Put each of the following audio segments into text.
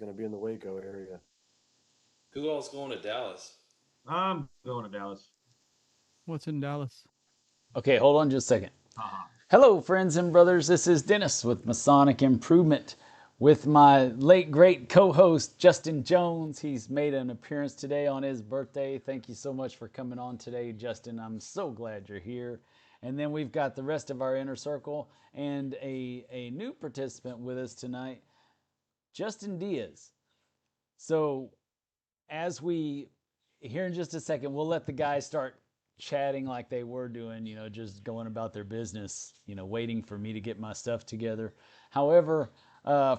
going to be in the Waco area. Who all's going to Dallas? I'm going to Dallas. What's in Dallas? Okay, hold on just a second. Haha. Hello, friends and brothers. This is Dennis with Masonic Improvement with my late great co-host Justin Jones. He's made an appearance today on his birthday. Thank you so much for coming on today, Justin. I'm so glad you're here. And then we've got the rest of our inner circle and a new participant with us tonight, Justin Diaz. So as we, here in just a second, we'll let the guys start chatting like they were doing, just going about their business, waiting for me to get my stuff together. However,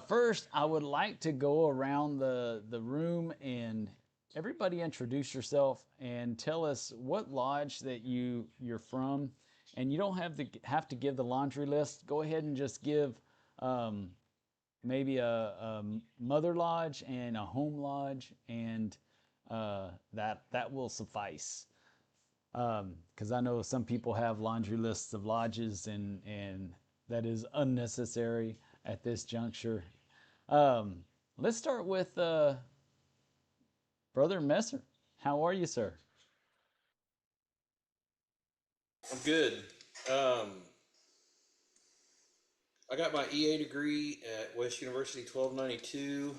first, I would like to go around the room and everybody introduce yourself and tell us what lodge that you're from. And you don't have to give the laundry list. Go ahead and just give maybe a mother lodge and a home lodge, and that will suffice. Because I know some people have laundry lists of lodges, and that is unnecessary at this juncture. Let's start with Brother Messer. How are you, sir? I'm good. Um, I got my EA degree at West University 1292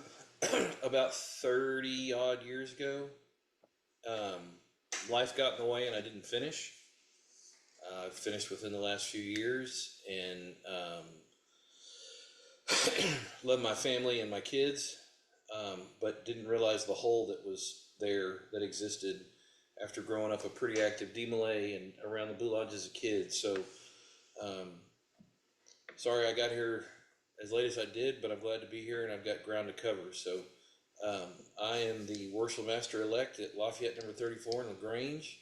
about 30 odd years ago. Um, Life got in the way and I didn't finish. I finished within the last few years and love my family and my kids, but didn't realize the hole that was there that existed after growing up a pretty active DMLA and around the Blue Lodge as a kid. So, um, sorry I got here as late as I did, but I'm glad to be here and I've got ground to cover. So, I am the Worship Master elect at Lafayette number 34 in LaGrange.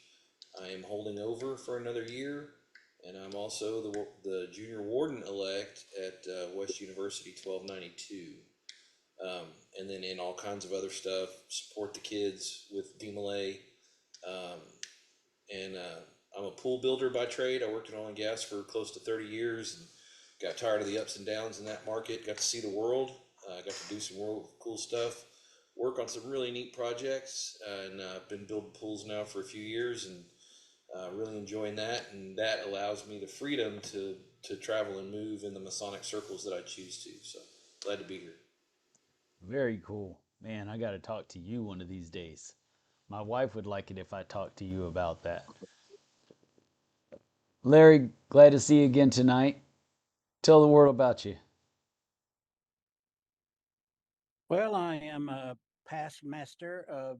I am holding over for another year, and I'm also the Junior Warden elect at West University 1292. And then in all kinds of other stuff, support the kids with DMLA. Um, and I'm a pool builder by trade. I worked in oil and gas for close to 30 years and got tired of the ups and downs in that market. Got to see the world. Got to do some real cool stuff. Work on some really neat projects, and I've been building pools now for a few years, and really enjoying that. And that allows me the freedom to travel and move in the Masonic circles that I choose to. So glad to be here. Very cool. Man, I got to talk to you one of these days. My wife would like it if I talked to you about that. Larry, glad to see you again tonight. Tell the world about you. Well, I am a past master of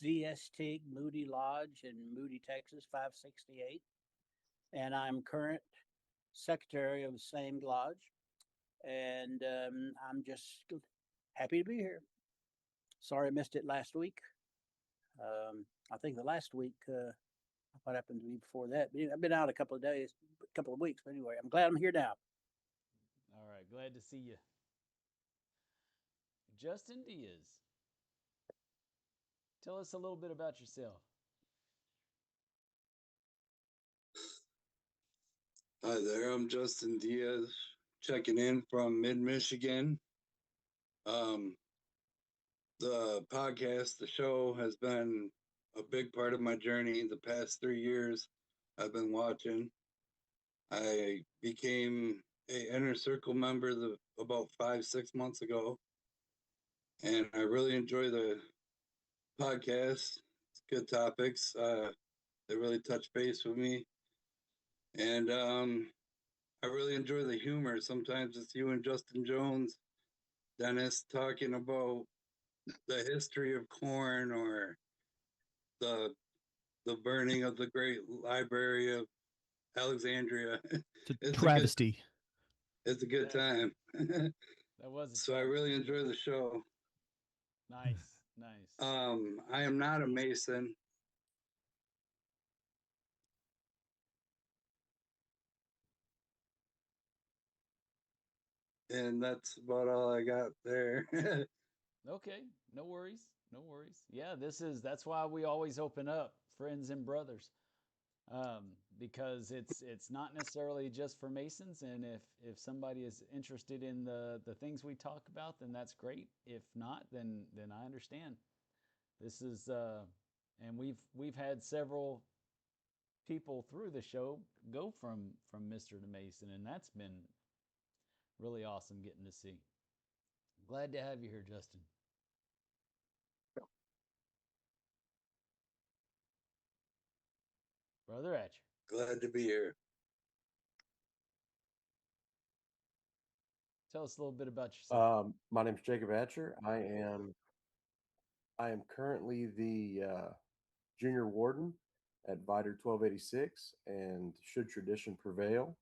ZST Moody Lodge in Moody, Texas, 568. And I'm current secretary of the same lodge. And I'm just happy to be here. Sorry I missed it last week. I think the last week, what happened to me before that? I've been out a couple of days, a couple of weeks. But anyway, I'm glad I'm here now. All right, glad to see you. Justin Diaz, tell us a little bit about yourself. Hi there, I'm Justin Diaz, checking in from mid Michigan. Um, the podcast, the show has been a big part of my journey the past 3 years. I've been watching. I became a inner circle member about 5, 6 months ago, and I really enjoy the podcast. It's good topics. They really touch base with me, and I really enjoy the humor. Sometimes it's you and Justin Jones, Dennis, talking about the history of corn or the the burning of the great library of Alexandria. It's a it's a good travesty. it's a good time. That was a So I really enjoy the show. nice, nice. I am not a Mason. And that's about all I got there. Okay, no worries, no worries. Yeah, that's why we always open up, friends and brothers. because it's not necessarily just for Masons. And if somebody is interested in the things we talk about, then that's great. If not, then I understand. This is and we've had several people through the show go from Mr. to Mason, and that's been really awesome getting to see. Glad to have you here, Justin. Brother Atcher. Glad to be here. Tell us a little bit about yourself. My name is Jacob Atcher. I am currently the junior warden at Viter 1286, and should tradition prevail,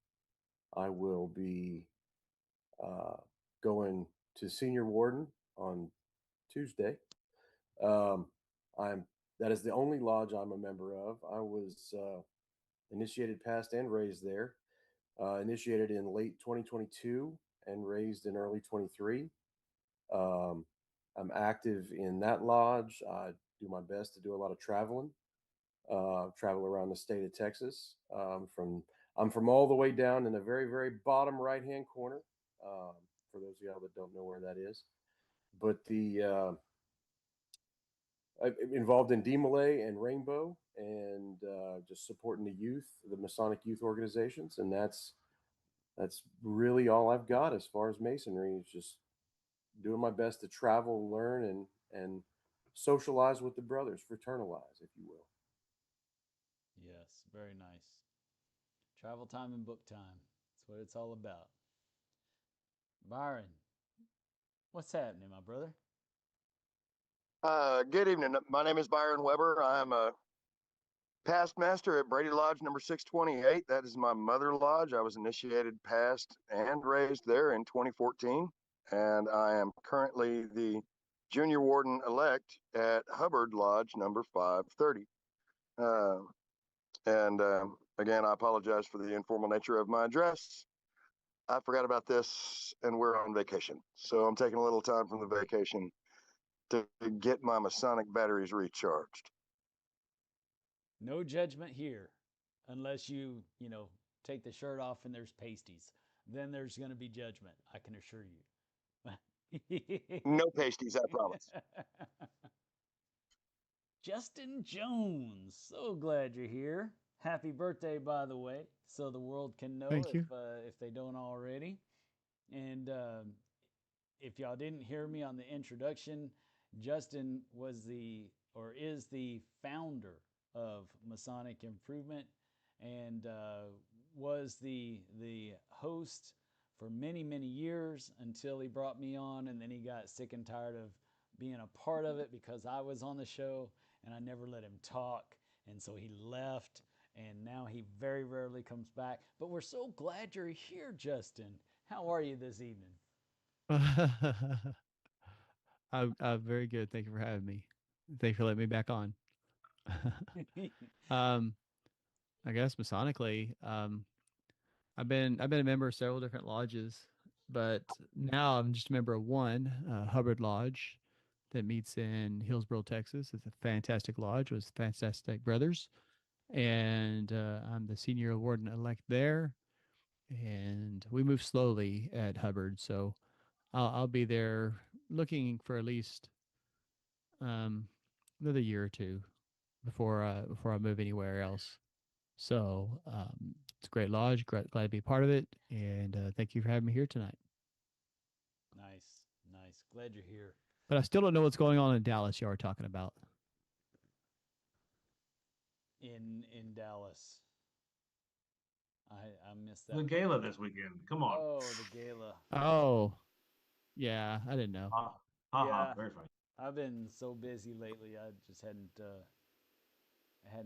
I will be going to senior warden on Tuesday. I'm that is the only lodge I'm a member of. I was initiated, passed, and raised there. Initiated in late 2022 and raised in early 23. I'm active in that lodge. I do my best to do a lot of traveling. Travel around the state of Texas. I'm from all the way down in the very, very bottom right-hand corner. For those of y'all that don't know where that is, but I'm involved in DMLA and Rainbow, and just supporting the youth, the Masonic youth organizations, and that's really all I've got as far as Masonry. Is just doing my best to travel, learn, and socialize with the brothers, fraternize, if you will. Yes, very nice. Travel time and book time. That's what it's all about. Byron, what's happening, my brother? Good evening. My name is Byron Weber. I'm a past master at Brady Lodge number 628. That is my mother lodge. I was initiated, passed, and raised there in 2014. And I am currently the junior warden elect at Hubbard Lodge number 530. Again, I apologize for the informal nature of my address. I forgot about this, and we're on vacation. So I'm taking a little time from the vacation to get my Masonic batteries recharged. No judgment here, unless you take the shirt off and there's pasties. Then there's going to be judgment, I can assure you. No pasties, I promise. Justin Jones, so glad you're here. Happy birthday, by the way, so the world can know. Thank you. If they don't already. And if y'all didn't hear me on the introduction, Justin is the founder of Masonic Improvement, and was the host for many, many years until he brought me on, and then he got sick and tired of being a part of it because I was on the show and I never let him talk, and so he left, and now he very rarely comes back. But we're so glad you're here, Justin. How are you this evening? I'm very good. Thank you for having me. Thank you for letting me back on. I guess Masonically, I've been a member of several different lodges, but now I'm just a member of one, Hubbard Lodge, that meets in Hillsboro, Texas. It's a fantastic lodge with fantastic brothers, and I'm the senior warden elect there. And we move slowly at Hubbard, so I'll be there looking for at least another year or two before I move anywhere else. So it's a great lodge. Glad to be a part of it, and thank you for having me here tonight. Nice. Glad you're here. But I still don't know what's going on in Dallas. You are talking about In Dallas. I missed that. The gala this weekend. Come on. Oh, the gala. Oh, yeah, I didn't know. Yeah. Very funny. I've been so busy lately. I just hadn't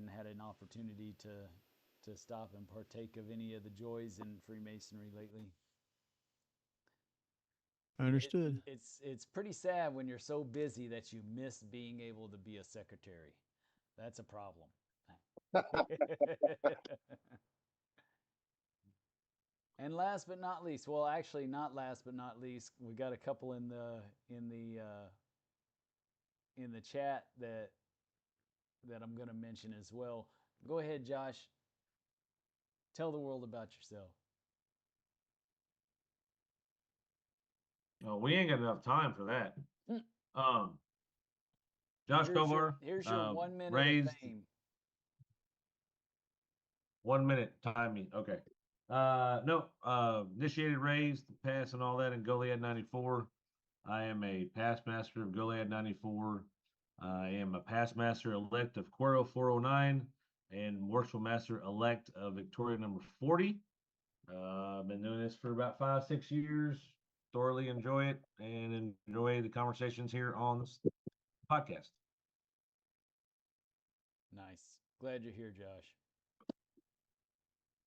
had an opportunity to stop and partake of any of the joys in Freemasonry lately. Understood. It's pretty sad when you're so busy that you miss being able to be a secretary. That's a problem. And last but not least, well, actually not last but not least, we got a couple in the chat that I'm going to mention as well. Go ahead, Josh. Tell the world about yourself. Oh, we ain't got enough time for that. Josh Kovar, Here's your 1 minute raised of fame. 1 minute timing. Okay. No, initiated, raised, pass, and all that in Goliad 94. I am a past master of Goliad 94. I am a past master elect of Quero 409 and worshipful master elect of Victoria number 40. I've been doing this for about 5-6 years. Thoroughly enjoy it and enjoy the conversations here on this podcast. Nice. Glad you're here, Josh.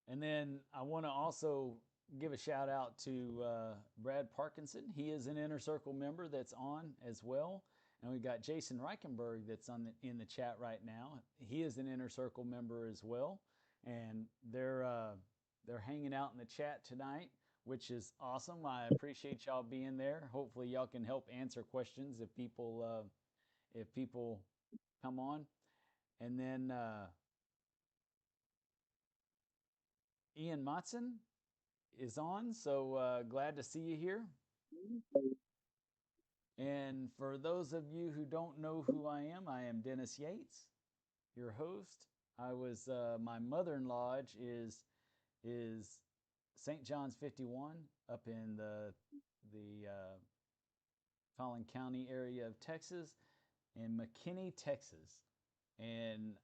And then I want to also give a shout out to Brad Parkinson. He is an Inner Circle member that's on as well. And we've got Jason Reichenberg that's in the chat right now. He is an Inner Circle member as well. And they're hanging out in the chat tonight, which is awesome. I appreciate y'all being there. Hopefully y'all can help answer questions if people come on. And then Ian Matson is on, so glad to see you here. And for those of you who don't know who I am Dennis Yates, your host. My mother-in-law is St. John's 51 up in the Collin County area of Texas, in McKinney, Texas. And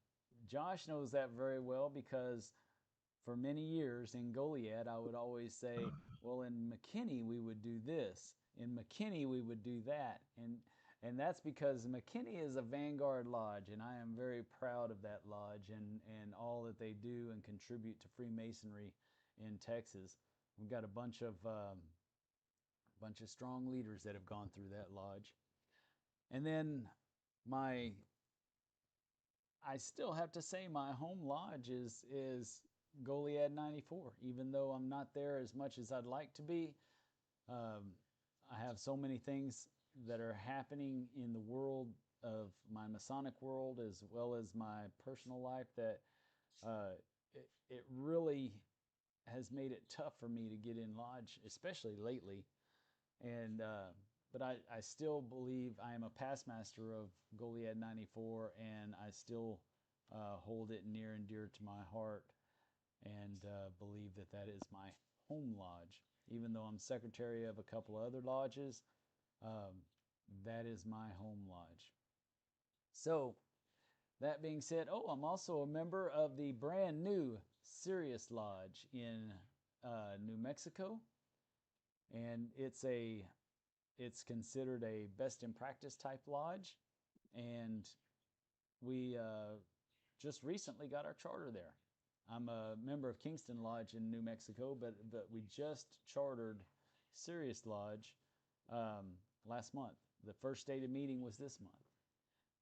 Josh knows that very well because for many years in Goliad, I would always say, well, in McKinney, we would do this. In McKinney, we would do that. And that's because McKinney is a Vanguard Lodge, and I am very proud of that lodge and all that they do and contribute to Freemasonry in Texas. We've got a bunch of strong leaders that have gone through that lodge. And then I still have to say my home lodge is Goliad 94, even though I'm not there as much as I'd like to be. I have so many things that are happening in the world of my Masonic world as well as my personal life that it really has made it tough for me to get in lodge, especially lately. And but I still believe I am a past master of Goliad 94, and I still hold it near and dear to my heart, and believe that that is my home lodge. Even though I'm secretary of a couple of other lodges, that is my home lodge. So that being said, I'm also a member of the brand new Sirius Lodge in New Mexico, and it's considered a best in practice type lodge, and we just recently got our charter there. I'm a member of Kingston Lodge in New Mexico, but we just chartered Sirius Lodge last month. The first day of meeting was this month.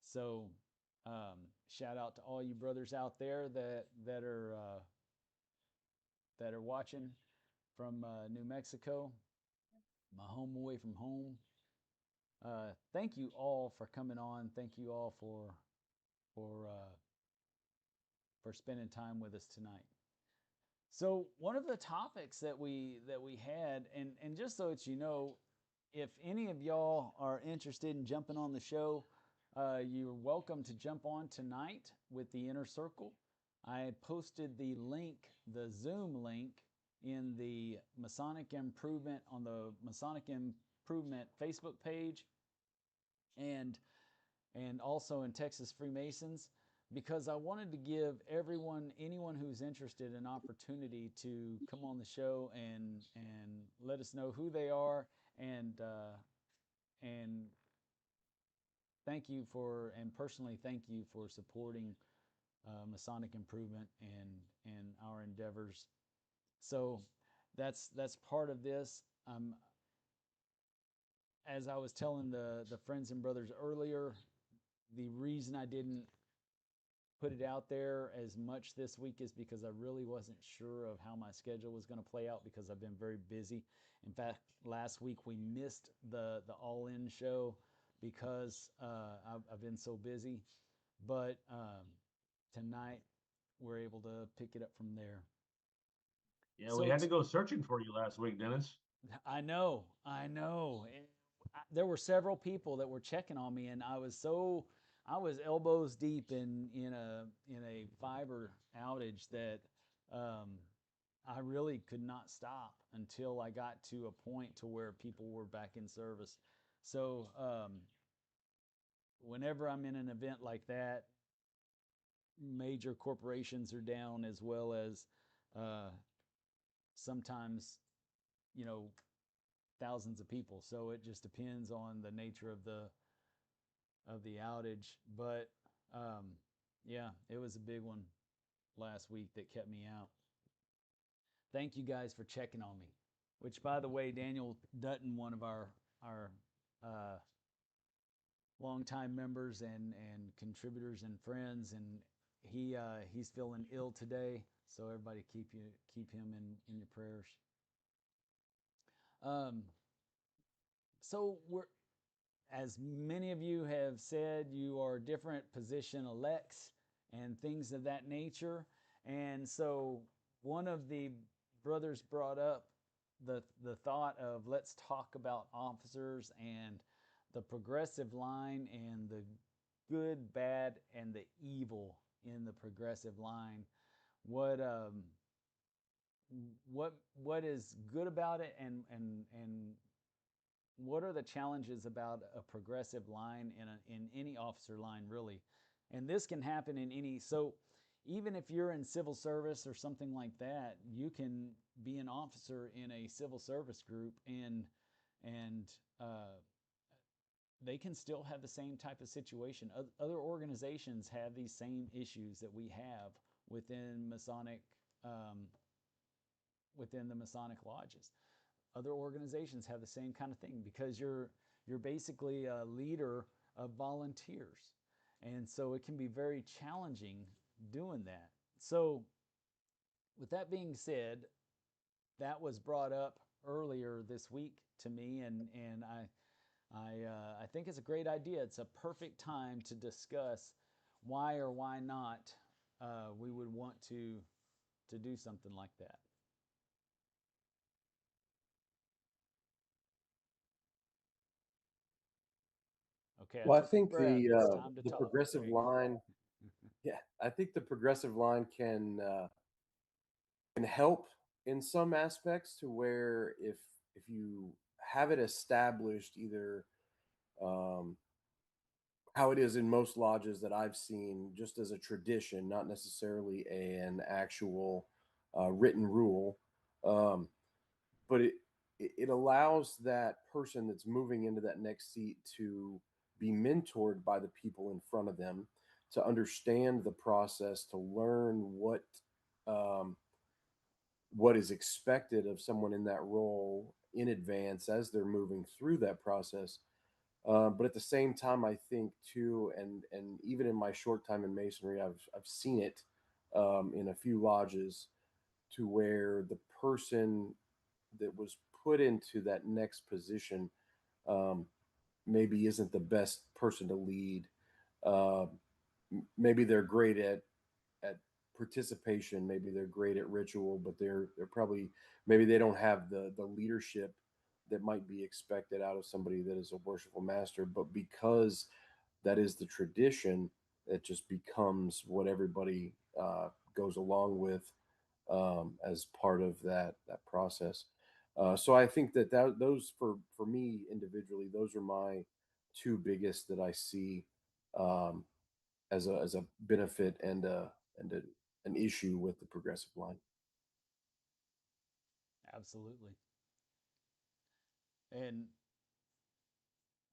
So shout out to all you brothers out there that are watching from New Mexico, my home away from home. Thank you all for coming on. Thank you all for spending time with us tonight. So one of the topics that we had, and just so that you know, if any of y'all are interested in jumping on the show, you're welcome to jump on tonight with the Inner Circle. I posted the link, the Zoom link, in the Masonic Improvement, on the Masonic Improvement Facebook page, and also in Texas Freemasons, because I wanted to give anyone who's interested, an opportunity to come on the show and let us know who they are, and personally thank you for supporting Masonic Improvement and our endeavors. So that's part of this. As I was telling the friends and brothers earlier, the reason I didn't put it out there as much this week is because I really wasn't sure of how my schedule was going to play out, because I've been very busy. In fact, last week we missed the all-in show because I've been so busy. But tonight we're able to pick it up from there. Yeah, we So had to go searching for you last week, Dennis. I know, I know. There were several people that were checking on me, and I was elbows deep in a fiber outage that um, I really could not stop until I got to a point to where people were back in service. So whenever I'm in an event like that, major corporations are down as well as uh, sometimes, you know, thousands of people. So it just depends on the nature of the outage. But yeah, it was a big one last week that kept me out. Thank you guys for checking on me. Which, by the way, Daniel Dutton, one of our longtime members and contributors and friends, and he's feeling ill today. So everybody keep him in your prayers. Um, so we're as many of you have said, you are different position elects and things of that nature. And so one of the brothers brought up the thought of let's talk about officers and the progressive line and the good, bad, and the evil in the progressive line. What what is good about it, and what are the challenges about a progressive line in any officer line, really? And this can happen in any, so even if you're in civil service or something like that, you can be an officer in a civil service group, and they can still have the same type of situation. Other organizations have these same issues that we have within Masonic, within the Masonic lodges. Other organizations have the same kind of thing because you're basically a leader of volunteers, and so it can be very challenging doing that. So with that being said, that was brought up earlier this week to me, and I think it's a great idea. It's a perfect time to discuss why or why not we would want to do something like that. Okay, I Well, I took a think breath. It's time to the talk. progressive Wait. line, yeah, I think the progressive line can help in some aspects to where if you have it established either um, how it is in most lodges that I've seen, just as a tradition, not necessarily an actual written rule, um, but it allows that person that's moving into that next seat to be mentored by the people in front of them, to understand the process, to learn um, what is expected of someone in that role in advance as they're moving through that process. But at the same time, I think too, and even in my short time in masonry, I've seen it in a few lodges to where the person that was put into that next position um, maybe isn't the best person to lead. Uh, Maybe they're great at participation, maybe they're great at ritual, but they're probably, maybe they don't have the leadership that might be expected out of somebody that is a worshipful master. But because that is the tradition, it just becomes what everybody goes along with as part of that process. So I think that those for me individually, those are my two biggest that I see um, as a benefit and an issue with the progressive line. Absolutely. And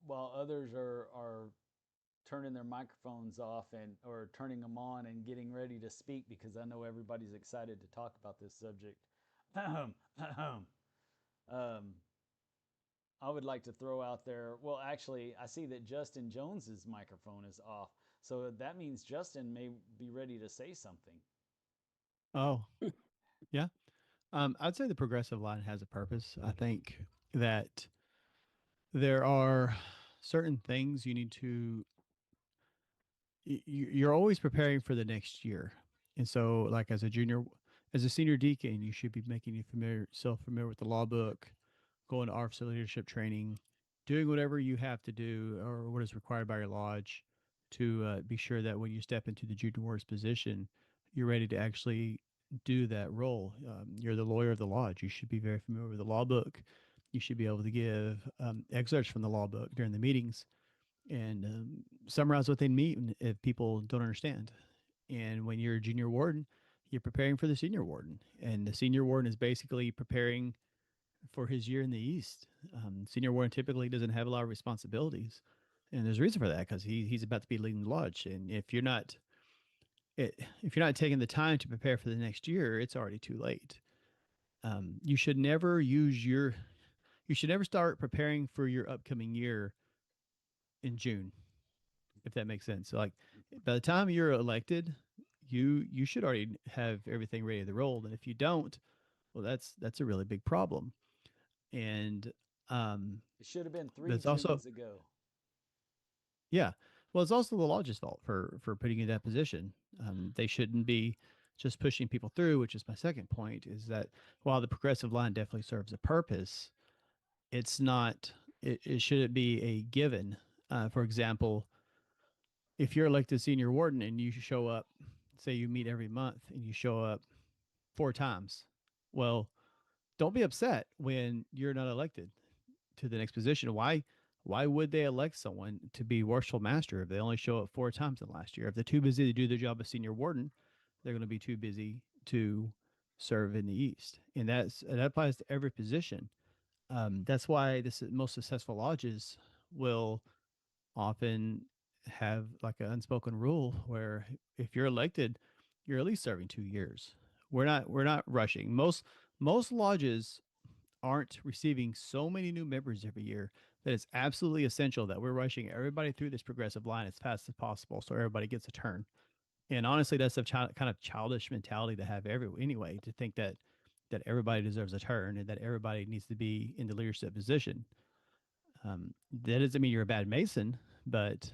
while others are turning their microphones off and or turning them on and getting ready to speak, because I know everybody's excited to talk about this subject. um, I would like to throw out there. Well, actually, I see that Justin Jones's microphone is off, so that means Justin may be ready to say something. Oh, yeah. I'd say the progressive line has a purpose. I think that there are certain things you need to you're always preparing for the next year. And so like as a junior, as a senior deacon, you should be making yourself familiar with the law book, going to officer leadership training, doing whatever you have to do or what is required by your lodge to be sure that when you step into the junior warden's position, you're ready to actually do that role. You're the lawyer of the lodge. You should be very familiar with the law book. You should be able to give excerpts from the law book during the meetings and summarize what they mean if people don't understand. And when you're a junior warden, you're preparing for the senior warden, and the senior warden is basically preparing for his year in the East. Senior warden typically doesn't have a lot of responsibilities, and there's a reason for that because he's about to be leading the lodge. And if you're not taking the time to prepare for the next year, it's already too late. You should never start preparing for your upcoming year in June, if that makes sense. So like by the time you're elected, you should already have everything ready to roll. And if you don't, well, that's a really big problem. And It should have been 3 that's also Junes ago. yeah. Well, it's also the lodge's fault for putting you in that position. They shouldn't be just pushing people through, which is my second point, is that while the progressive line definitely serves a purpose, it's not, it shouldn't be a given. For example, if you're elected senior warden and you show up, say you meet every month and you show up 4 times, well, don't be upset when you're not elected to the next position. Why would they elect someone to be worshipful master if they only show up 4 times in the last year? If they're too busy to do their job as senior warden, they're going to be too busy to serve in the East, and that applies to every position. That's why this most successful lodges will often have like an unspoken rule where if you're elected, you're at least serving 2 years. We're not rushing. Most lodges aren't receiving so many new members every year that it's absolutely essential that we're rushing everybody through this progressive line as fast as possible so everybody gets a turn. And honestly, that's a kind of childish mentality to have anyway, to think that everybody deserves a turn and that everybody needs to be in the leadership position. That doesn't mean you're a bad Mason, but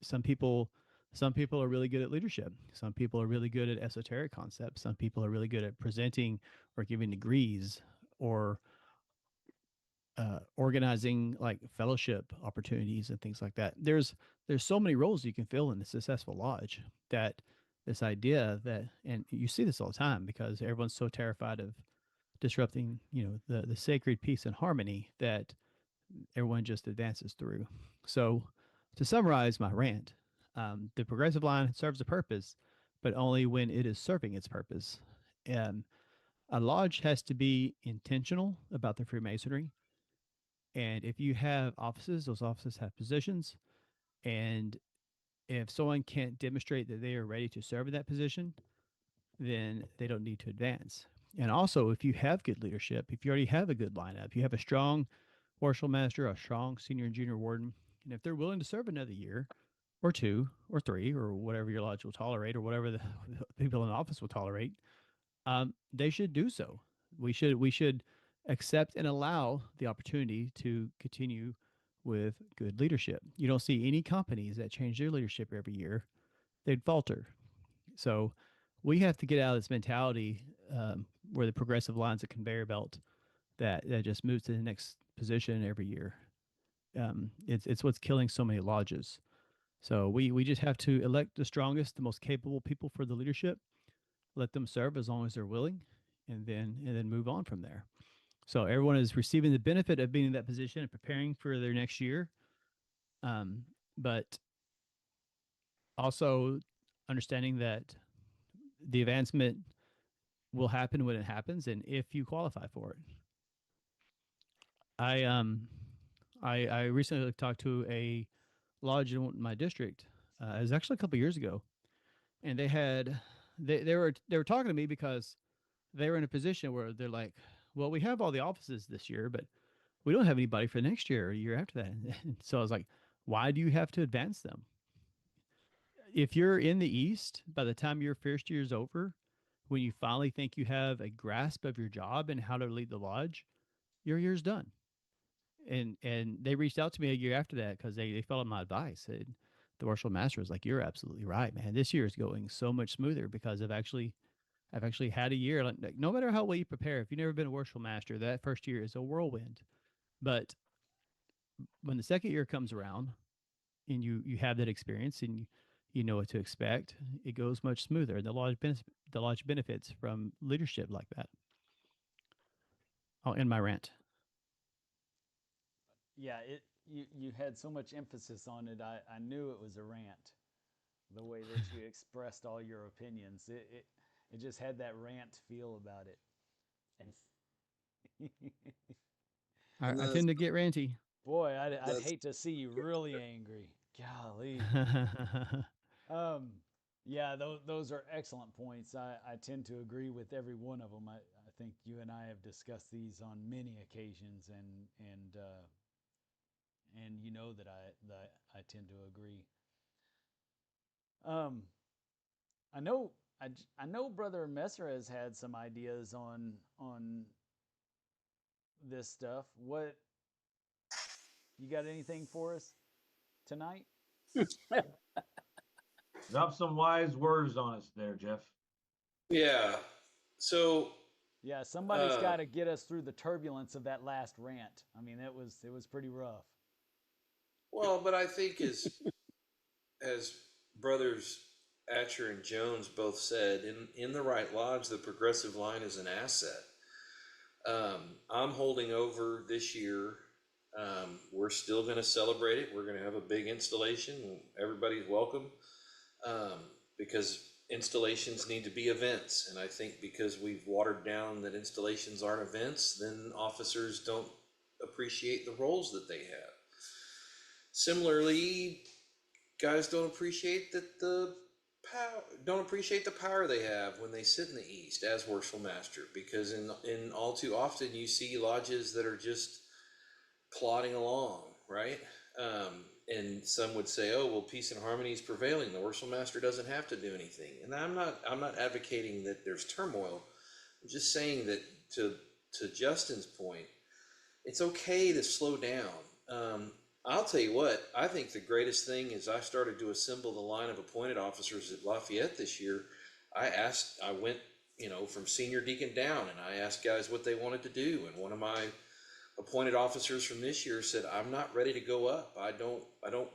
some people some people are really good at leadership. Some people are really good at esoteric concepts. Some people are really good at presenting or giving degrees or organizing like fellowship opportunities and things like that. There's so many roles you can fill in a successful lodge that this idea that, and you see this all the time because everyone's so terrified of disrupting, the sacred peace and harmony that everyone just advances through. So to summarize my rant, the progressive line serves a purpose, but only when it is serving its purpose. And a lodge has to be intentional about their Freemasonry. And if you have offices, those offices have positions. And if someone can't demonstrate that they are ready to serve in that position, then they don't need to advance. And also, if you have good leadership, if you already have a good lineup, you have a strong worshipful master, a strong senior and junior warden, and if they're willing to serve another year or 2 or 3 or whatever your lodge will tolerate or whatever the people in the office will tolerate, they should do so. We should accept and allow the opportunity to continue with good leadership. You don't see any companies that change their leadership every year; they'd falter. So we have to get out of this mentality where the progressive line's a conveyor belt that just moves to the next position every year. It's what's killing so many lodges. So we just have to elect the strongest, the most capable people for the leadership, let them serve as long as they're willing, and then move on from there. So everyone is receiving the benefit of being in that position and preparing for their next year, but also understanding that the advancement will happen when it happens, and if you qualify for it. I recently talked to a lodge in my district. It was actually a couple years ago, and they were talking to me because they were in a position where they're like, well, we have all the offices this year, but we don't have anybody for next year or year after that. And so I was like, why do you have to advance them? If you're in the East, by the time your first year is over, when you finally think you have a grasp of your job and how to lead the lodge, your year's done. And they reached out to me a year after that because they followed my advice. And the worshipful master was like, you're absolutely right, man. This year is going so much smoother because of actually I've actually had a year, like no matter how well you prepare, if you've never been a worshipful master, that first year is a whirlwind. But when the second year comes around and you have that experience and you know what to expect, it goes much smoother. And the lodge benefits from leadership like that. I'll end my rant. Yeah, you had so much emphasis on it. I knew it was a rant. The way that you expressed all your opinions, it just had that rant feel about it. And I tend to get ranty. Boy, I'd that's hate to see you really angry. Golly. Yeah, those are excellent points. I tend to agree with every one of them. I think you and I have discussed these on many occasions, and you know that I tend to agree. Um, I know Brother Messer has had some ideas on this stuff. What you got anything for us tonight? Drop some wise words on us there, Jeff. Yeah. So, Yeah, somebody's uh, got to get us through the turbulence of that last rant. I mean, it was pretty rough. well, but I think as brothers Atcher and Jones both said, in the right lodge, the progressive line is an asset. I'm holding over this year. We're still going to celebrate it. We're going to have a big installation. Everybody's welcome, because installations need to be events. And I think because we've watered down that installations aren't events, then officers don't appreciate the roles that they have. Similarly, guys don't appreciate the power they have when they sit in the East as worshipful master, because in all too often you see lodges that are just plodding along, right? And some would say, oh, well, peace and harmony is prevailing, the worshipful master doesn't have to do anything. And I'm not advocating that there's turmoil. I'm just saying that, to Justin's point, it's okay to slow down. I'll tell you what, I think the greatest thing is I started to assemble the line of appointed officers at Lafayette this year. I went, from senior deacon down, and I asked guys what they wanted to do. And one of my appointed officers from this year said, I'm not ready to go up. I don't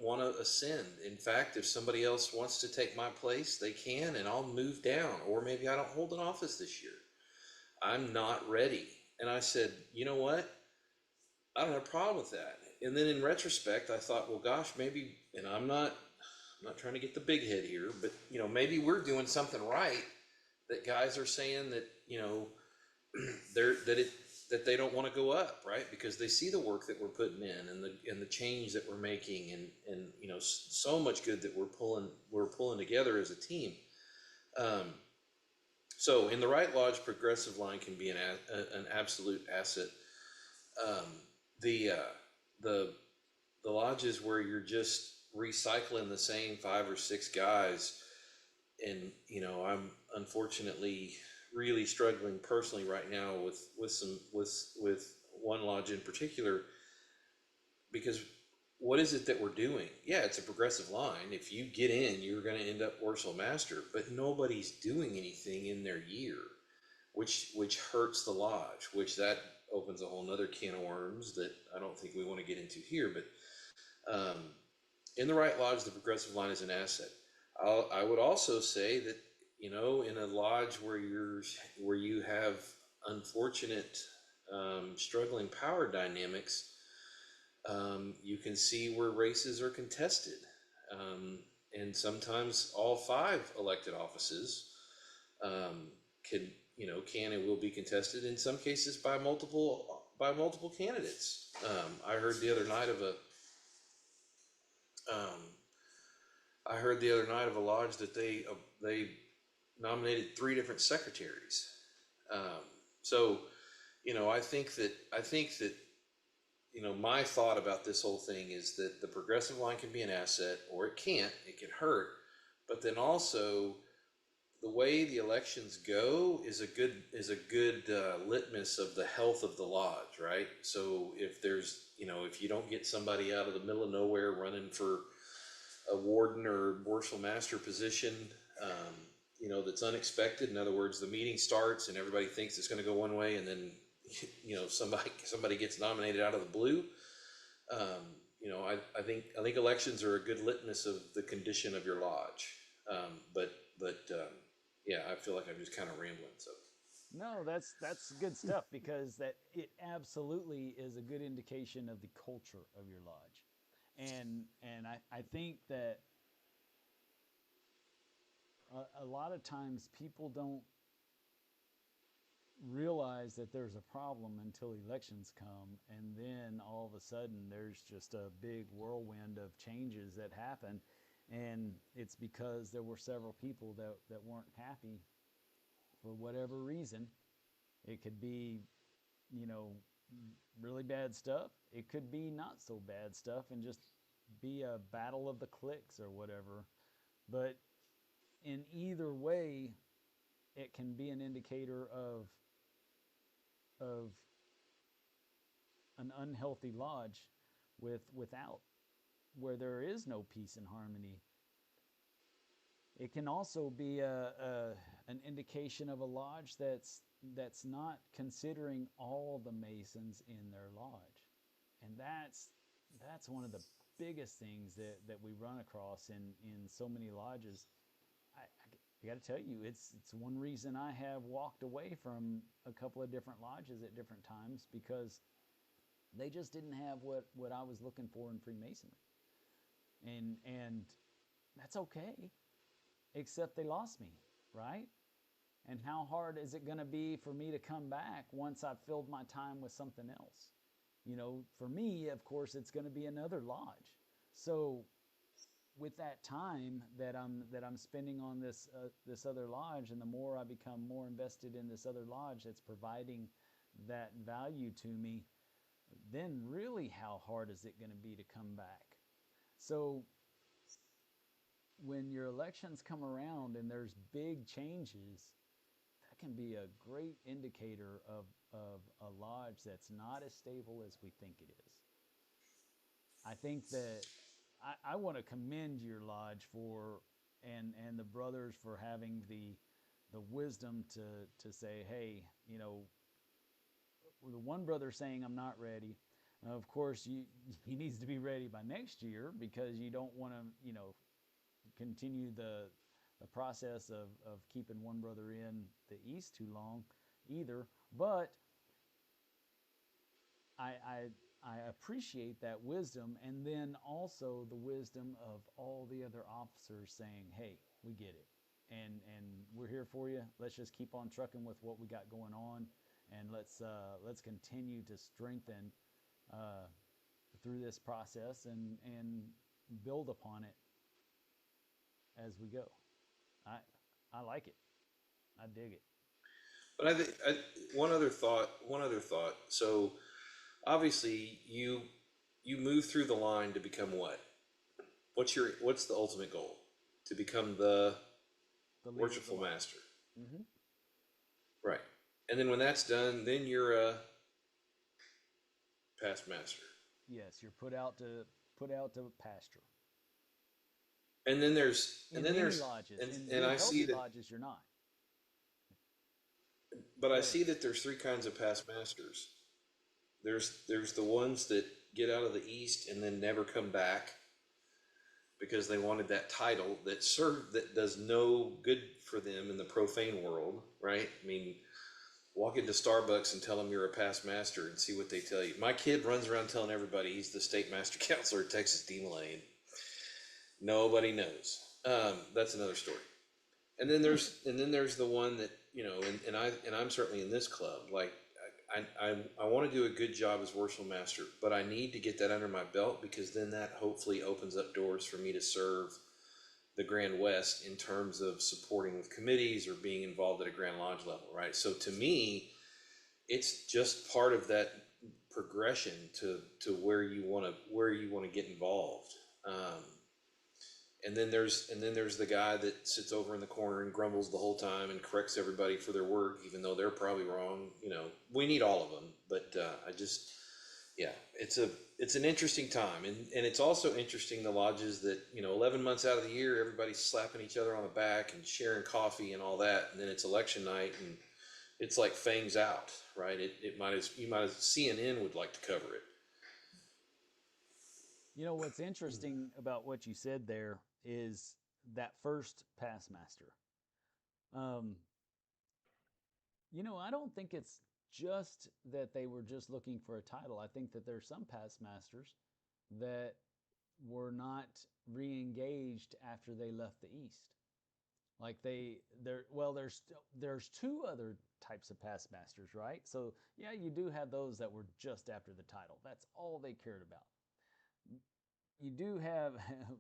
want to ascend. In fact, if somebody else wants to take my place, they can, and I'll move down. Or maybe I don't hold an office this year. I'm not ready. And I said, you know what? I don't have a problem with that. And then in retrospect, I thought, well, gosh, maybe, and I'm not trying to get the big head here, but maybe we're doing something right, that guys are saying that, that they don't want to go up, right? Because they see the work that we're putting in, and the change that we're making, and so much good that we're pulling together as a team. So in the right lodge, progressive line can be an absolute asset. The lodges where you're just recycling the same 5 or 6 guys, and I'm unfortunately really struggling personally right now with one lodge in particular, because what is it that we're doing? Yeah, it's a progressive line. If you get in, you're going to end up worshipful master, but nobody's doing anything in their year, which hurts the lodge, which that opens a whole nother can of worms that I don't think we want to get into here. But in the right lodge, the progressive line is an asset. I would also say that, in a lodge where you have unfortunate, struggling power dynamics, you can see where races are contested, and sometimes all 5 elected offices can and will be contested, in some cases by multiple candidates. I heard the other night of a lodge that they nominated 3 different secretaries. So I think that my thought about this whole thing is that the progressive line can be an asset, or it can hurt, but then also the way the elections go is a good litmus of the health of the lodge, right? So if if you don't get somebody out of the middle of nowhere running for a warden or worshipful master position, that's unexpected. In other words, the meeting starts and everybody thinks it's going to go one way, and then somebody gets nominated out of the blue. I think elections are a good litmus of the condition of your lodge. Yeah, I feel like I'm just kind of rambling. So No, that's good stuff, because that it absolutely is a good indication of the culture of your lodge. And I think that a lot of times people don't realize that there's a problem until elections come, and then all of a sudden there's just a big whirlwind of changes that happen, and it's because there were several people that weren't happy for whatever reason. It could be, you know, really bad stuff. It could be not so bad stuff and just be a battle of the cliques or whatever. But in either way, it can be an indicator of an unhealthy lodge without where there is no peace and harmony. It can also be an indication of a lodge that's not considering all the Masons in their lodge, and that's one of the biggest things that we run across in so many lodges. I got to tell you, it's one reason I have walked away from a couple of different lodges at different times, because they just didn't have what I was looking for in Freemasonry, and that's okay, except they lost me, right? And how hard is it going to be for me to come back once I've filled my time with something else? For me, of course, it's going to be another lodge. So with that time that I'm spending on this other lodge, and the more I become more invested in this other lodge that's providing that value to me, then really how hard is it going to be to come back? So when your elections come around and there's big changes, that can be a great indicator of a lodge that's not as stable as we think it is. I think that I want to commend your lodge and the brothers for having the wisdom to say, hey, the one brother saying I'm not ready. Of course, he needs to be ready by next year, because you don't want to, continue the process of keeping one brother in the East too long either. But I appreciate that wisdom, and then also the wisdom of all the other officers saying, hey, we get it, and we're here for you. Let's just keep on trucking with what we got going on, and let's continue to strengthen through this process and build upon it as we go. I like it. I dig it. but I think one other thought. So obviously you move through the line to become what? What's the ultimate goal? To become the The worshipful master. Mm-hmm. Right. And then when that's done, then you're a past master. Yes, you're put out to pasture. And then there's In many lodges, and I see that, lodges, you're not. but I see that there's three kinds of past masters. There's the ones that get out of the East and then never come back because they wanted that title that does no good for them in the profane world, right? I mean, walk into Starbucks and tell them you're a past master and see what they tell you. My kid runs around telling everybody he's the state master counselor at Texas DeMolay. Nobody knows. That's another story. And then there's the one that, and I'm certainly in this club. Like I want to do a good job as worshipful master, but I need to get that under my belt, because then that hopefully opens up doors for me to serve the Grand West in terms of supporting with committees or being involved at a Grand Lodge level, right? So to me, it's just part of that progression to where you want to get involved. And then there's the guy that sits over in the corner and grumbles the whole time and corrects everybody for their work, even though they're probably wrong. We need all of them, but Yeah, it's an interesting time, and it's also interesting the lodges that 11 months out of the year everybody's slapping each other on the back and sharing coffee and all that, and then it's election night and it's like fangs out, right? It might as you might as CNN would like to cover it. You know, what's interesting about what you said there is that first past master. Um, I don't think it's just that they were just looking for a title. I think that there's some past masters that were not re-engaged after they left the East. Like there's two other types of past masters, right? So yeah, you do have those that were just after the title. That's all they cared about. You do have,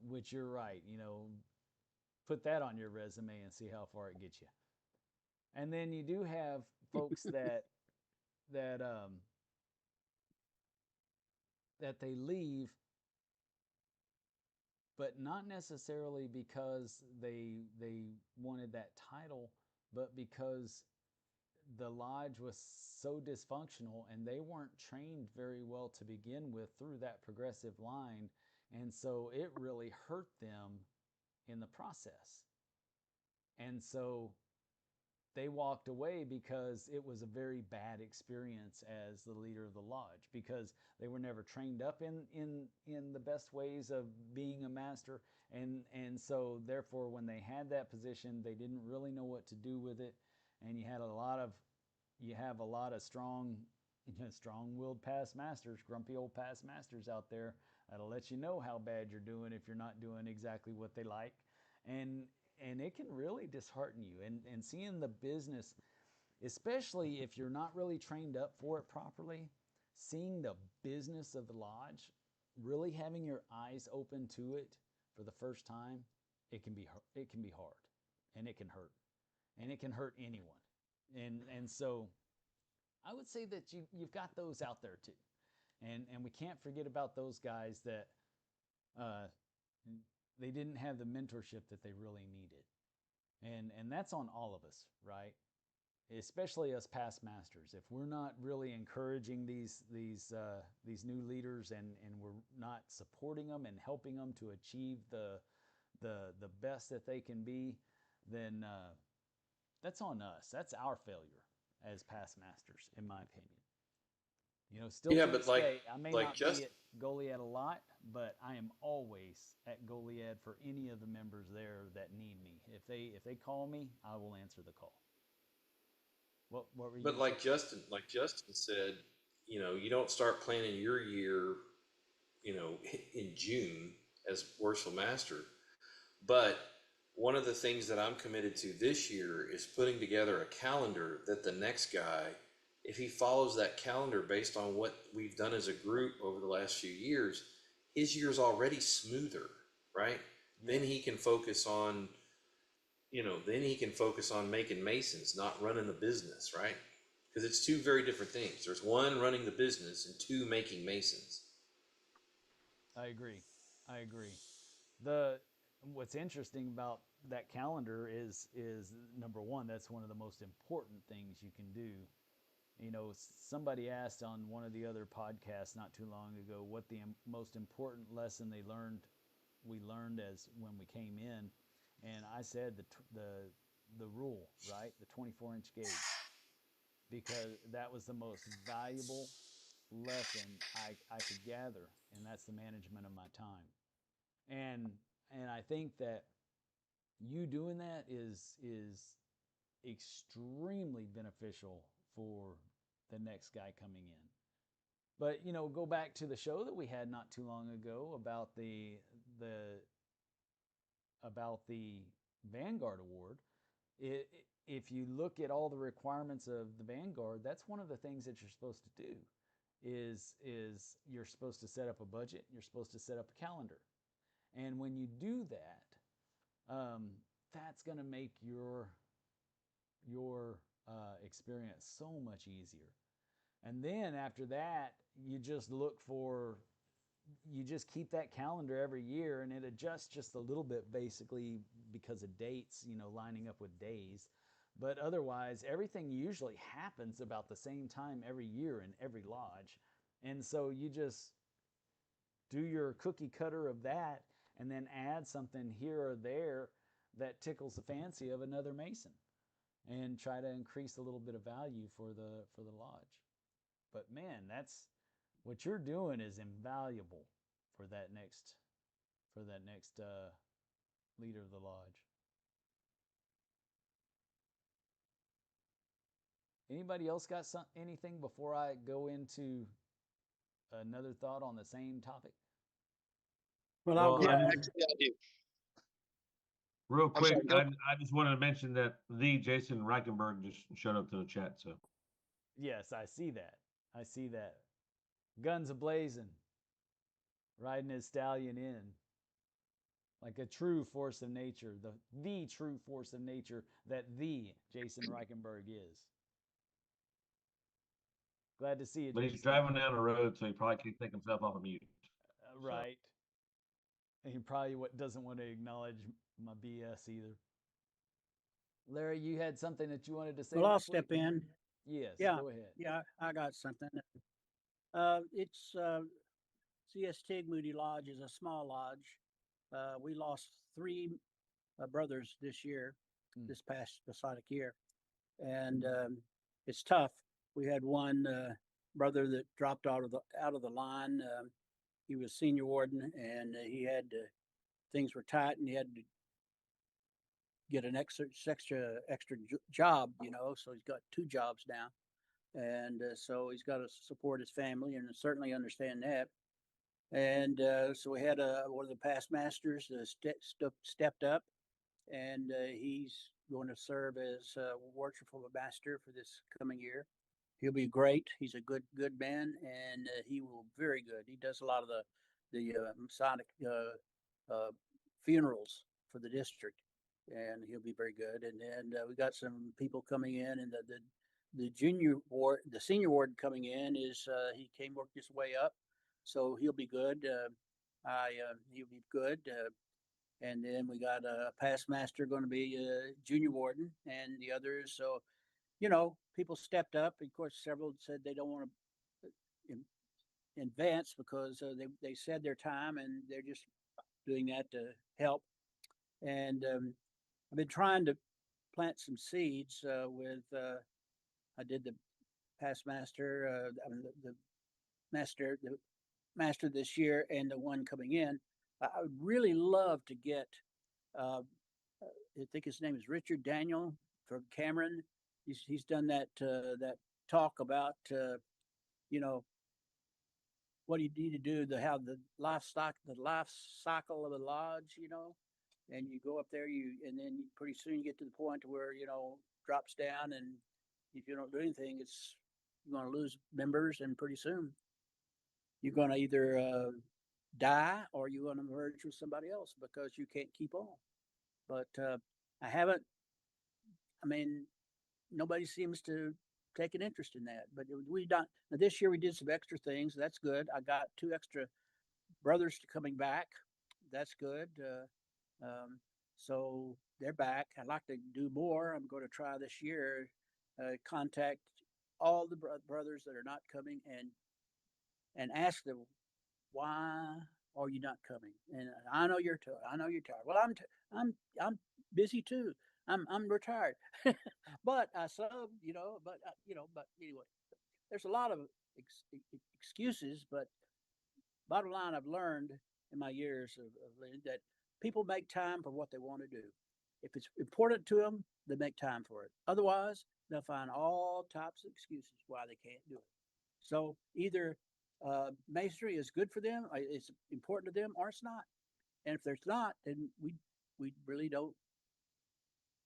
which you're right, put that on your resume and see how far it gets you. And then you do have folks that that they leave, but not necessarily because they wanted that title, but because the lodge was so dysfunctional and they weren't trained very well to begin with through that progressive line, and so it really hurt them in the process. And so they walked away because it was a very bad experience as the leader of the lodge, because they were never trained up in the best ways of being a master, and so therefore when they had that position they didn't really know what to do with it. And you have a lot of strong-willed past masters, grumpy old past masters out there that'll let you know how bad you're doing if you're not doing exactly what they like. And it can really dishearten you. And seeing the business, especially if you're not really trained up for it properly, seeing the business of the lodge, really having your eyes open to it for the first time, it can be hard, and it can hurt, and it can hurt anyone. And so I would say that you've got those out there too, and we can't forget about those guys that uh, they didn't have the mentorship that they really needed. And that's on all of us, right? Especially us past masters. If we're not really encouraging these new leaders, and we're not supporting them and helping them to achieve the best that they can be, then that's on us. That's our failure as past masters, in my opinion. Still Yeah, to but this day, I may not just be at Goliad a lot, but I am always at Goliad for any of the members there that need me. If they call me, I will answer the call. What were you but gonna say? like Justin said, you don't start planning your year, in June as worshipful master. But one of the things that I'm committed to this year is putting together a calendar that the next guy, if he follows that calendar based on what we've done as a group over the last few years, his year's already smoother, right? Yeah. Then he can focus on, then he can focus on making Masons, not running the business, right? Because it's two very different things. There's one running the business and two making Masons. I agree. I agree. The What's interesting about that calendar is number one, that's one of the most important things you can do. Somebody asked on one of the other podcasts not too long ago what the most important lesson we learned as when we came in, and I said the rule, right, the 24-inch gauge, because that was the most valuable lesson I could gather, and that's the management of my time. And I think that you doing that is extremely beneficial for the next guy coming in. But go back to the show that we had not too long ago about the the Vanguard Award. If you look at all the requirements of the Vanguard, that's one of the things that you're supposed to do. Is you're supposed to set up a budget. You're supposed to set up a calendar, and when you do that, that's going to make your experience so much easier. And then after that, you just keep that calendar every year, and it adjusts just a little bit, basically because of dates, lining up with days. But otherwise, everything usually happens about the same time every year in every lodge. And so you just do your cookie cutter of that and then add something here or there that tickles the fancy of another Mason and try to increase a little bit of value for the lodge. But man, that's what you're doing is invaluable for that next leader of the lodge. Anybody else got anything before I go into another thought on the same topic? Well, I'll go. Actually, I do. Real I'm quick, sorry, I just wanted to mention that the Jason Reichenberg just showed up to the chat. So Yes, I see that. I see that. Guns a-blazing, riding his stallion in like a true force of nature, the true force of nature that the Jason Reichenberg is. Glad to see you, but Jason. he's driving down the road, so he probably can't take himself off of mute. Right. And he probably doesn't want to acknowledge my BS either. Larry, you had something that you wanted to say? Well, I'll real step quick? in. Yes, Yeah, go ahead. yeah, I got something. It's CS Tig Moody Lodge is a small lodge. We lost three brothers this year, this past Masonic year, and it's tough. We had one brother that dropped out of the line. He was senior warden, and he had things were tight, and he had to get an extra job, So he's got two jobs now, and so he's got to support his family, and certainly understand that. And so we had one of the past masters stepped up, and he's going to serve as worshipful master for this coming year. He'll be great. He's a good man, and he will very good. He does a lot of the Masonic funerals for the district, and he'll be very good. And we got some people coming in, and the junior ward, the senior ward coming in is he came worked his way up, so he'll be good. He'll be good. And then we got a past master going to be a junior warden, and the others. So, people stepped up. Of course, several said they don't want to advance because they said their time, and they're just doing that to help. And I've been trying to plant some seeds with. I did the past master, the master this year, and the one coming in. I would really love to get. I think his name is Richard Daniel from Cameron. He's done that talk about what do you need to do to have the life cycle of a lodge, and you go up there, and then pretty soon you get to the point where drops down, and if you don't do anything, you're going to lose members, and pretty soon you're going to either die or you're going to merge with somebody else because you can't keep on. But I haven't. I mean, nobody seems to take an interest in that. But we done this year. We did some extra things. That's good. I got 2 extra brothers coming back. That's good. So they're back. I'd like to do more. I'm going to try this year. Contact all the brothers that are not coming and ask them, why are you not coming? And I know you're tired. I know you're tired. Well, I'm busy too. I'm retired, but I sub, but anyway, there's a lot of excuses. But bottom line, I've learned in my years of that people make time for what they want to do. If it's important to them, they make time for it. Otherwise, they'll find all types of excuses why they can't do it. So either masonry is good for them, it's important to them, or it's not. And if there's not, then we really don't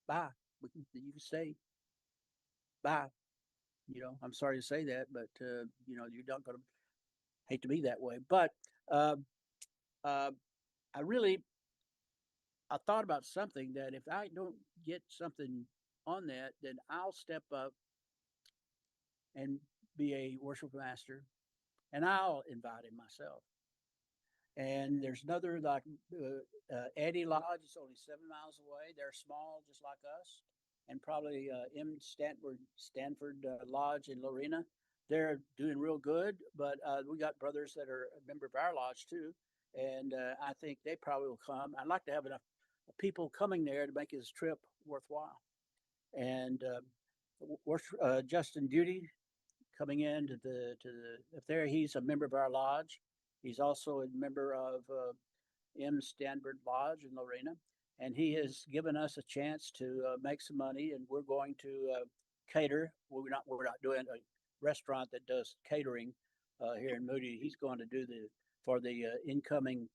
buy. You can say bye. I'm sorry to say that, but you're not going to hate to be that way. But I thought about something that if I don't get something on that, then I'll step up and be a worship master, and I'll invite him myself. And there's another like Eddie Lodge. It's only 7 miles away. They're small, just like us, and probably Stanford Lodge in Lorena. they're doing real good. But we got brothers that are a member of our lodge too, and I think they probably will come. I'd like to have enough people coming there to make his trip worthwhile. And Justin Duty coming in to the if there he's a member of our lodge. He's also a member of M. Stanford Lodge in Lorena, and he has given us a chance to make some money, and we're going to cater. We're not doing a restaurant that does catering here in Moody. He's going to do the for the incoming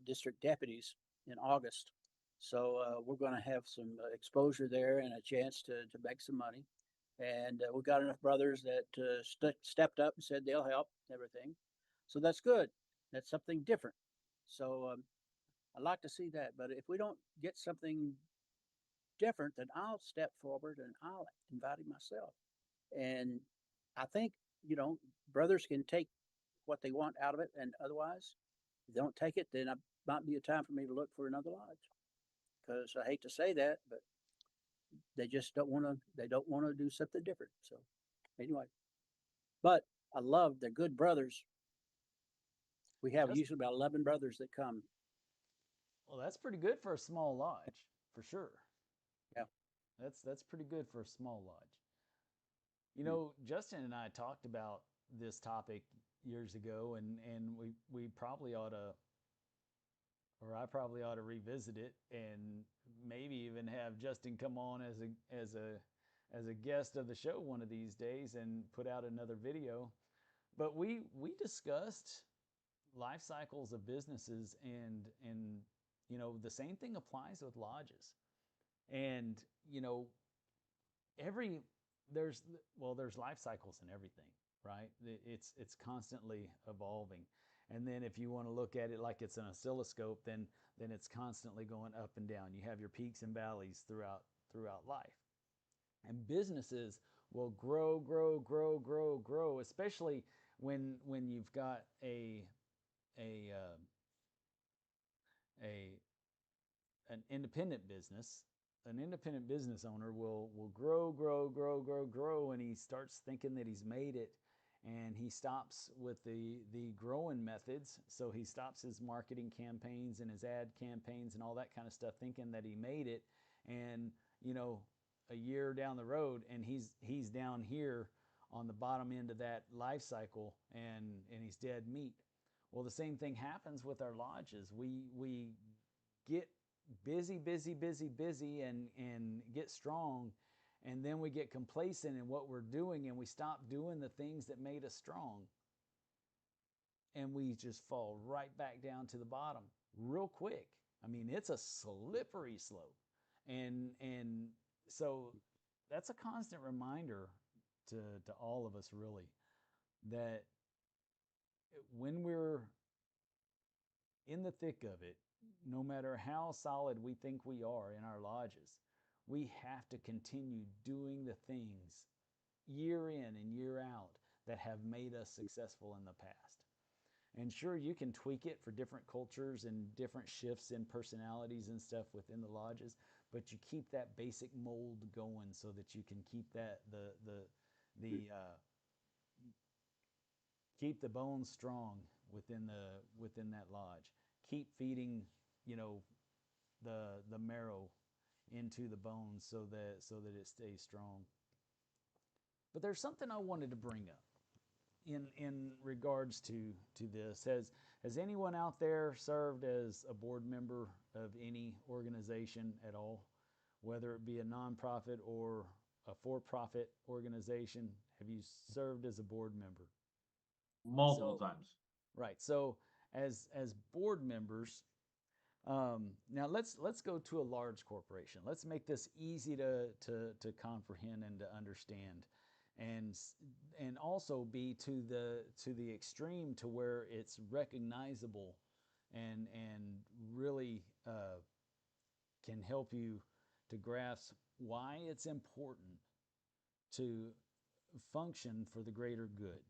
district deputies in August. So we're going to have some exposure there and a chance to make some money. And we've got enough brothers that stepped up and said they'll help everything. So that's good. That's something different. So I'd like to see that. But if we don't get something different, then I'll step forward and I'll invite him myself. And I think, you know, brothers can take what they want out of it. And otherwise, if they don't take it, then it might be a time for me to look for another lodge. Because I hate to say that, but they just don't want to. They don't want to do something different. So anyway, but I love they're good brothers. We have usually about 11 brothers that come. Well, that's pretty good for a small lodge, for sure. Yeah, that's pretty good for a small lodge. You know, Justin and I talked about this topic years ago, and we probably ought to, or I probably ought to revisit it, and maybe even have Justin come on as a guest of the show one of these days and put out another video. But we discussed life cycles of businesses, and you know, the same thing applies with lodges. And you know, every there's life cycles in everything, right? It's constantly evolving. And then if you want to look at it like it's an oscilloscope, then it's constantly going up and down. You have your peaks and valleys throughout life. And businesses will grow, especially when you've got a an independent business. An independent business owner will grow, and he starts thinking that he's made it, and he stops with the growing methods. So he stops his marketing campaigns and his ad campaigns and all that kind of stuff, thinking that he made it. And you know, a year down the road, and he's down here on the bottom end of that life cycle, and he's dead meat. Well, the same thing happens with our lodges. We get busy, and get strong, and then we get complacent in what we're doing, and we stop doing the things that made us strong, and we just fall right back down to the bottom real quick. I mean, it's a slippery slope, and so that's a constant reminder to all of us, really, that when we're in the thick of it, no matter how solid we think we are in our lodges, we have to continue doing the things year in and year out that have made us successful in the past. And sure, you can tweak it for different cultures and different shifts in personalities and stuff within the lodges, but you keep that basic mold going so that you can keep that keep the bones strong within that lodge. Keep feeding, you know, the marrow into the bones so that it stays strong. But there's something I wanted to bring up in regards to this. Has anyone out there served as a board member of any organization at all, whether it be a nonprofit or a for-profit organization? Have you served as a board member? Multiple times. Right. So as board members, now let's go to a large corporation. Let's make this easy to comprehend and to understand, and also be to the extreme to where it's recognizable, and really can help you to grasp why it's important to function for the greater good.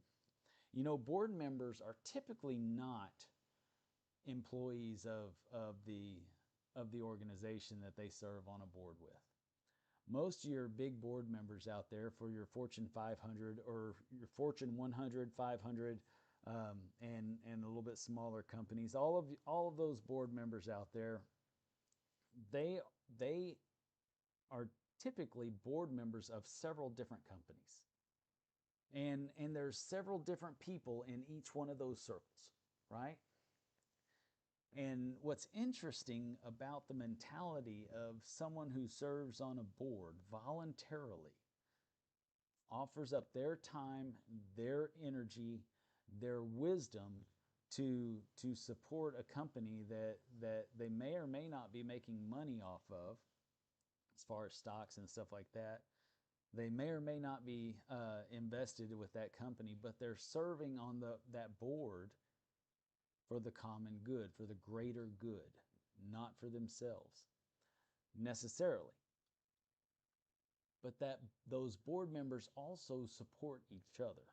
You know, board members are typically not employees of the organization that they serve on a board with. most of your big board members out there for your Fortune 500 or your Fortune 100, 500, and a little bit smaller companies, all of those board members out there, they are typically board members of several different companies. And there's several different people in each one of those circles, right? And what's interesting about the mentality of someone who serves on a board voluntarily, offers up their time, their energy, their wisdom to support a company that they may or may not be making money off of, as far as stocks and stuff like that. They may or may not be invested with that company, but they're serving on that board for the common good, for the greater good, not for themselves necessarily. But that those board members also support each other.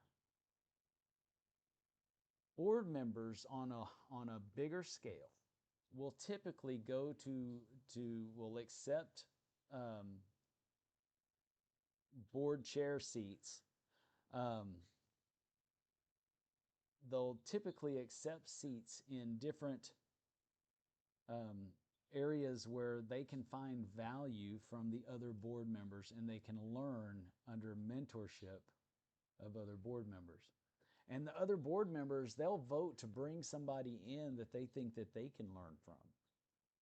Board members on a bigger scale will typically go will accept board chair seats. They'll typically accept seats in different areas where they can find value from the other board members, and they can learn under mentorship of other board members. And the other board members, they'll vote to bring somebody in that they think that they can learn from,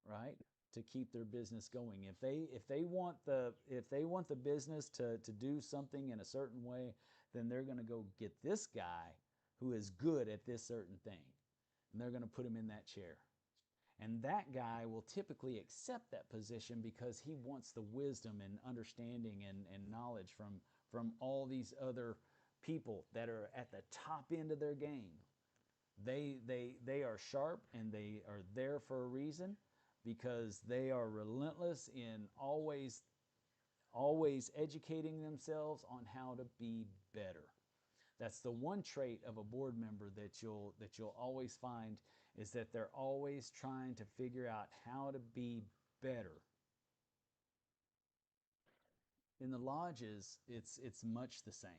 right? To keep their business going. If they want the business to do something in a certain way, then they're going to go get this guy who is good at this certain thing, and they're going to put him in that chair. And that guy will typically accept that position because he wants the wisdom and understanding and knowledge from all these other people that are at the top end of their game. They are sharp, and they are there for a reason, because they are relentless in always educating themselves on how to be better. That's the one trait of a board member that you'll always find, is that they're always trying to figure out how to be better. In the lodges, it's much the same.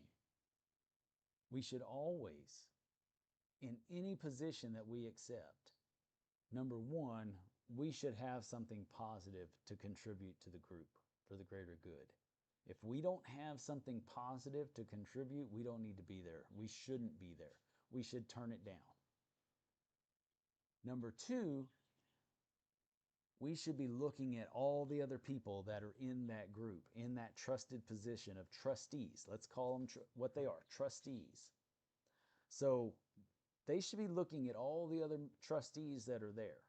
We should always, in any position that we accept, number one, we should have something positive to contribute to the group for the greater good. If we don't have something positive to contribute, we don't need to be there. We shouldn't be there. We should turn it down. Number two, we should be looking at all the other people that are in that group, in that trusted position of trustees. Let's call them what they are, trustees. So they should be looking at all the other trustees that are there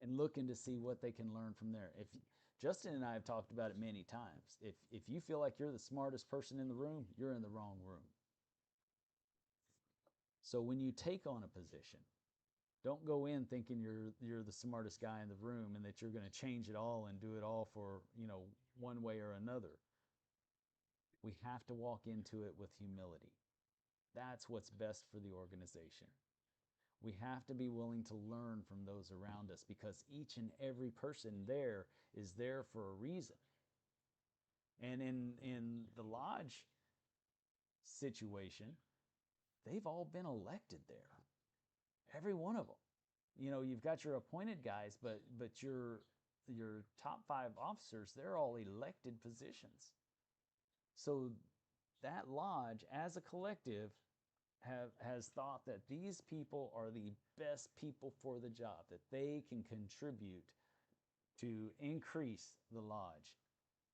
and looking to see what they can learn from there. If Justin and I have talked about it many times. If you feel like you're the smartest person in the room, you're in the wrong room. So when you take on a position, don't go in thinking you're the smartest guy in the room and that you're going to change it all and do it all for, one way or another. We have to walk into it with humility. That's what's best for the organization. We have to be willing to learn from those around us, because each and every person there is there for a reason. And in the lodge situation, they've all been elected there. Every one of them. You've got your appointed guys, but your top 5 officers, they're all elected positions. So that lodge, as a collective, has thought that these people are the best people for the job, that they can contribute to increase the lodge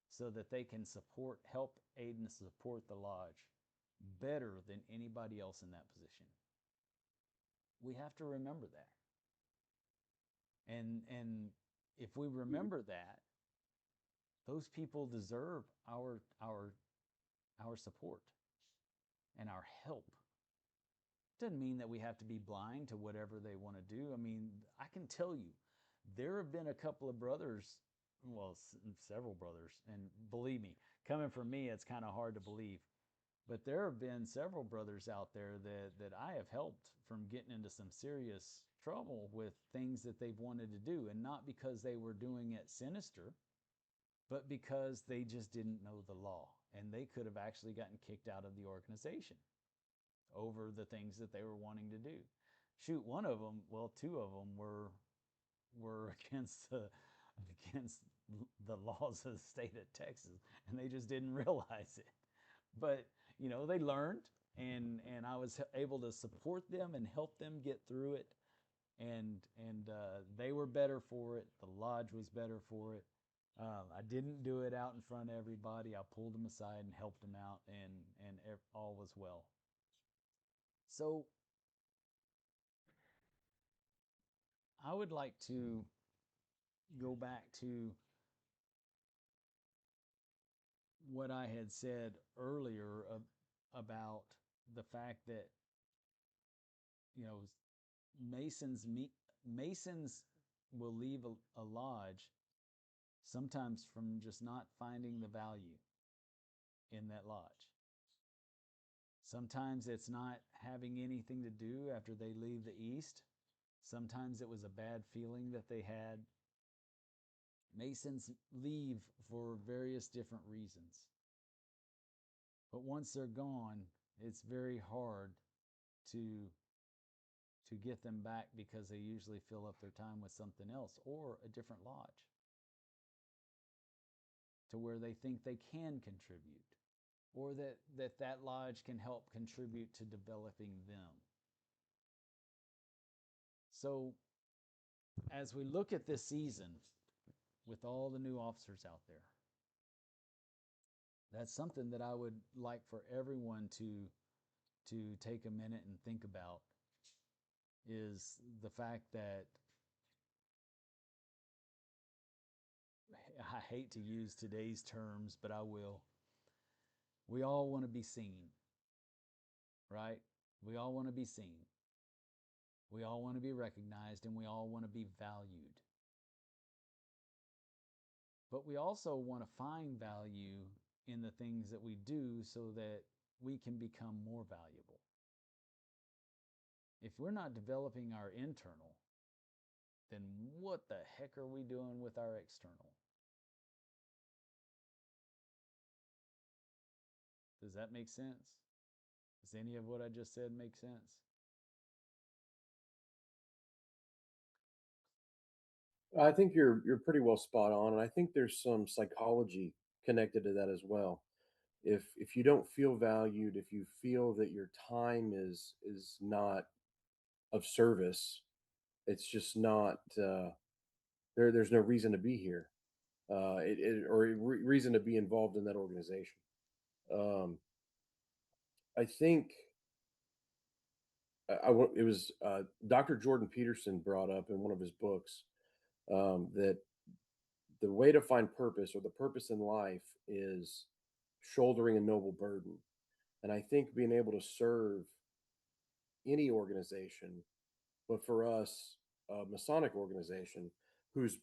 so that they can help aid and support the lodge better than anybody else in that position. We have to remember that. And if we remember that, those people deserve our support and our help. Doesn't mean that we have to be blind to whatever they want to do. I mean, I can tell you, there have been a couple of brothers, well, several brothers, and believe me, coming from me, it's kind of hard to believe, but there have been several brothers out there that I have helped from getting into some serious trouble with things that they've wanted to do, and not because they were doing it sinister, but because they just didn't know the law, and they could have actually gotten kicked out of the organization over the things that they were wanting to do. Shoot, one of them, well, two of them were against the laws of the state of Texas, and they just didn't realize it. But they learned, and I was able to support them and help them get through it, and they were better for it. The lodge was better for it. I didn't do it out in front of everybody. I pulled them aside and helped them out, and all was well. So I would like to go back to what I had said earlier about the fact that Masons will leave a lodge sometimes from just not finding the value in that lodge. Sometimes it's not having anything to do after they leave the East. Sometimes it was a bad feeling that they had. Masons leave for various different reasons. But once they're gone, it's very hard to get them back, because they usually fill up their time with something else or a different lodge to where they think they can contribute, or that lodge can help contribute to developing them. So as we look at this season with all the new officers out there, that's something that I would like for everyone to take a minute and think about, is the fact that I hate to use today's terms, but I will. We all want to be seen, right? We all want to be seen. We all want to be recognized, and we all want to be valued. But we also want to find value in the things that we do so that we can become more valuable. If we're not developing our internal, then what the heck are we doing with our external? Does that make sense? Does any of what I just said make sense? I think you're pretty well spot on, and I think there's some psychology connected to that as well. If you don't feel valued, if you feel that your time is not of service, it's just not there's no reason to be here, reason to be involved in that organization. Um, I think it was Dr. Jordan Peterson brought up in one of his books that the way to find purpose, or the purpose in life, is shouldering a noble burden. And I think being able to serve any organization, but for us, a Masonic organization whose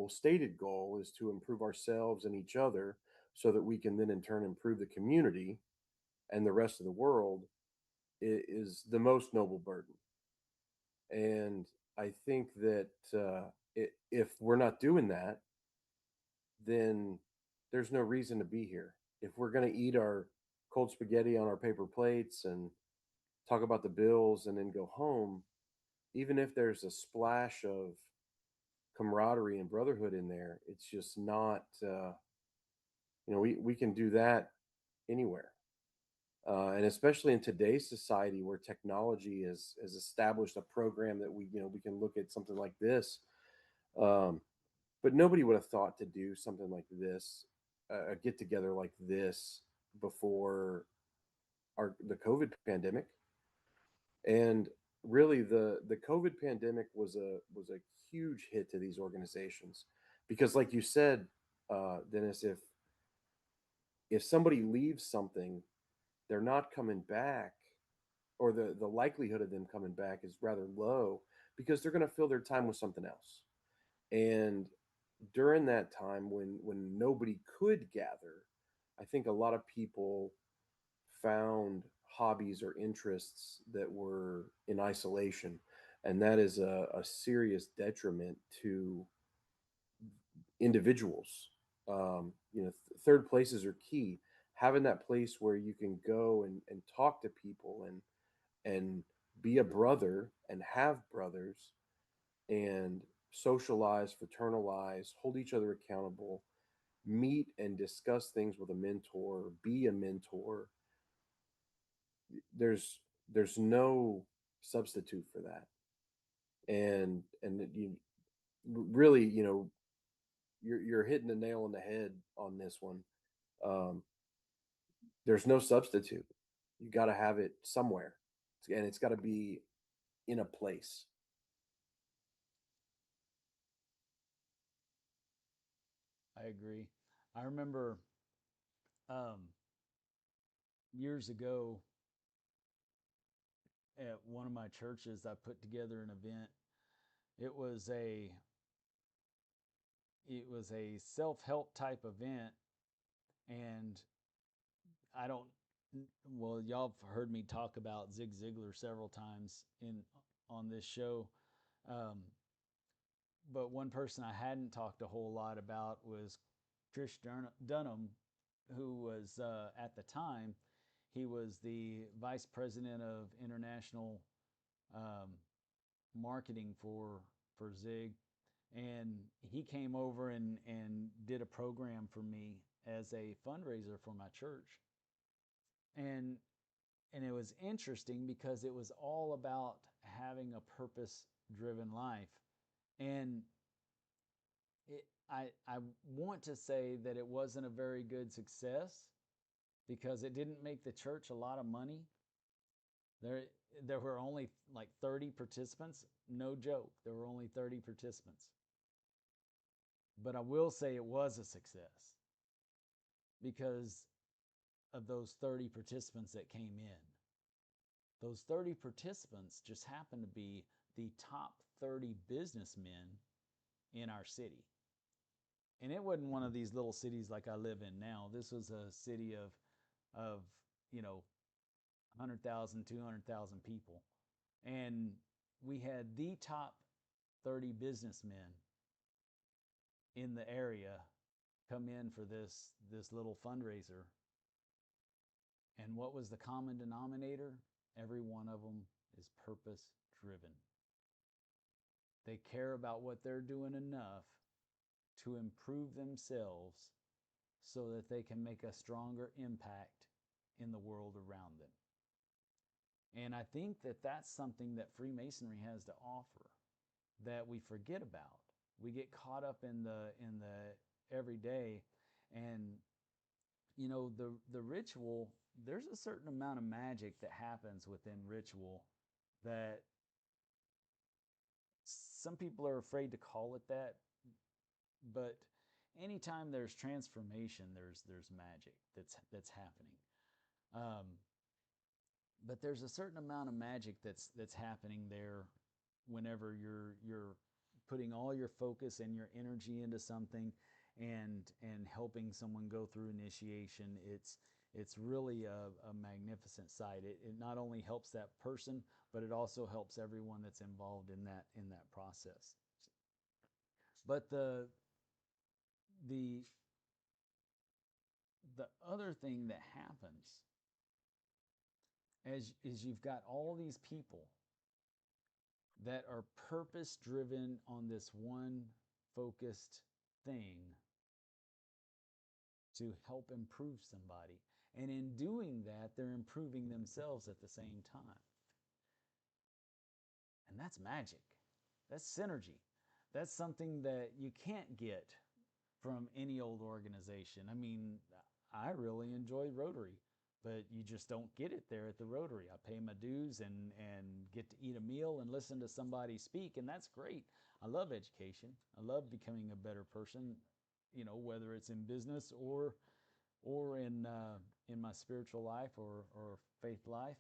stated goal, is to improve ourselves and each other so that we can then in turn improve the community and the rest of the world, is the most noble burden. And I think that if we're not doing that, then there's no reason to be here. If we're going to eat our cold spaghetti on our paper plates and talk about the bills and then go home, even if there's a splash of camaraderie and brotherhood in there, it's just not, we can do that anywhere. And especially in today's society where technology has established a program that we can look at something like this. But nobody would have thought to do something like this, a get together like this, before the COVID pandemic. And really, the COVID pandemic was a huge hit to these organizations, because, like you said, Dennis, if somebody leaves something, they're not coming back, or the likelihood of them coming back is rather low, because they're going to fill their time with something else. And during that time, when nobody could gather, I think a lot of people found hobbies or interests that were in isolation, and that is a serious detriment to individuals. third places are key. Having that place where you can go and talk to people and be a brother and have brothers and socialize, fraternalize, hold each other accountable, meet and discuss things with a mentor, be a mentor. There's no substitute for that. And you really, you're hitting the nail on the head on this one. Um, there's no substitute. You got to have it somewhere, and it's got to be in a place. I agree. I remember years ago at one of my churches, I put together an event. It was a self-help type event, and I don't well, y'all have heard me talk about Zig Ziglar several times on this show. Um, but one person I hadn't talked a whole lot about was Trish Dunham, who was at the time he was the vice president of international um, marketing for Zig, and he came over and did a program for me as a fundraiser for my church, and it was interesting because it was all about having a purpose driven life. And I want to say that it wasn't a very good success because it didn't make the church a lot of money. There were only like 30 participants. No joke. There were only 30 participants. But I will say it was a success because of those 30 participants that came in. Those 30 participants just happened to be the top 30 businessmen in our city. And it wasn't one of these little cities like I live in now. This was a city of 100,000, 200,000 people. And we had the top 30 businessmen in the area come in for this little fundraiser. And what was the common denominator? Every one of them is purpose driven. They care about what they're doing enough to improve themselves so that they can make a stronger impact in the world around them. And I think that that's something that Freemasonry has to offer that we forget about. We get caught up in the everyday, and the ritual, there's a certain amount of magic that happens within ritual that some people are afraid to call it that, but anytime there's transformation, there's magic that's happening. But there's a certain amount of magic that's happening there whenever you're putting all your focus and your energy into something and helping someone go through initiation. It's really a magnificent sight. It not only helps that person, but it also helps everyone that's involved in that process. But the other thing that happens is you've got all these people that are purpose driven on this one focused thing to help improve somebody. And in doing that, they're improving themselves at the same time. And that's magic. That's synergy. That's something that you can't get from any old organization. I mean, I really enjoy Rotary, but you just don't get it there at the Rotary. I pay my dues and get to eat a meal and listen to somebody speak, and that's great. I love education. I love becoming a better person, whether it's in business or in my spiritual life or faith life.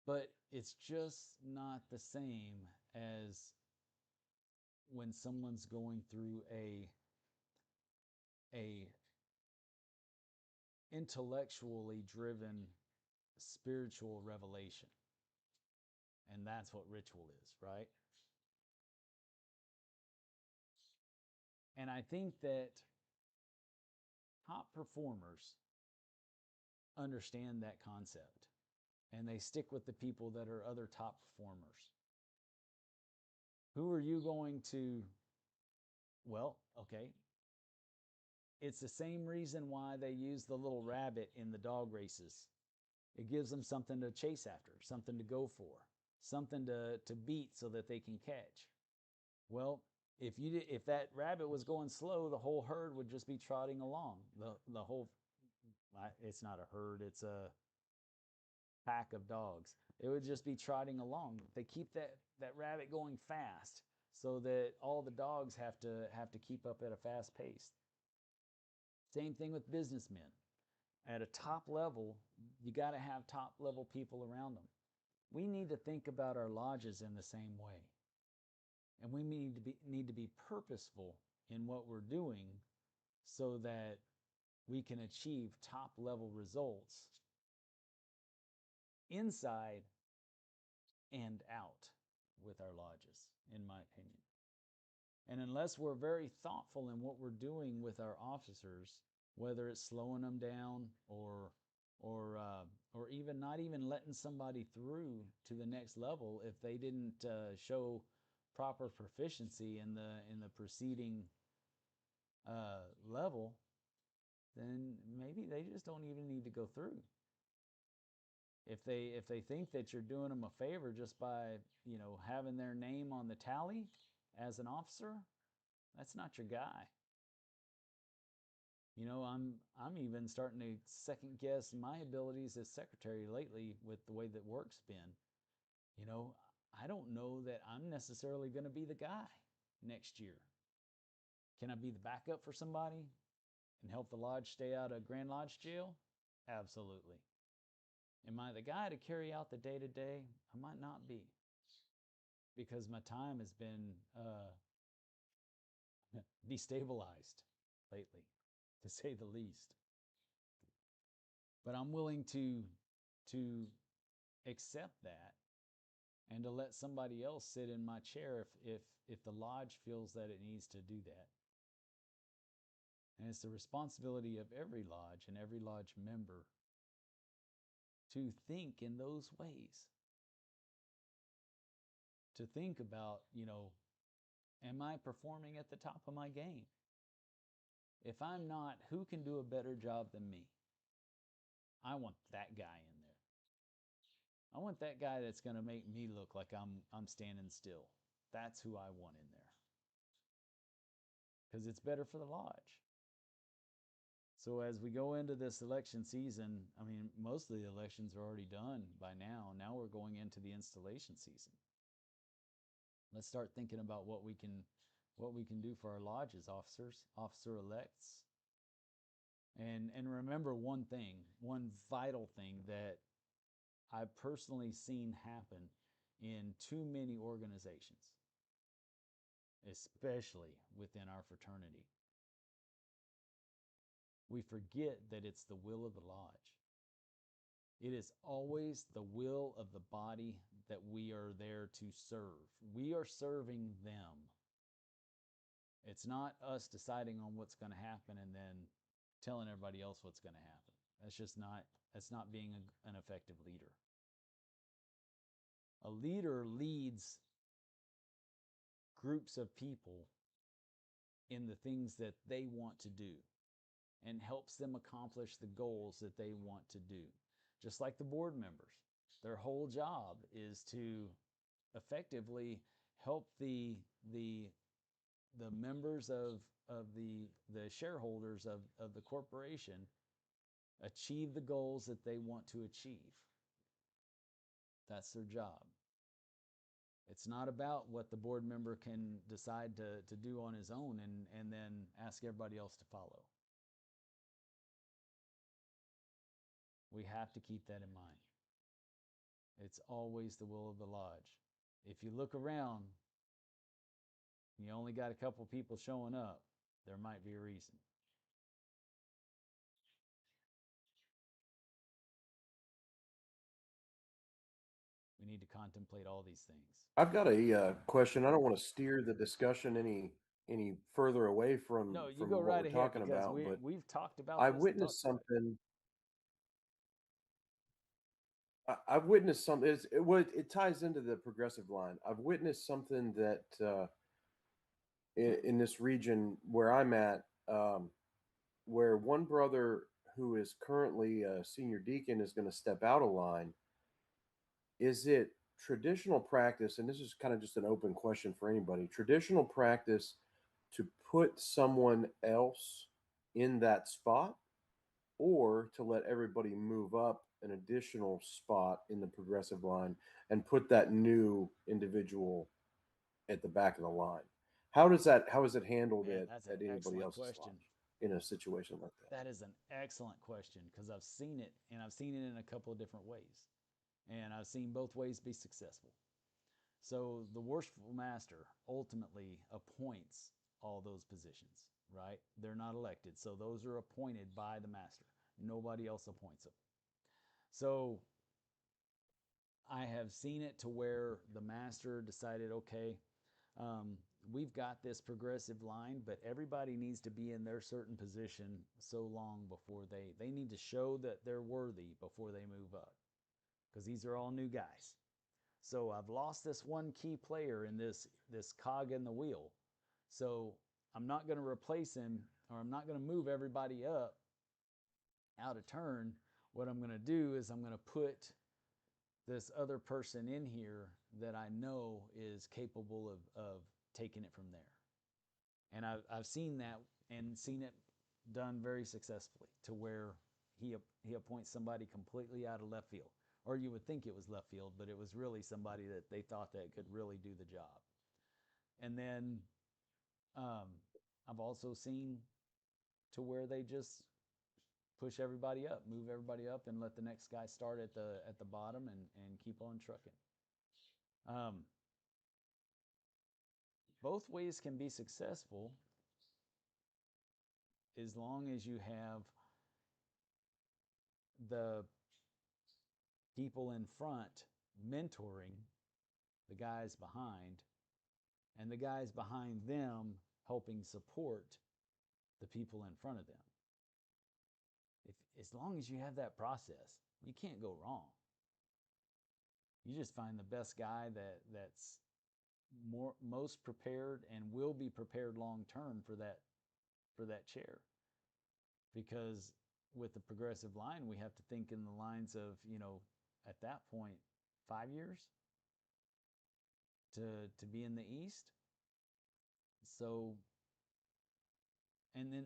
But it's just not the same as when someone's going through a intellectually driven spiritual revelation. And that's what ritual is, right? And I think that top performers understand that concept, and they stick with the people that are other top performers. Who are you going to? Well, okay. It's the same reason why they use the little rabbit in the dog races. It gives them something to chase after, something to go for, something to beat so that they can catch. Well, if that rabbit was going slow, the whole herd would just be trotting along. The whole, it's not a herd, it's a pack of dogs. It would just be trotting along. They keep that rabbit going fast so that all the dogs have to keep up at a fast pace. Same thing with businessmen. At a top level, you got to have top level people around them. We need to think about our lodges in the same way. And we need to be purposeful in what we're doing so that we can achieve top level results inside and out with our lodges, in my opinion. And unless we're very thoughtful in what we're doing with our officers, whether it's slowing them down or even not even letting somebody through to the next level if they didn't show proper proficiency in the preceding level, then maybe they just don't even need to go through. If they think that you're doing them a favor just by having their name on the tally as an officer, that's not your guy. I'm even starting to second guess my abilities as secretary lately with the way that work's been. I don't know that I'm necessarily going to be the guy next year. Can I be the backup for somebody and help the lodge stay out of Grand Lodge jail? Absolutely. Am I the guy to carry out the day-to-day? I might not be, because my time has been destabilized lately, to say the least. But I'm willing to accept that and to let somebody else sit in my chair if the lodge feels that it needs to do that. And it's the responsibility of every lodge and every lodge member to think in those ways. To think about, am I performing at the top of my game? If I'm not, who can do a better job than me? I want that guy in there. I want that guy that's going to make me look like I'm standing still. That's who I want in there. Because it's better for the lodge. So as we go into this election season, most of the elections are already done by now. Now we're going into the installation season. Let's start thinking about what we can do for our lodges, officers, officer elects. And remember one thing, one vital thing that I've personally seen happen in too many organizations, especially within our fraternity. We forget that it's the will of the lodge. It is always the will of the body that we are there to serve. We are serving them. It's not us deciding on what's going to happen and then telling everybody else what's going to happen. That's not being an effective leader. A leader leads groups of people in the things that they want to do and helps them accomplish the goals that they want to do. Just like the board members, their whole job is to effectively help the members of the shareholders of the corporation achieve the goals that they want to achieve. That's their job. It's not about what the board member can decide to do on his own and then ask everybody else to follow. We have to keep that in mind. It's always the will of the lodge. If you look around, you only got a couple people showing up, there might be a reason. We need to contemplate all these things. I've got a question. I don't want to steer the discussion any further away from No, you from go what right we're ahead talking because about, but we've talked about I this and witnessed talked about it. something. I've witnessed something. It ties into the progressive line. I've witnessed something that in this region where I'm at, where one brother who is currently a senior deacon is going to step out of line. Is it traditional practice, and this is kind of just an open question for anybody, traditional practice to put someone else in that spot, or to let everybody move up an additional spot in the progressive line and put that new individual at the back of the line? How is it handled Man, that's an at anybody excellent else's question. lodge in a situation like that? That is an excellent question because I've seen it, and I've seen it in a couple of different ways. And I've seen both ways be successful. So the worshipful master ultimately appoints all those positions, right? They're not elected. So those are appointed by the master. Nobody else appoints them. So I have seen it to where the master decided, okay, we've got this progressive line, but everybody needs to be in their certain position so long before they need to show that they're worthy before they move up, because these are all new guys. So I've lost this one key player in this cog in the wheel. So I'm not going to replace him, or I'm not going to move everybody up out of turn. What I'm going to do is I'm going to put this other person in here that I know is capable of taking it from there. And I've seen that and seen it done very successfully to where he appoints somebody completely out of left field. Or you would think it was left field, but it was really somebody that they thought that could really do the job. And then I've also seen to where they just push everybody up, move everybody up, and let the next guy start at the bottom and keep on trucking. Both ways can be successful as long as you have the people in front mentoring the guys behind, and the guys behind them helping support the people in front of them. As long as you have that process, you can't go wrong. You just find the best guy that's most prepared and will be prepared long term for that chair. Because with the progressive line, we have to think in the lines of, at that point, 5 years to be in the East. So, and then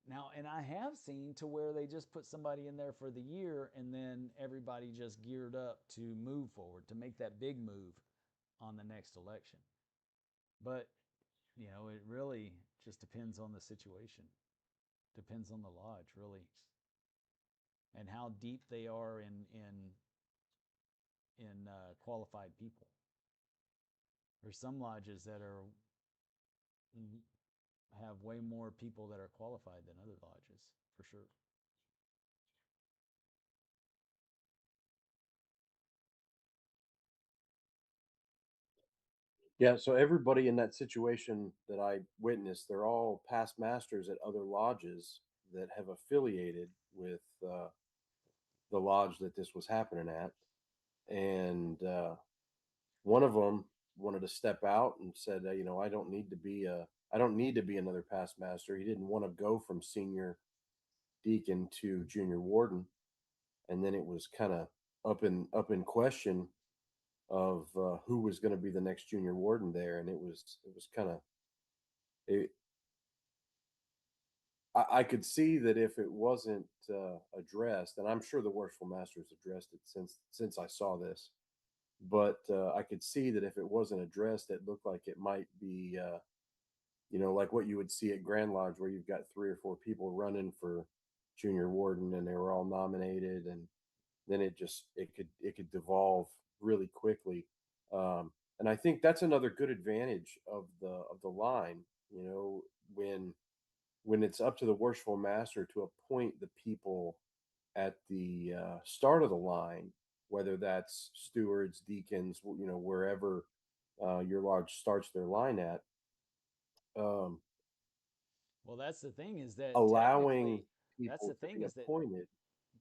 now, and I have seen to where they just put somebody in there for the year, and then everybody just geared up to move forward, to make that big move on the next election. But, it really just depends on the situation. Depends on the lodge, really, and how deep they are in qualified people. There's some lodges that have way more people that are qualified than other lodges, for sure. Yeah, so everybody in that situation that I witnessed, they're all past masters at other lodges that have affiliated with the lodge that this was happening at. And one of them wanted to step out and said, I don't need to be another past master. He didn't want to go from senior deacon to junior warden, and then it was kind of up in question of who was going to be the next junior warden there, and it was kind of it, I could see that if it wasn't addressed, and I'm sure the worshipful master has addressed it since I saw this, but I could see that if it wasn't addressed, it looked like it might be, like what you would see at Grand Lodge, where you've got 3 or 4 people running for junior warden, and they were all nominated, and then it could devolve really quickly. And I think that's another good advantage of the line, when it's up to the worshipful master to appoint the people at the start of the line, whether that's stewards, deacons, wherever your lodge starts their line at. Well, that's the thing is that allowing that's the people to thing be is that appointed.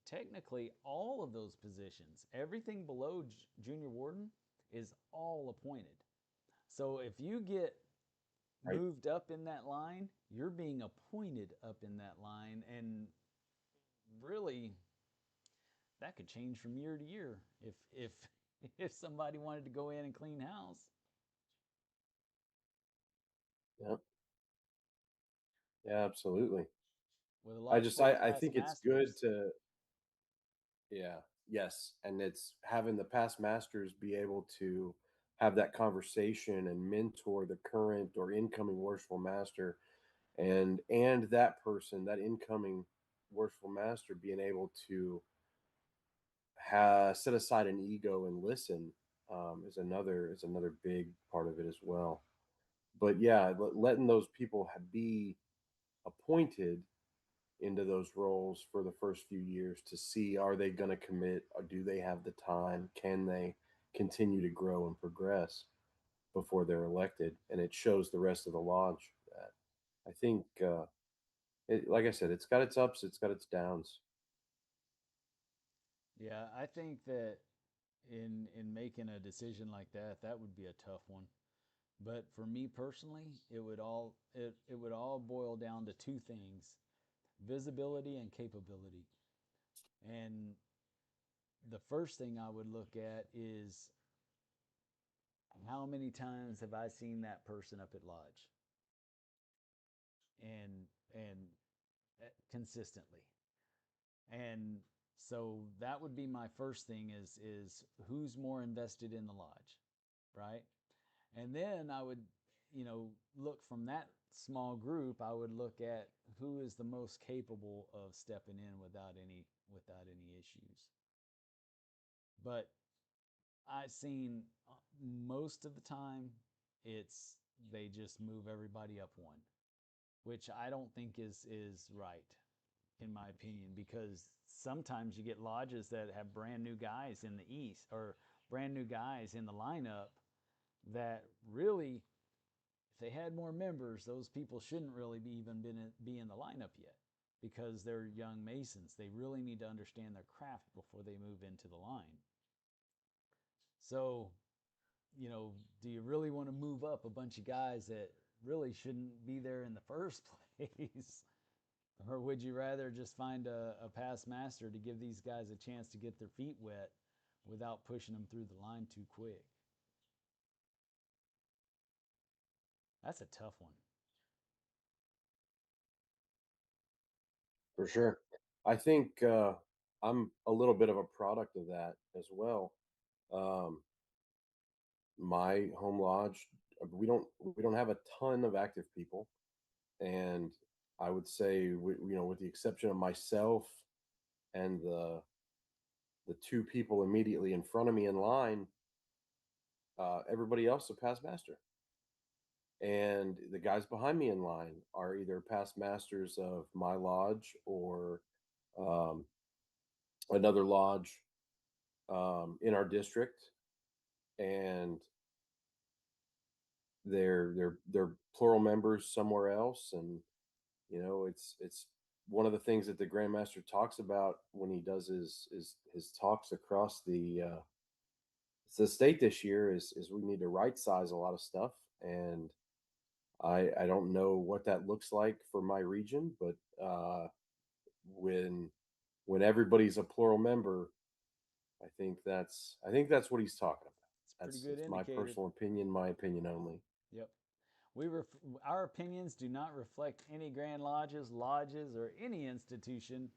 technically all of those positions, everything below junior warden is all appointed. So if you get Right. moved up in that line, you're being appointed up in that line, and really that could change from year to year if if somebody wanted to go in and clean house. Yeah. Yeah, absolutely. With a lot of I past think it's good masters. to, yeah, yes, and it's having the past masters be able to have that conversation and mentor the current or incoming worshipful master, and that person, that incoming worshipful master, being able to set aside an ego and listen, is another big part of it as well. But yeah, letting those people be appointed into those roles for the first few years to see, are they going to commit, or do they have the time, can they continue to grow and progress before they're elected, and it shows the rest of the lodge that. I think like I said, it's got its ups, it's got its downs. Yeah, I think that in making a decision like that, that would be a tough one. But for me personally, it would all boil down to two things: visibility and capability. And the first thing I would look at is how many times have I seen that person up at lodge, and consistently. And so that would be my first thing is who's more invested in the lodge, right? And then I would, look from that small group, I would look at who is the most capable of stepping in without any issues. But I've seen most of the time it's they just move everybody up one, which I don't think is right, in my opinion, because sometimes you get lodges that have brand new guys in the east or brand new guys in the lineup that really, if they had more members, those people shouldn't really be in the lineup yet because they're young Masons. They really need to understand their craft before they move into the line. So, do you really want to move up a bunch of guys that really shouldn't be there in the first place? Or would you rather just find a past master to give these guys a chance to get their feet wet without pushing them through the line too quick? That's a tough one. For sure. I think I'm a little bit of a product of that as well. Um, my home lodge, we don't have a ton of active people, and I would say, with the exception of myself and the two people immediately in front of me in line, everybody else is a past master, and the guys behind me in line are either past masters of my lodge or um, another lodge in our district, and they're plural members somewhere else. And it's one of the things that the grandmaster talks about when he does his talks across the state this year is we need to right size a lot of stuff. And I don't know what that looks like for my region, but when when everybody's a plural member, I think that's what he's talking about. It's a pretty good That's my indicator. personal opinion, my opinion only. Yep. Our opinions do not reflect any Grand Lodges, or any institution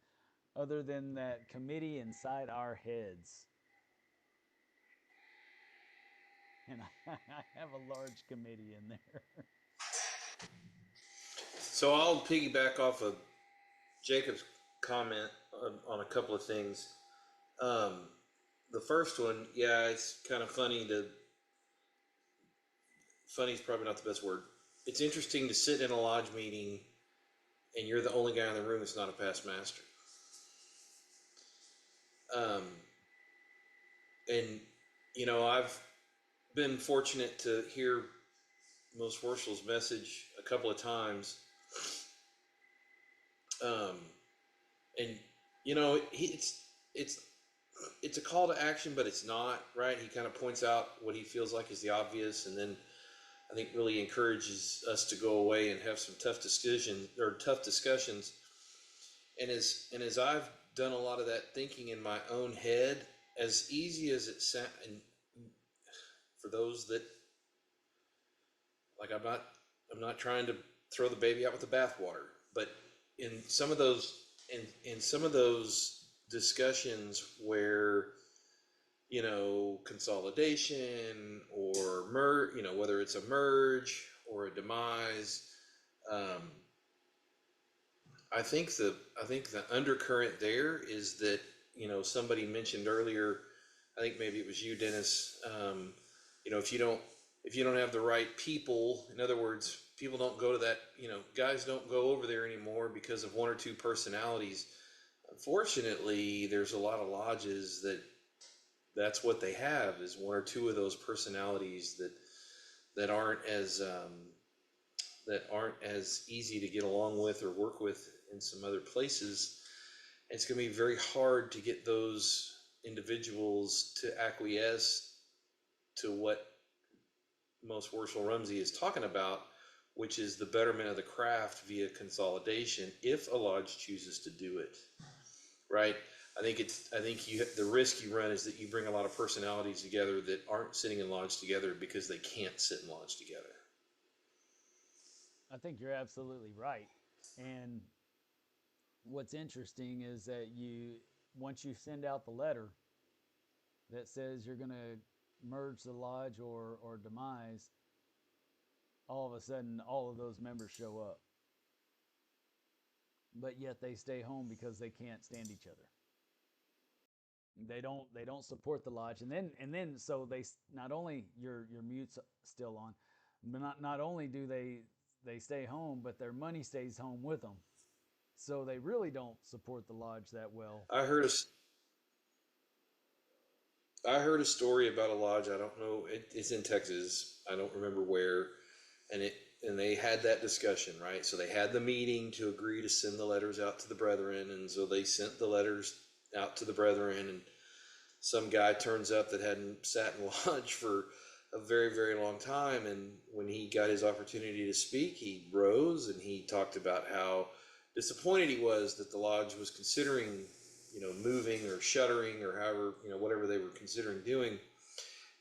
other than that committee inside our heads. And I have a large committee in there. So I'll piggyback off of Jacob's comment on a couple of things. Um, the first one, yeah, it's kind of funny to. Funny is probably not the best word. It's interesting to sit in a lodge meeting and you're the only guy in the room that's not a past master. Um, and I've been fortunate to hear Most Worshipful's message a couple of times, Um, and it's a call to action, but it's not, right. He kind of points out what he feels like is the obvious, and then I think really encourages us to go away and have some tough discussions. And as I've done a lot of that thinking in my own head, as easy as it sounds, and for those that like, I'm not trying to throw the baby out with the bathwater, but in some of those in some of those discussions where consolidation or whether it's a merge or a demise, um, I think the undercurrent there is that somebody mentioned earlier, I think maybe it was you, Dennis. If you don't have the right people, in other words, people don't go to that. Guys don't go over there anymore because of one or two personalities. Unfortunately, there's a lot of lodges that's what they have, is one or two of those personalities that aren't as easy to get along with or work with in some other places. It's going to be very hard to get those individuals to acquiesce to what most Worshel Rumsey is talking about, which is the betterment of the craft via consolidation, if a lodge chooses to do it, right? The risk you run is that you bring a lot of personalities together that aren't sitting in lodge together because they can't sit in lodge together. I think you're absolutely right. And what's interesting is that once you send out the letter that says you're going to merge the lodge or demise, all of a sudden all of those members show up. But yet they stay home because they can't stand each other. They don't support the lodge, and then so they not only your mute's still on, but not only do they stay home, but their money stays home with them. So they really don't support the lodge that well. I heard a story about a lodge. I don't know. It's in Texas. I don't remember where. And they had that discussion, right? So they had the meeting to agree to send the letters out to the brethren, and so they sent the letters out to the brethren, and some guy turns up that hadn't sat in lodge for a very, very long time, and when he got his opportunity to speak, he rose and he talked about how disappointed he was that the lodge was considering moving or shuttering or however, whatever they were considering doing.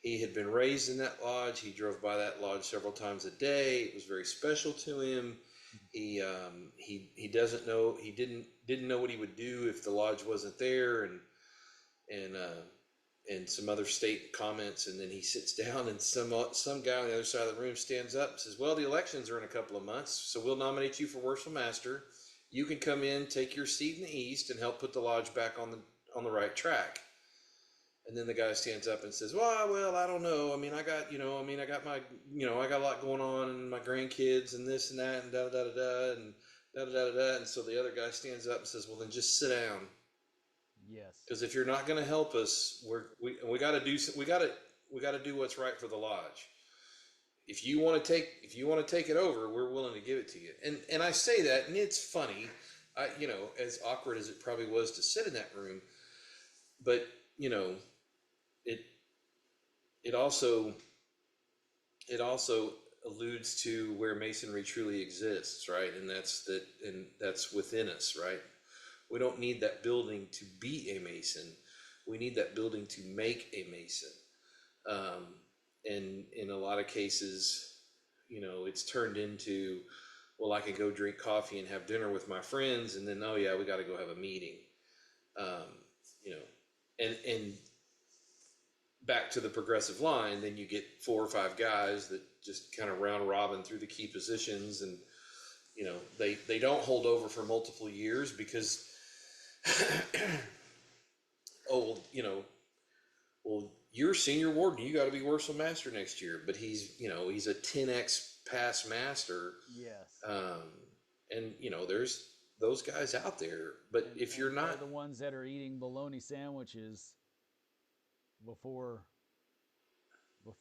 He had been raised in that lodge. He drove by that lodge several times a day. It was very special to him. He doesn't know, he didn't know what he would do if the lodge wasn't there, and some other state comments. And then he sits down, and some guy on the other side of the room stands up and says, "Well, the elections are in a couple of months, so we'll nominate you for Worship Master. You can come in, take your seat in the east, and help put the lodge back on the right track." And then the guy stands up and says, well, I don't know. I got my, I got a lot going on, and my grandkids and this and that and da da da da and da da da da. And so the other guy stands up and says, "Well, then just sit down. Yes. Because if you're not going to help us, we got to do what's right for the lodge. If you want to take it over, we're willing to give it to you." And I say that, and it's funny, as awkward as it probably was to sit in that room, but it also alludes to where Masonry truly exists, right? And that's within us, right? We don't need that building to be a Mason. We need that building to make a Mason. And in a lot of cases, it's turned into, well, I can go drink coffee and have dinner with my friends, and then, oh yeah, we got to go have a meeting. And back to the progressive line, then you get 4 or 5 guys that just kind of round robin through the key positions, and they don't hold over for multiple years because oh, well, you're senior warden, you got to be Worship Master next year, but he's a 10x past master. Yes. And there's those guys out there, but if you're not, they're the ones that are eating bologna sandwiches before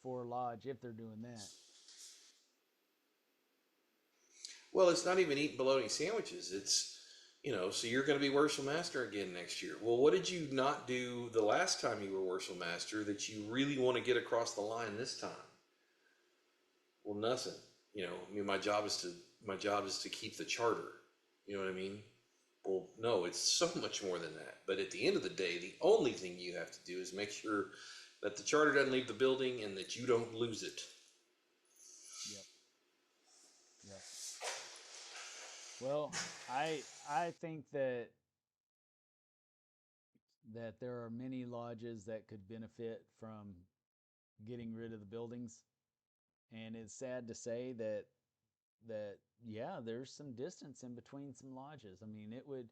lodge, if they're doing that. well, it's not even eating bologna sandwiches. So you're going to be Worship Master again next year. Well, what did you not do the last time you were Worship Master that you really want to get across the line this time? Well, nothing. I mean, my job is to keep the charter. You know what I mean? Well, no, it's so much more than that. But at the end of the day, the only thing you have to do is make sure that the charter doesn't leave the building and that you don't lose it. Yep. Yep. Well, I think that there are many lodges that could benefit from getting rid of the buildings, and it's sad to say that yeah, there's some distance in between some lodges. I mean, it would,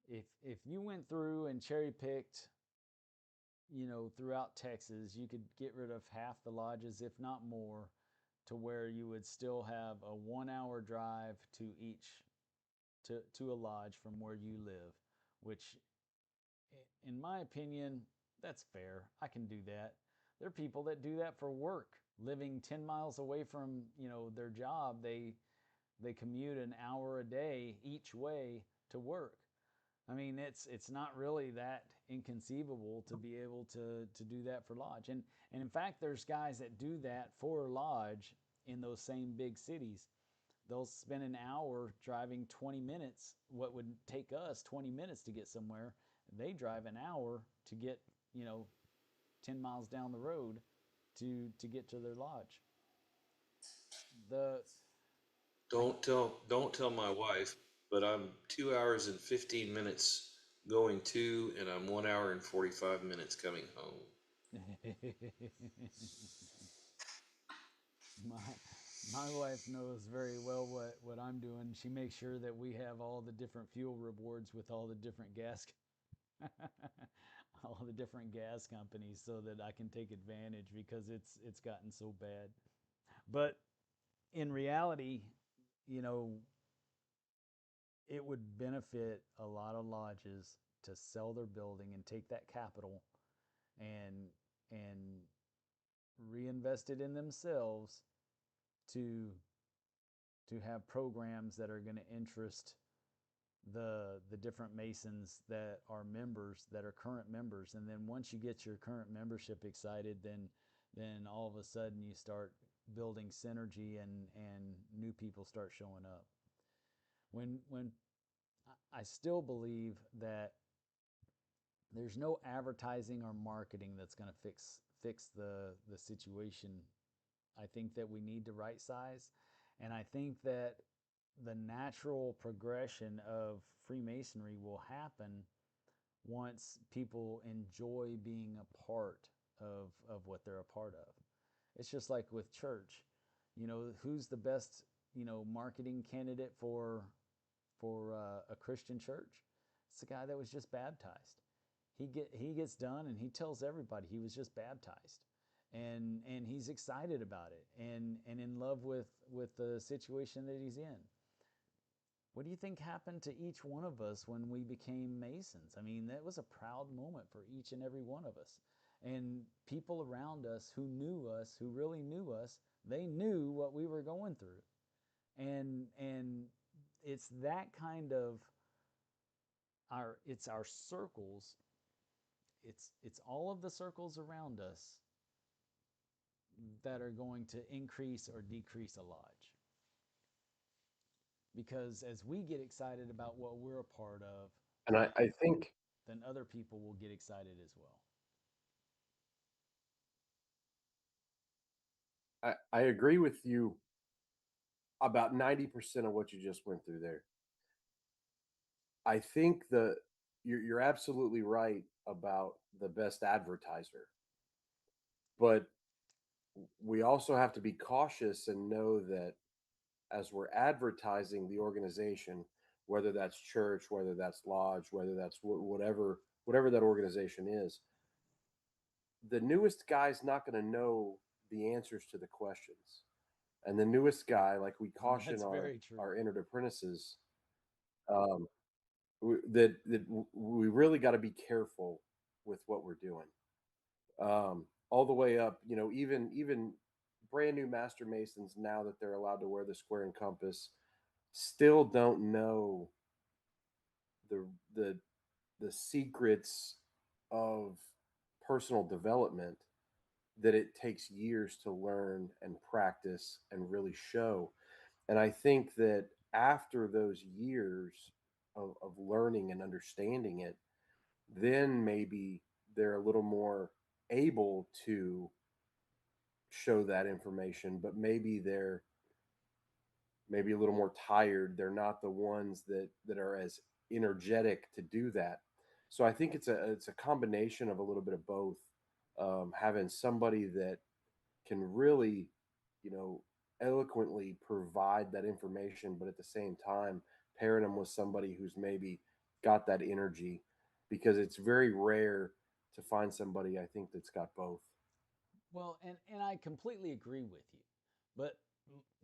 if you went through and cherry picked, throughout Texas, you could get rid of half the lodges, if not more, to where you would still have a 1 hour drive to a lodge from where you live, which, in my opinion, that's fair. I can do that. There are people that do that for work, living 10 miles away from, their job. They commute an hour a day each way to work. I mean, it's not really that inconceivable to be able to do that for lodge. And in fact, there's guys that do that for lodge in those same big cities. They'll spend an hour driving 20 minutes, what would take us 20 minutes to get somewhere. They drive an hour to get, 10 miles down the road to get to their lodge. The I Don't tell my wife, but I'm 2 hours and 15 minutes going to, and I'm 1 hour and 45 minutes coming home. my my wife knows very well what I'm doing. She makes sure that we have all the different fuel rewards with all the different gas all the different gas companies so that I can take advantage because it's gotten so bad. But in reality, you know, it would benefit a lot of lodges to sell their building and take that capital and and reinvest it in themselves to have programs that are going to interest the different Masons that are members, that are current members. And then once you get your current membership excited, then all of a sudden you start building synergy and new people start showing up. When I still believe that there's no advertising or marketing that's going to fix the situation. I think that we need to right size, and I think that the natural progression of Freemasonry will happen once people enjoy being a part of what they're a part of. It's just like with church. Who's the best, marketing candidate for a Christian church? It's the guy that was just baptized. He gets done and he tells everybody he was just baptized, and he's excited about it and in love with the situation that he's in. What do you think happened to each one of us when we became Masons? I mean, that was a proud moment for each and every one of us. And people around us who knew us, who really knew us, they knew what we were going through. And it's that kind of it's our circles. It's all of the circles around us that are going to increase or decrease a lodge. Because as we get excited about what we're a part of, And I think then other people will get excited as well. I agree with you about 90% of what you just went through there. I think you're absolutely right about the best advertiser, but we also have to be cautious and know that as we're advertising the organization, whether that's church, whether that's lodge, whether that's whatever that organization is, the newest guy's not going to know the answers to the questions. And the newest guy, like we caution That's very true. our entered apprentices, um, that we really got to be careful with what we're doing. All the way up, even brand new master masons, now that they're allowed to wear the square and compass, still don't know the the the secrets of personal development that it takes years to learn and practice and really show. And I think that after those years of learning and understanding it, then maybe they're a little more able to show that information, but maybe they're maybe a little more tired. They're not the ones that are as energetic to do that. So I think it's a combination of a little bit of both. Having somebody that can really, you know, eloquently provide that information, but at the same time pairing them with somebody who's maybe got that energy, because it's very rare to find somebody I think that's got both. Well, and I completely agree with you. But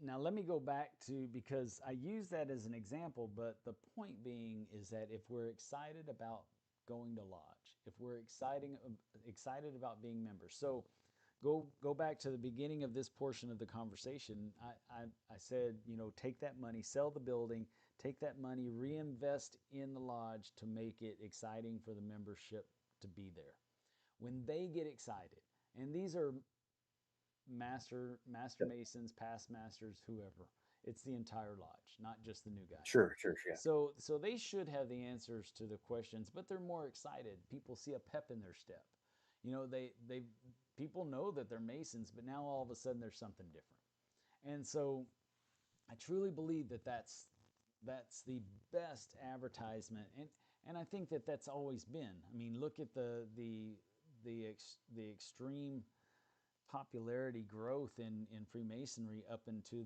now let me go back to, because I use that as an example, but the point being is that if we're excited about going to lodge, if we're excited about being members. So go back to the beginning of this portion of the conversation. I said, you know, take that money, sell the building, take that money, reinvest in the lodge to make it exciting for the membership to be there. When they get excited, and these are master masons, past masters, whoever. It's the entire lodge, not just the new guys. Sure, sure, sure. So they should have the answers to the questions, but they're more excited. People see a pep in their step. You know, they people know that they're masons, but now all of a sudden there's something different. And so I truly believe that that's the best advertisement, and I think that that's always been. I mean, look at the extreme popularity growth in Freemasonry up into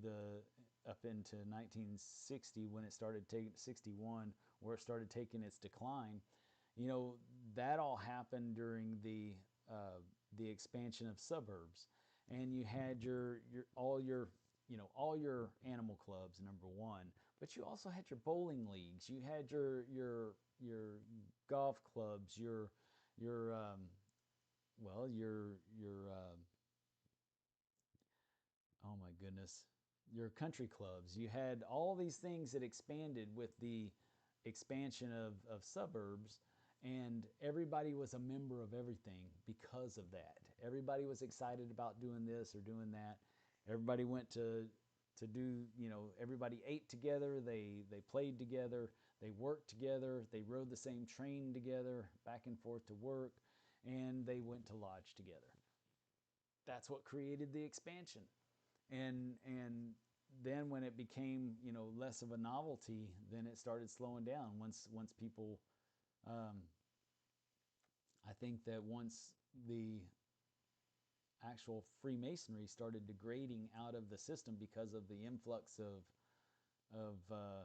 1960, when it started taking 61, where it started taking its decline. You know, that all happened during the expansion of suburbs, and you had your all your all your animal clubs, number one, but you also had your bowling leagues, you had your golf clubs, your well your oh my goodness, your country clubs. You had all these things that expanded with the expansion of suburbs, and everybody was a member of everything because of that. Everybody was excited about doing this or doing that. Everybody went to do, you know, everybody ate together, they played together, they worked together, they rode the same train together back and forth to work, and they went to lodge together. That's what created the expansion. And then when it became, you know, less of a novelty, then it started slowing down. Once people, um, I think that once the actual Freemasonry started degrading out of the system because of the influx of uh,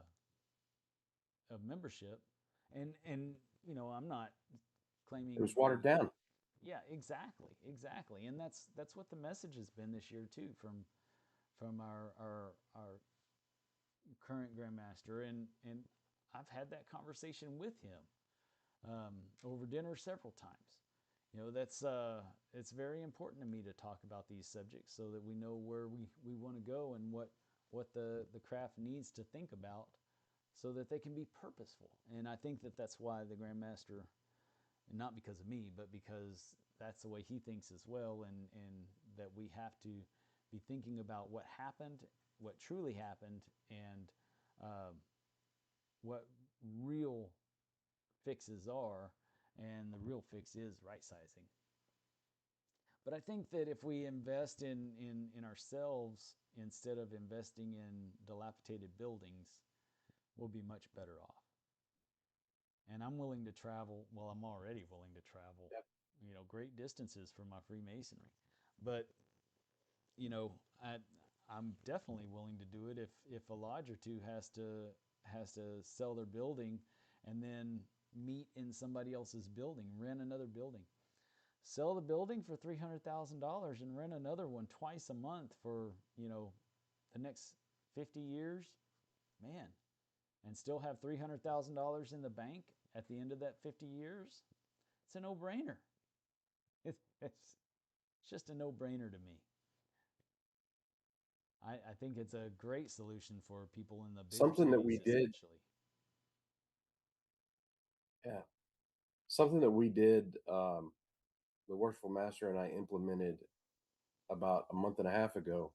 of membership, and you know, I'm not It claiming was watered down. yeah, exactly, and that's what the message has been this year too, from our current grandmaster, and I've had that conversation with him over dinner several times. You know, that's it's very important to me to talk about these subjects so that we know where we want to go, and what the craft needs to think about so that they can be purposeful. And I think that that's why the grandmaster, and not because of me, but because that's the way he thinks as well, and that we have to be thinking about what happened, what truly happened, and uh, what real fixes are, and the real fix is right sizing. But I think that if we invest in ourselves instead of investing in dilapidated buildings, we'll be much better off. And I'm willing to travel, well, I'm already willing to travel, Yep. you know, great distances for my Freemasonry. But, you know, I'm definitely willing to do it if a lodge or two has to sell their building and then meet in somebody else's building, rent another building. Sell the building for $300,000 and rent another one twice a month for, you know, the next 50 years, man, and still have $300,000 in the bank at the end of that 50 years. It's a no-brainer. It's just a no-brainer to me. I think it's a great solution for people in the bigger Something that cities, we did especially. Yeah. Something that we did, the Worshipful Master and I implemented about a month and a half ago.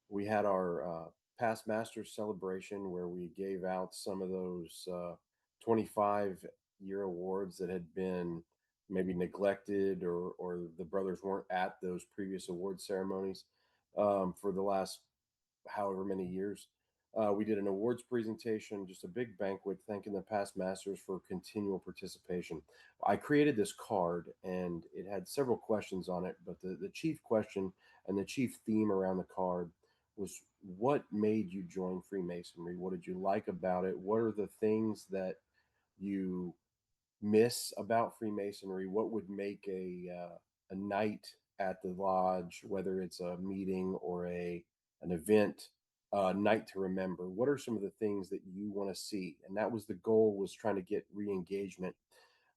We had our past masters celebration where we gave out some of those 25-year awards that had been maybe neglected, or the brothers weren't at those previous award ceremonies for the last however many years. We did an awards presentation, just a big banquet, thanking the past masters for continual participation. I created this card and it had several questions on it, but the chief question and the chief theme around the card was, what made you join Freemasonry? What did you like about it? What are the things that you miss about Freemasonry? What would make a night at the lodge, whether it's a meeting or a an event, night to remember? What are some of the things that you want to see? And that was the goal, was trying to get re-engagement.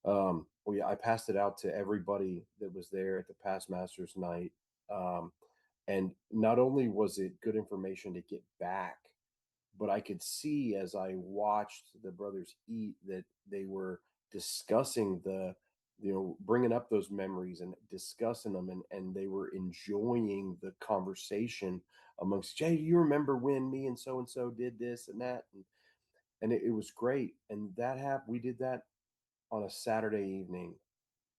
I passed it out to everybody that was there at the past masters night. Um, and not only was it good information to get back, but I could see as I watched the brothers eat that they were discussing bringing up those memories and discussing them, and they were enjoying the conversation amongst, Jay, do you remember when me and so did this and that? And it was great. And that happened. We did that on a Saturday evening.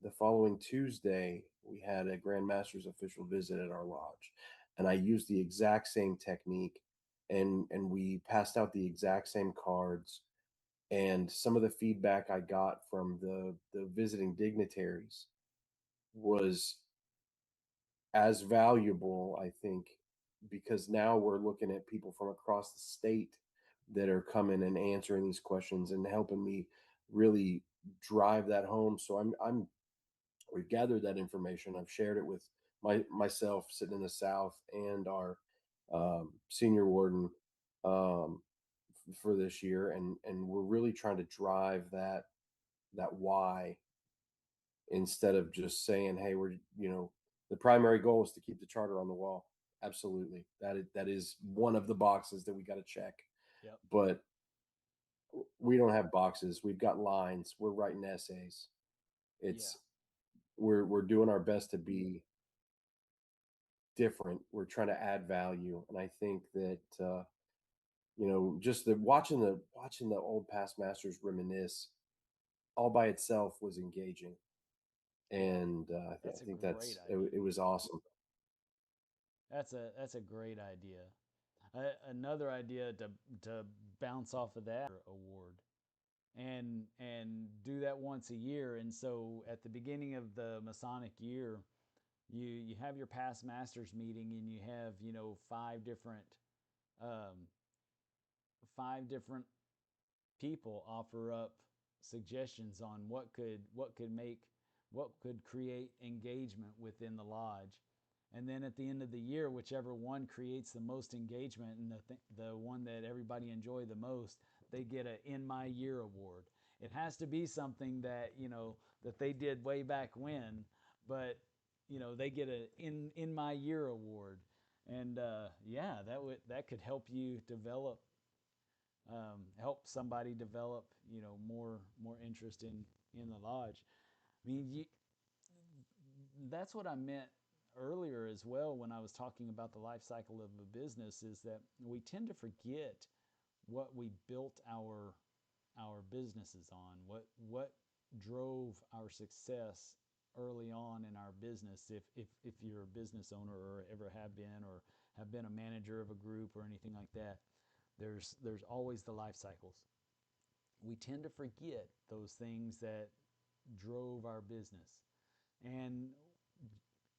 The following Tuesday, we had a Grand Master's official visit at our lodge, and I used the exact same technique, and we passed out the exact same cards. And some of the feedback I got from the visiting dignitaries was as valuable, I think, because now we're looking at people from across the state that are coming and answering these questions and helping me really drive that home. So I'm we've gathered that information. I've shared it with myself sitting in the South and our senior warden for this year, and we're really trying to drive that why, instead of just saying, hey, the primary goal is to keep the charter on the wall. Absolutely, that is one of the boxes that we got to check. Yep. But we don't have boxes. We've got lines. We're writing essays. It's we're doing our best to be different. We're trying to add value, and I think that just watching the old past masters reminisce all by itself was engaging, and I That's a think great idea. it was awesome. That's a great idea. Another idea to bounce off of that award, and do that once a year. And so at the beginning of the Masonic year, you have your past masters meeting, and you have um, five different people offer up suggestions on what could create engagement within the lodge. And then at the end of the year, whichever one creates the most engagement and the one that everybody enjoy the most, they get a in my year award. It has to be something that that they did way back when, but they get a in my year award. And that could help you develop help somebody develop more interest in the lodge. I mean, that's what I meant earlier as well when I was talking about the life cycle of a business, is that we tend to forget what we built our businesses on, what drove our success early on in our business. If you're a business owner, or ever have been a manager of a group or anything like that, there's always the life cycles. We tend to forget those things that drove our business. And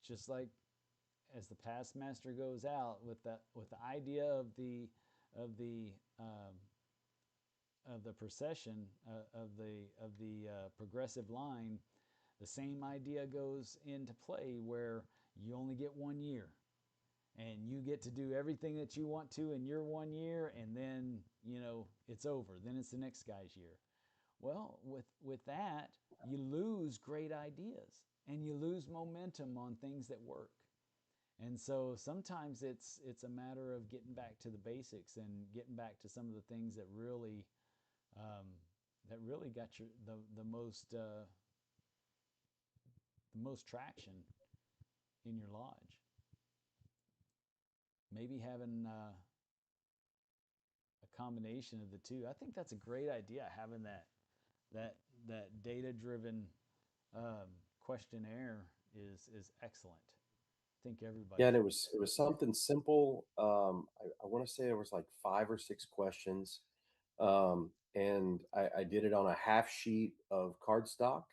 just like as the past master goes out with the idea of the um, of the procession, of the progressive line, the same idea goes into play, where you only get 1 year, and you get to do everything that you want to in your 1 year, and then it's over. Then it's the next guy's year. Well, with that, you lose great ideas, and you lose momentum on things that work. And so sometimes it's a matter of getting back to the basics, and getting back to some of the things that really um, that really got the most traction in your lodge? Maybe having a combination of the two. I think that's a great idea, having that data driven questionnaire is excellent. I think everybody Yeah, and should it do was that. it was something simple. I want to say there was like 5 or 6 questions, and I did it on a half sheet of cardstock.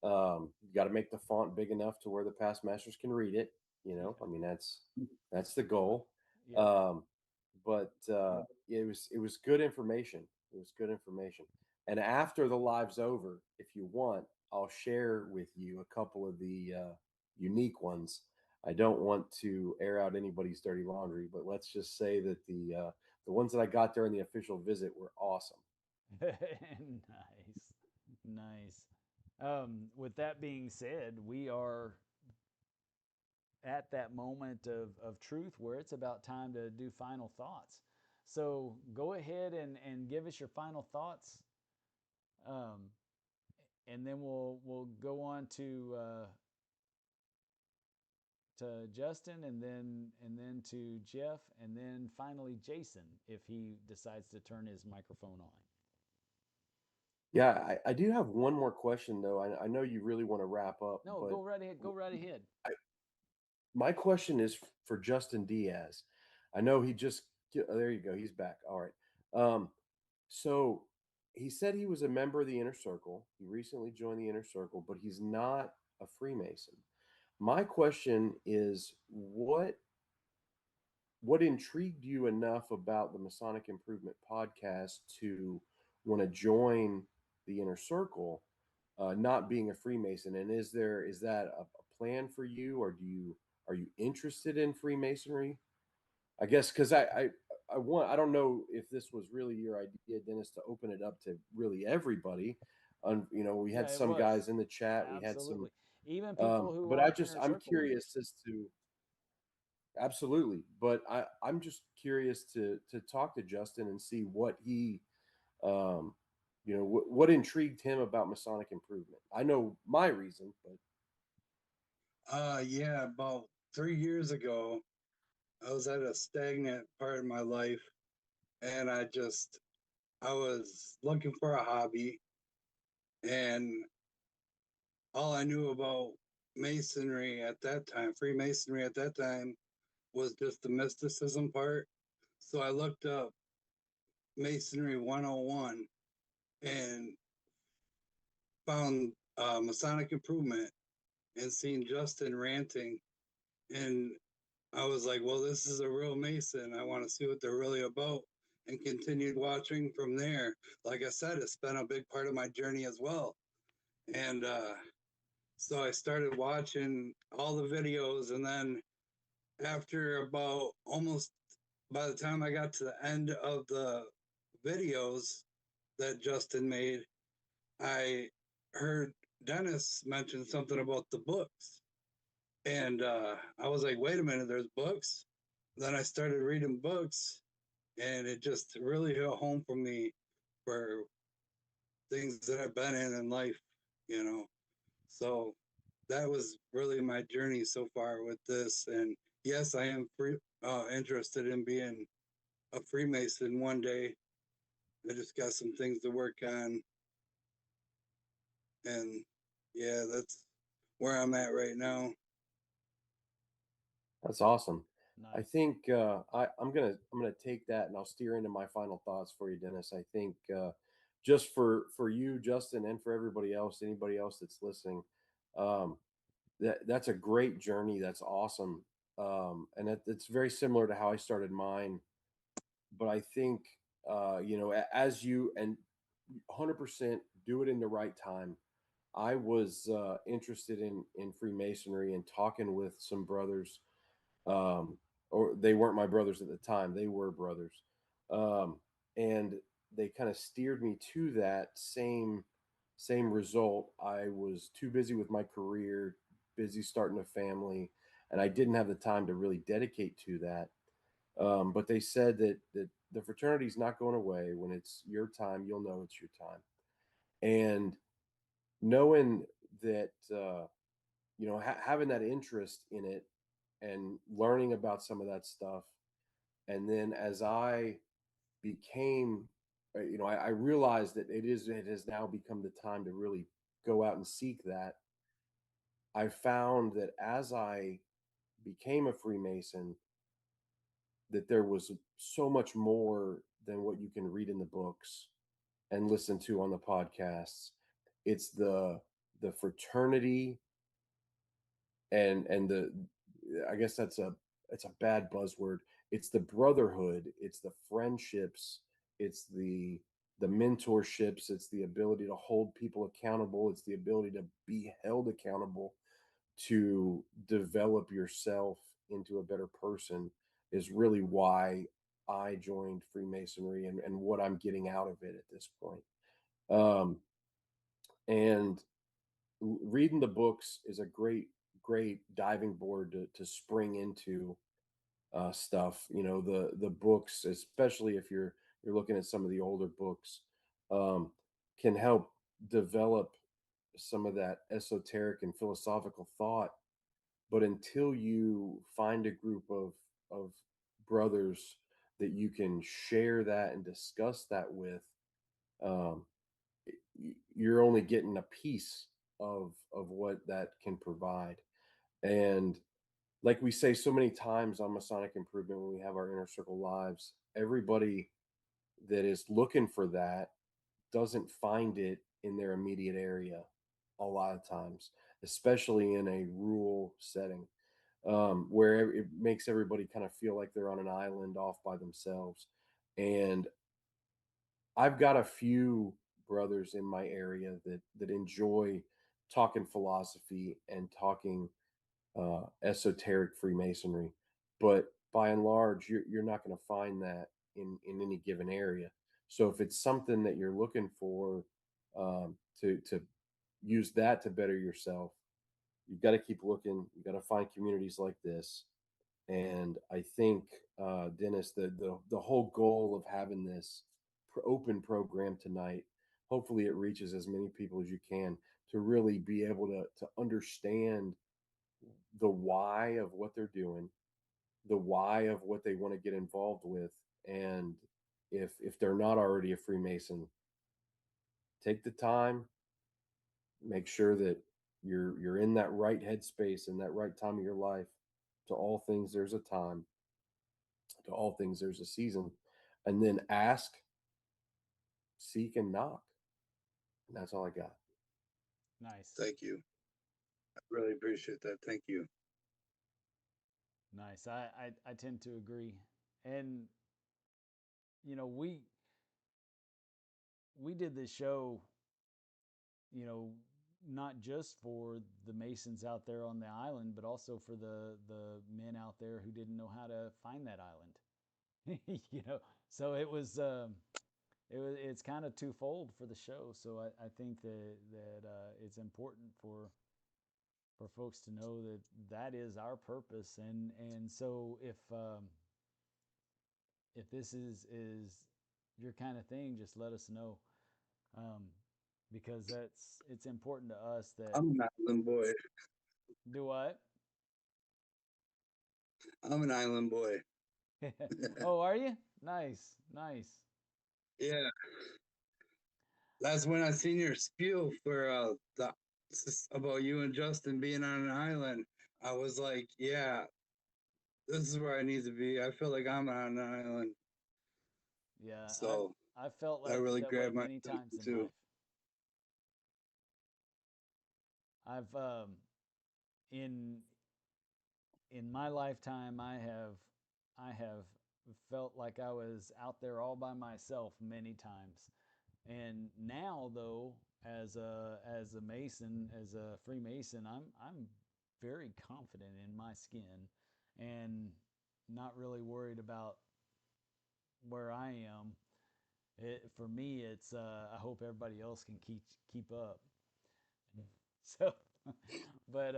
You got to make the font big enough to where the past masters can read it. I mean that's the goal. Yep. Um, but it was good information. It was good information. And after the live's over, if you want, I'll share with you a couple of the unique ones. I don't want to air out anybody's dirty laundry, but let's just say that the ones that I got during the official visit were awesome. Nice, nice. With that being said, we are at that moment of truth where it's about time to do final thoughts. So go ahead and give us your final thoughts, um, and then we'll go on to Justin, and then to Jeff, and then finally Jason if he decides to turn his microphone on. Yeah, I do have one more question though. I know you really want to wrap up, No, but go right ahead. Go right ahead. my question is for Justin Diaz. I know he just there you go. He's back. All right. So he said he was a member of the inner circle. He recently joined the inner circle, but he's not a Freemason. My question is what intrigued you enough about the Masonic Improvement podcast to want to join the inner circle, not being a Freemason? And is that a plan for you, or are you interested in Freemasonry? I guess because I don't know if this was really your idea, Dennis, to open it up to really everybody. We Yeah, had it some was. guys in the chat. We had some, Absolutely. Even people who but aren't inner I'm circle curious members. as to absolutely. But I'm just curious to talk to Justin and see what he, um, what intrigued him about Masonic Improvement. I know my reason, but Yeah, about 3 years ago, I was at a stagnant part of my life, and I was looking for a hobby, and all I knew about masonry at that time, Freemasonry at that time, was just the mysticism part. So I looked up Masonry 101 and found Masonic Improvement and seen Justin ranting. And I was like, well, this is a real Mason. I want to see what they're really about, and continued watching from there. Like I said, it's been a big part of my journey as well. And so I started watching all the videos. And then after about almost by the time I got to the end of the videos that Justin made, I heard Dennis mention something about the books. And I was like, wait a minute, there's books? Then I started reading books, and it just really hit home for me for things that I've been in life, you know. So that was really my journey so far with this. And yes, I am interested in being a Freemason one day. I just got some things to work on. And yeah, that's where I'm at right now. that's awesome. I Nice. think I'm gonna take that and I'll steer into my final thoughts for you, Dennis. I think just for you, Justin, and for everybody else, anybody else that's listening, um, that's a great journey. That's awesome, and it's very similar to how I started mine. But I think as you and 100% do it in the right time. I was interested in Freemasonry and talking with some brothers, um, or they weren't my brothers at the time; they were brothers, um, and they kind of steered me to that same result. I was too busy with my career, busy starting a family, and I didn't have the time to really dedicate to that. But they said that the fraternity is not going away. When it's your time, you'll know it's your time. And knowing that, having that interest in it and learning about some of that stuff. And then as I became, I realized that it has now become the time to really go out and seek that. I found that as I became a Freemason, that there was so much more than what you can read in the books and listen to on the podcasts. It's the fraternity and the I guess that's a it's a bad buzzword. It's the brotherhood, it's the friendships, it's the mentorships, it's the ability to hold people accountable, it's the ability to be held accountable, to develop yourself into a better person is really why I joined Freemasonry and what I'm getting out of it at this point. Um, and reading the books is a great diving board to spring into stuff. The books, especially if you're looking at some of the older books, um, can help develop some of that esoteric and philosophical thought. But until you find a group of brothers that you can share that and discuss that with, um, you're only getting a piece of what that can provide. And like we say so many times on Masonic Improvement when we have our inner circle lives, everybody that is looking for that doesn't find it in their immediate area a lot of times, especially in a rural setting, where it makes everybody kind of feel like they're on an island off by themselves. And I've got a few brothers in my area that enjoy talking philosophy and talking esoteric Freemasonry, but by and large, you're not going to find that in any given area. So if it's something that you're looking for, to use that to better yourself, you've got to keep looking. You got to find communities like this. And I think, Dennis, the whole goal of having this open program tonight, hopefully it reaches as many people as you can to really be able to understand the why of what they're doing, the why of what they want to get involved with, and if they're not already a Freemason, take the time, make sure that you're in that right headspace in that right time of your life. To all things there's a time, to all things there's a season, and then ask, seek, and knock. And that's all I got. Nice. Thank you. I really appreciate that. Thank you. Nice. I tend to agree. And you know, we did this show, you know, not just for the Masons out there on the island, but also for the men out there who didn't know how to find that island. You know, so it's kind of twofold for the show. So I think that it's important for folks to know that that is our purpose. And so if this is your kind of thing, just let us know, um, because it's important to us that I'm an island boy. do what. I'm an island boy. Oh, are you? Nice, nice. Yeah, that's when I seen your spiel for about you and Justin being on an island. I was like, yeah, this is where I need to be. I feel like I'm on an island. Yeah, So I felt that like really that way grabbed my many times attention in too. life. I've in in my lifetime, I have felt like I was out there all by myself many times. And now, though, as a Mason, as a Freemason, I'm very confident in my skin, and not really worried about where I am. For me, it's I hope everybody else can keep up. So, but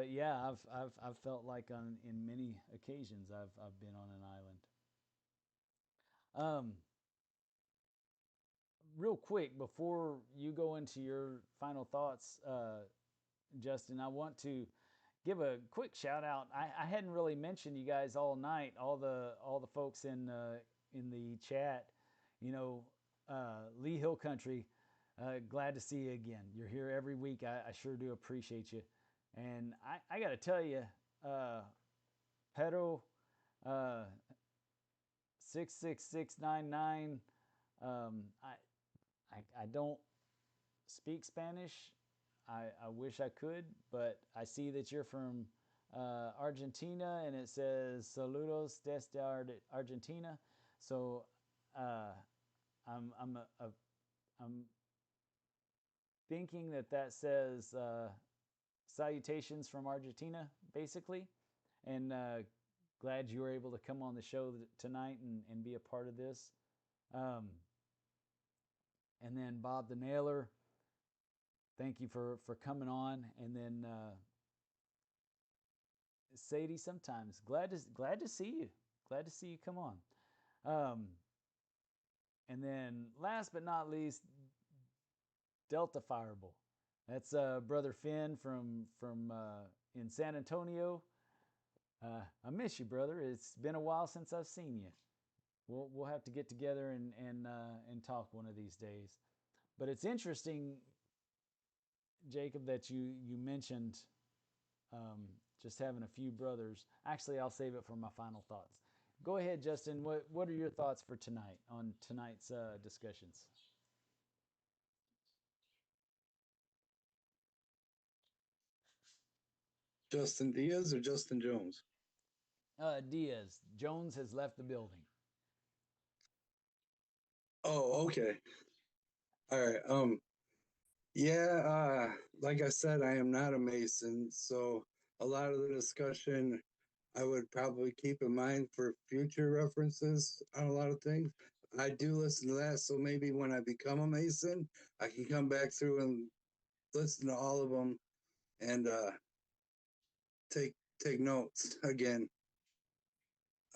yeah, I've felt like on in many occasions I've been on an island. real quick, before you go into your final thoughts, Justin, I want to give a quick shout out. I hadn't really mentioned you guys all night, all the folks in the chat. You know, Lee Hill Country. Glad to see you again. You're here every week. I sure do appreciate you. And I got to tell you, Pedro 66699. I don't speak Spanish. I wish I could, but I see that you're from Argentina, and it says saludos desde Argentina. So I'm thinking that says salutations from Argentina, basically, and glad you were able to come on the show tonight and be a part of this. And then Bob the Nailer, thank you for coming on. And then Sadie, sometimes glad to see you. Glad to see you come on. And then last but not least, Delta Fireball. That's Brother Finn from in San Antonio. I miss you, brother. It's been a while since I've seen you. We'll have to get together and talk one of these days. But it's interesting, Jacob, that you mentioned just having a few brothers. Actually, I'll save it for my final thoughts. Go ahead, Justin. What are your thoughts for tonight on tonight's discussions? Justin Diaz or Justin Jones? Diaz. Jones has left the building. Oh, okay. All right. Yeah, like I said, I am not a Mason, so a lot of the discussion I would probably keep in mind for future references on a lot of things. I do listen to that, so maybe when I become a Mason, I can come back through and listen to all of them and take notes again.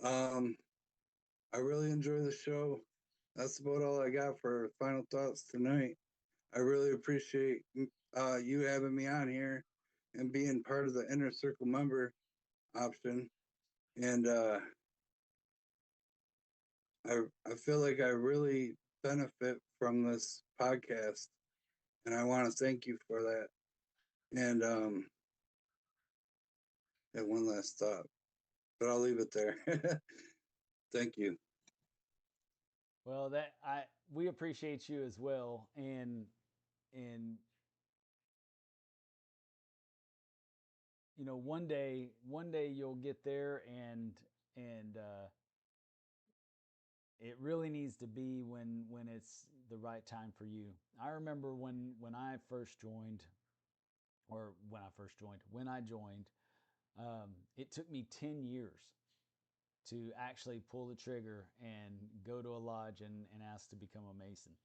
I really enjoy the show. That's about all I got for final thoughts tonight. I really appreciate you having me on here and being part of the inner circle member option. And I feel like I really benefit from this podcast, and I want to thank you for that. And have one last thought, but I'll leave it there. Thank you. Well, we appreciate you as well, and you know, one day you'll get there, and it really needs to be when it's the right time for you. I remember when I joined, it took me 10 years to actually pull the trigger and go to a lodge and ask to become a Mason.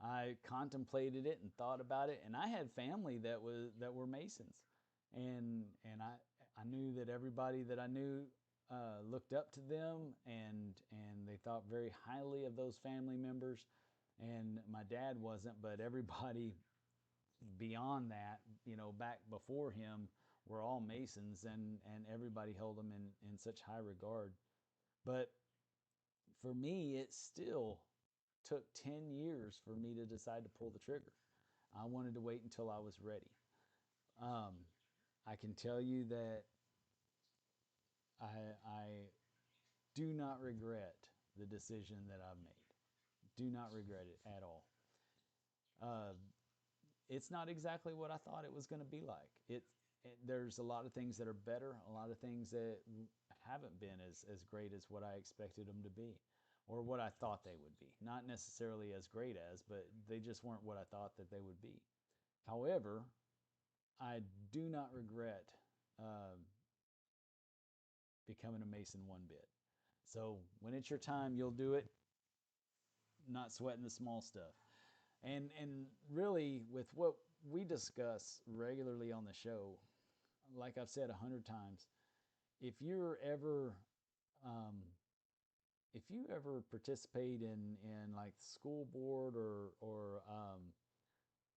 I contemplated it and thought about it, and I had family that were Masons, and I knew that everybody that I knew looked up to them, and they thought very highly of those family members. And my dad wasn't, but everybody beyond that, you know, back before him, were all Masons, and everybody held them in such high regard. But for me, it still took 10 years for me to decide to pull the trigger. I wanted to wait until I was ready. I can tell you that I do not regret the decision that I've made. Do not regret it at all. It's not exactly what I thought it was going to be like. There's a lot of things that are better, a lot of things that haven't been as great as what I expected them to be, or what I thought they would be. Not necessarily as great as, but they just weren't what I thought that they would be. However, I do not regret becoming a Mason one bit. So when it's your time, you'll do it. Not sweating the small stuff. And really, with what we discuss regularly on the show, like I've said 100 times, if you ever participate in like like the school board or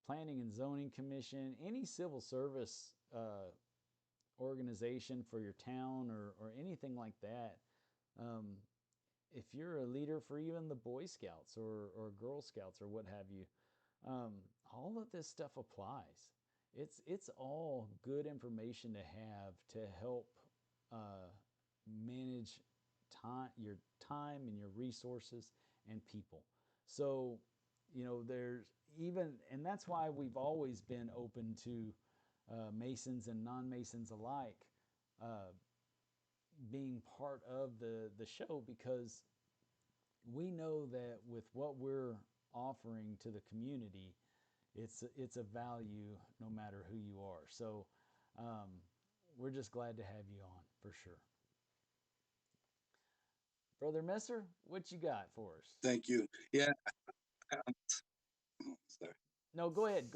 planning and zoning commission, any civil service organization for your town or anything like that. If you're a leader for even the Boy Scouts or Girl Scouts or what have you, all of this stuff applies. It's all good information to have to help manage your time and your resources and people. So, there's even, and that's why we've always been open to Masons and non-Masons alike being part of the show, because we know that with what we're offering to the community, it's a value no matter who you are. So we're just glad to have you on for sure. Brother Messer, what you got for us? Thank you. Yeah. Sorry. No, go ahead,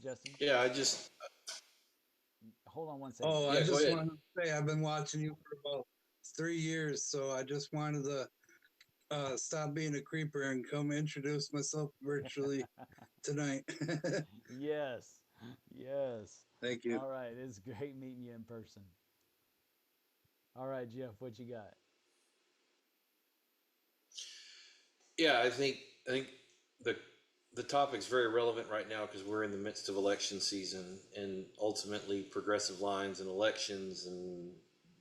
Justin. Yeah, I just Hold on one second. Oh, Yeah, I go just ahead. wanted to say I've been watching you for about 3 years, so I just wanted to stop being a creeper and come introduce myself virtually tonight. Yes. Thank you. All right, it's great meeting you in person. All right, Jeff, what you got? Yeah, I think the topic's very relevant right now because we're in the midst of election season, and ultimately progressive lines and elections, and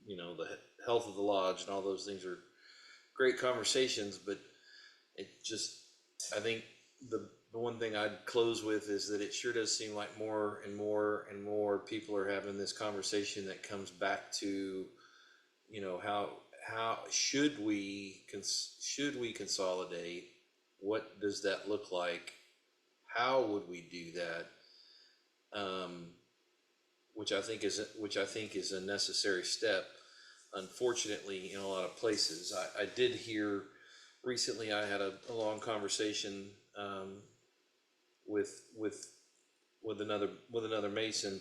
the health of the lodge and all those things are great conversations. But I think the one thing I'd close with is that it sure does seem like more and more and more people are having this conversation that comes back to how should we consolidate? What does that look like? How would we do that? Which I think is a necessary step. Unfortunately, in a lot of places, I did hear recently. I had a long conversation with another Mason,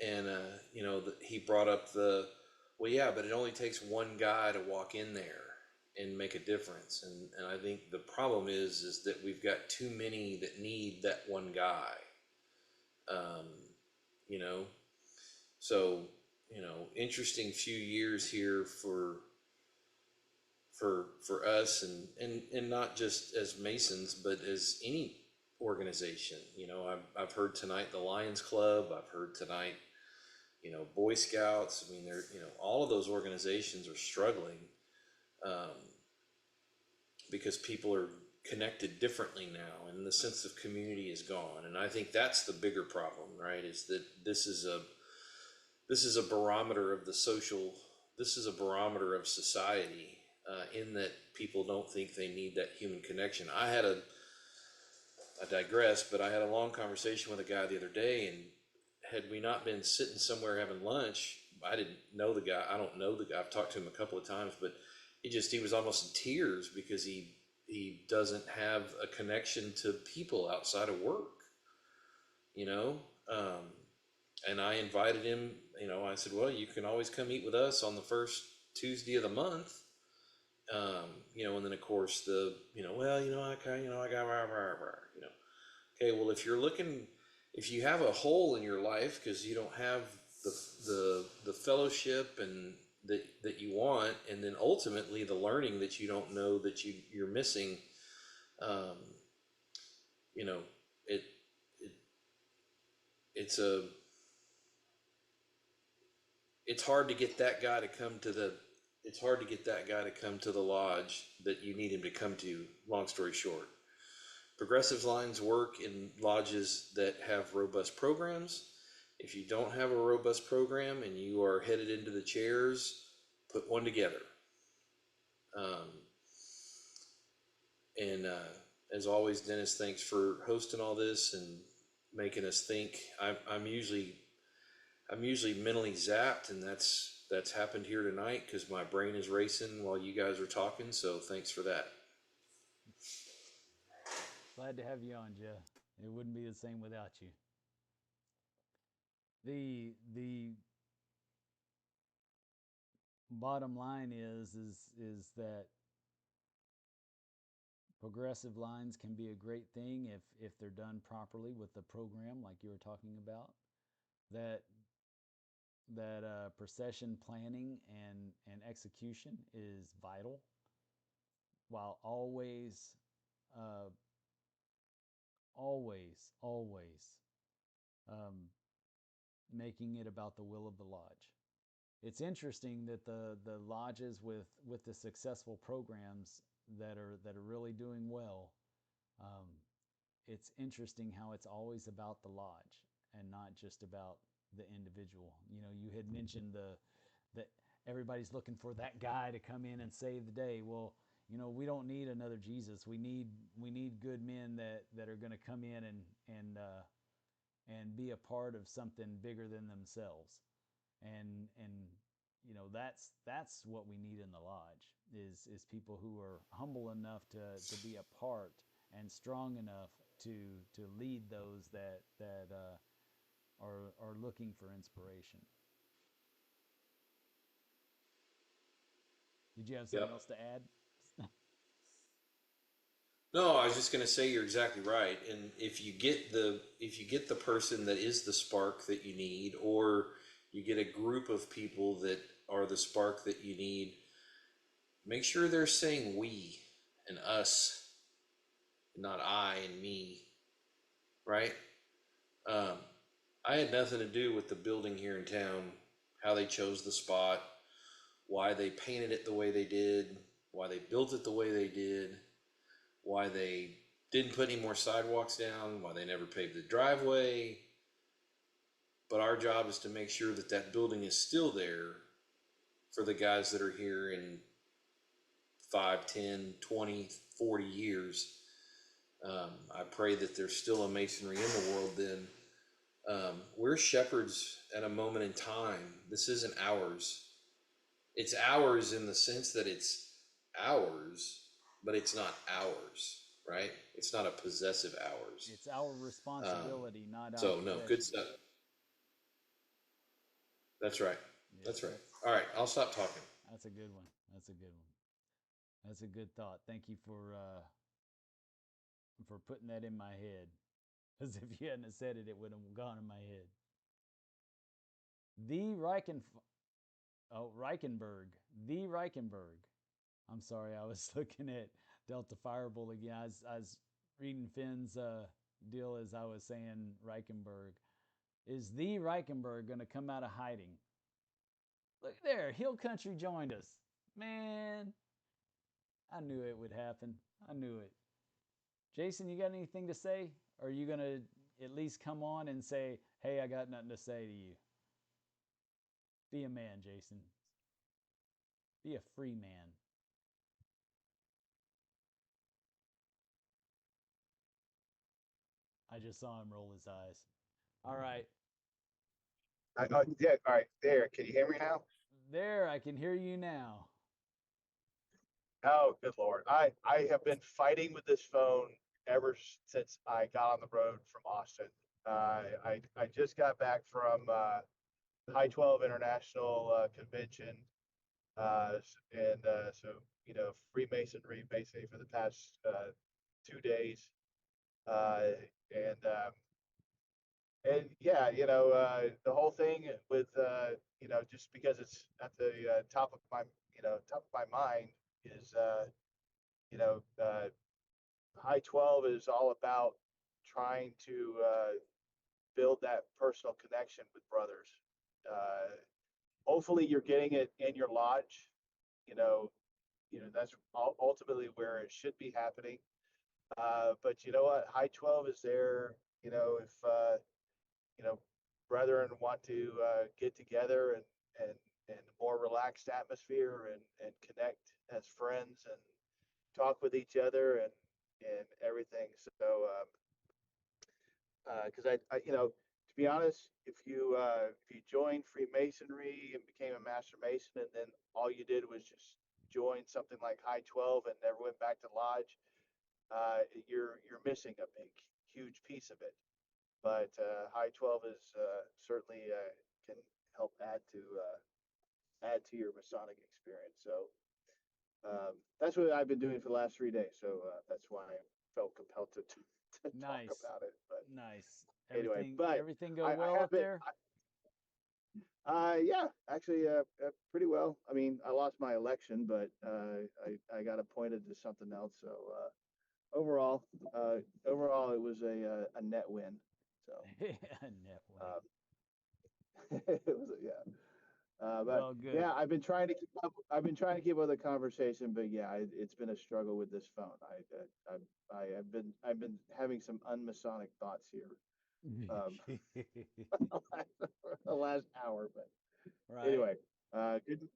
and he brought up well, yeah, but it only takes one guy to walk in there and make a difference. And I think the problem is that we've got too many that need that one guy. You know, so interesting few years here for us, and not just as Masons, but as any organization. I've heard tonight the Lions Club. I've heard tonight Boy Scouts. I mean, all of those organizations are struggling because people are connected differently now, and the sense of community is gone. And I think that's the bigger problem, right? Is that this is a barometer of the social. This is a barometer of society, in that people don't think they need that human connection. I digress, but I had a long conversation with a guy the other day, and had we not been sitting somewhere having lunch, I didn't know the guy. I don't know the guy. I've talked to him a couple of times, but he was almost in tears because he doesn't have a connection to people outside of work, and I invited him. I said, well, you can always come eat with us on the first Tuesday of the month. And then of course I got, okay, well, if you have a hole in your life because you don't have the fellowship and that you want, and then ultimately the learning that you don't know that you're missing, it it's hard to get that guy to come to the lodge that you need him to come to. Long story short, progressive lines work in lodges that have robust programs. If you don't have a robust program and you are headed into the chairs, put one together. And as always, Dennis, thanks for hosting all this and making us think. I'm usually mentally zapped, and that's happened here tonight because my brain is racing while you guys are talking. So thanks for that. Glad to have you on, Jeff. It wouldn't be the same without you. The bottom line is that Progressive lines can be a great thing if they're done properly with the program, like you were talking about. That procession planning and execution is vital, while always uh, always um, making it about the will of the lodge. It's interesting that the lodges with the successful programs that are really doing well, um, it's interesting how it's always about the lodge and not just about the individual. You know, you had mentioned that everybody's looking for that guy to come in and save the day. Well, you know, we don't need another Jesus. We need good men that are going to come in and be a part of something bigger than themselves. And you know, that's what we need in the lodge is people who are humble enough to be a part and strong enough to lead those that are looking for inspiration. Did you have something else to add? No, I was just going to say you're exactly right. And if you get the person that is the spark that you need, or you get a group of people that are the spark that you need, make sure they're saying we and us, not I and me, right? Um, I had nothing to do with the building here in town, how they chose the spot, why they painted it the way they did, why they built it the way they did, why they didn't put any more sidewalks down, why they never paved the driveway. But our job is to make sure that that building is still there for the guys that are here in 5, 10, 20, 40 years. I pray that there's still a masonry in the world then. We're shepherds at a moment in time. This isn't ours. It's ours in the sense that it's ours, but it's not ours, right? It's not a possessive ours. It's our responsibility, not our So no, possession. good stuff. That's right. Yeah, That's right. All right, I'll stop talking. That's a good one. That's a good one. That's a good thought. Thank you for putting that in my head. Because if you hadn't said it, it would have gone in my head. The Reichenberg. The Reichenberg. I'm sorry, I was looking at Delta Firebolt again. I was reading Finn's deal as I was saying Reichenberg. Is the Reichenberg going to come out of hiding? Look there, Hill Country joined us. Man, I knew it would happen. I knew it. Jason, you got anything to say? Or are you going to at least come on and say, hey, I got nothing to say to you? Be a man, Jason. Be a free man. I just saw him roll his eyes. All right. Yeah, all right, there. Can you hear me now? There, I can hear you now. Oh, good Lord. I have been fighting with this phone ever since I got on the road from Austin. I just got back from High 12 International Convention. So, you know, Freemasonry basically for the past 2 days. And and yeah, you know, the whole thing with you know, just because it's at the top of my, you know, top of my mind is you know, High 12 is all about trying to build that personal connection with brothers. Hopefully, you're getting it in your lodge. You know, that's ultimately where it should be happening. But you know what? High 12 is there. You know, if you know, brethren want to get together and and a more relaxed atmosphere and connect as friends and talk with each other and everything. So, because I, you know, to be honest, if you joined Freemasonry and became a Master Mason, and then all you did was just join something like High 12 and never went back to lodge, you're missing a big, huge piece of it. But High 12 is certainly can help add to your Masonic experience. So that's what I've been doing for the last 3 days. So that's why I felt compelled to talk Nice. about it. But Nice. anyway, Everything go I well have up been, there? yeah, actually, pretty well. I mean, I lost my election, but I got appointed to something else. So overall, it was a net win. So Net win. it was yeah. But Well, good. yeah, I've been trying to keep up. I've been trying to keep up with the conversation, but yeah, it's been a struggle with this phone. I've been having some unmasonic thoughts here the last hour. But Right. anyway,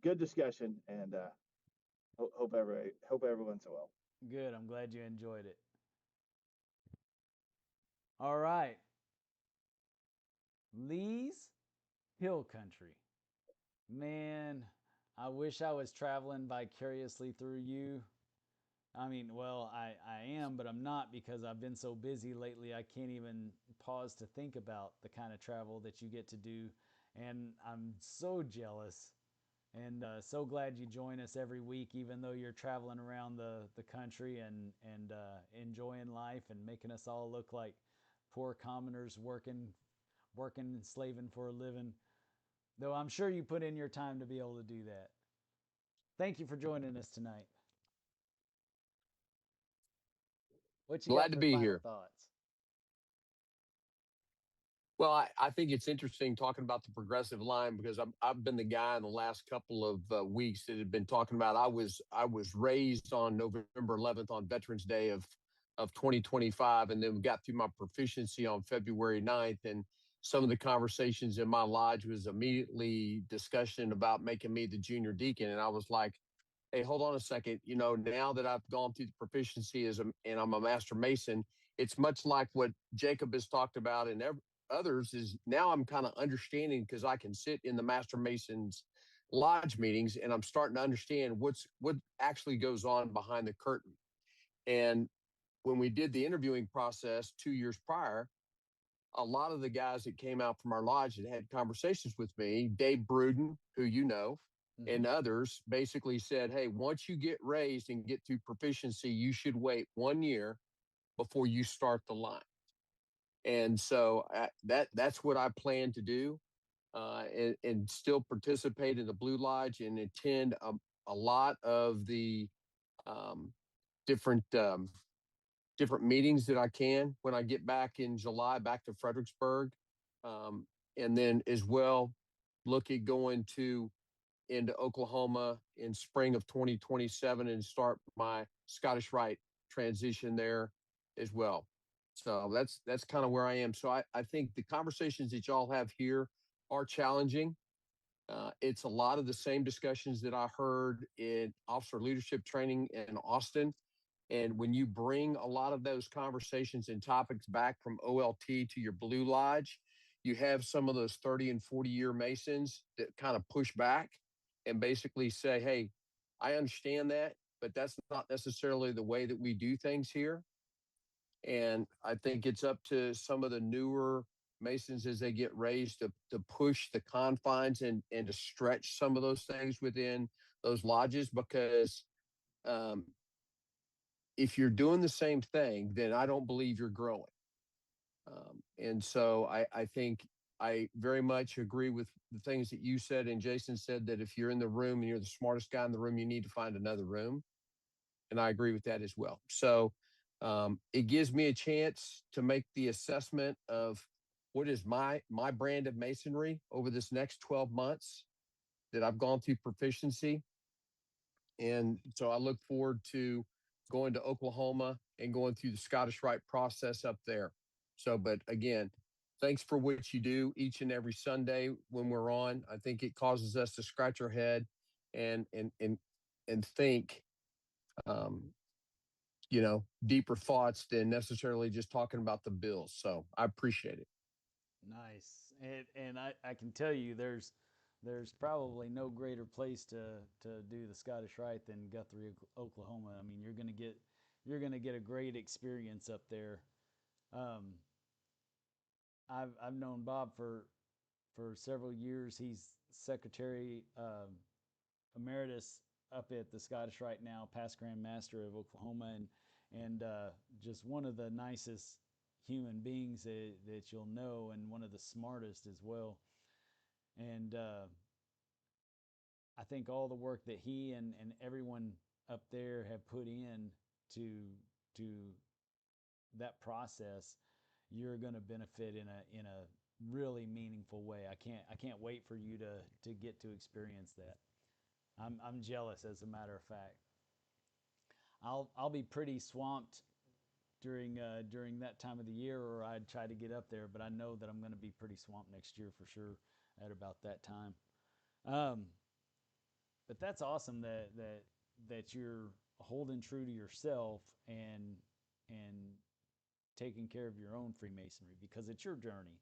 good discussion, and hope everyone's well. Good. I'm glad you enjoyed it. All right. Lee's Hill Country. Man, I wish I was traveling vicariously through you. I mean, well, I am, but I'm not because I've been so busy lately. I can't even pause to think about the kind of travel that you get to do. And I'm so jealous and so glad you join us every week, even though you're traveling around the country and enjoying life and making us all look like poor commoners working and slaving for a living. Though I'm sure you put in your time to be able to do that. Thank you for joining us tonight. What you Glad got to for be final here. thoughts? Well, I think it's interesting talking about the progressive line because I've been the guy in the last couple of weeks that had been talking about. I was raised on November 11th on Veterans Day of 2025, and then got through my proficiency on February 9th. And some of the conversations in my lodge was immediately discussion about making me the junior deacon, and I was like, hey, hold on a second. You know, now that I've gone through the proficiency and I'm a master mason, it's much like what Jacob has talked about and others is now I'm kind of understanding because I can sit in the master masons lodge meetings and I'm starting to understand what actually goes on behind the curtain. And when we did the interviewing process 2 years prior, a lot of the guys that came out from our lodge that had conversations with me, Dave Bruden, who you know, and others basically said, hey, once you get raised and get through proficiency, you should wait 1 year before you start the line. And so that's what I plan to do, and still participate in the Blue Lodge and attend a lot of the um, different different meetings that I can when I get back in July, back to Fredericksburg, and then as well look at going into Oklahoma in spring of 2027 and start my Scottish Rite transition there as well. So that's kind of where I am. So I think the conversations that y'all have here are challenging. It's a lot of the same discussions that I heard in officer leadership training in Austin. And when you bring a lot of those conversations and topics back from OLT to your Blue Lodge, you have some of those 30 and 40-year Masons that kind of push back and basically say, hey, I understand that, but that's not necessarily the way that we do things here. And I think it's up to some of the newer Masons as they get raised to push the confines and to stretch some of those things within those lodges because if you're doing the same thing, then I don't believe you're growing. And so I think I very much agree with the things that you said and Jason said that if you're in the room and you're the smartest guy in the room, you need to find another room. And I agree with that as well. So it gives me a chance to make the assessment of what is my brand of masonry over this next 12 months that I've gone through proficiency. And so I look forward to going to Oklahoma and going through the Scottish Rite process up there. So, but again, thanks for what you do each and every Sunday when we're on. I think it causes us to scratch our head and think, you know, deeper thoughts than necessarily just talking about the bills. So I appreciate it. Nice. And I can tell you there's probably no greater place to do the Scottish Rite than Guthrie, Oklahoma. I mean, you're gonna get a great experience up there. I've known Bob for several years. He's secretary emeritus up at the Scottish right now, past Grand Master of Oklahoma, and just one of the nicest human beings that you'll know, and one of the smartest as well. And I think all the work that he and everyone up there have put in to that process, you're going to benefit in a really meaningful way. I can't wait for you to get to experience that. I'm jealous, as a matter of fact. I'll be pretty swamped during that time of the year, or I'd try to get up there, but I know that I'm going to be pretty swamped next year for sure at about that time. But that's awesome that you're holding true to yourself and taking care of your own Freemasonry, because it's your journey,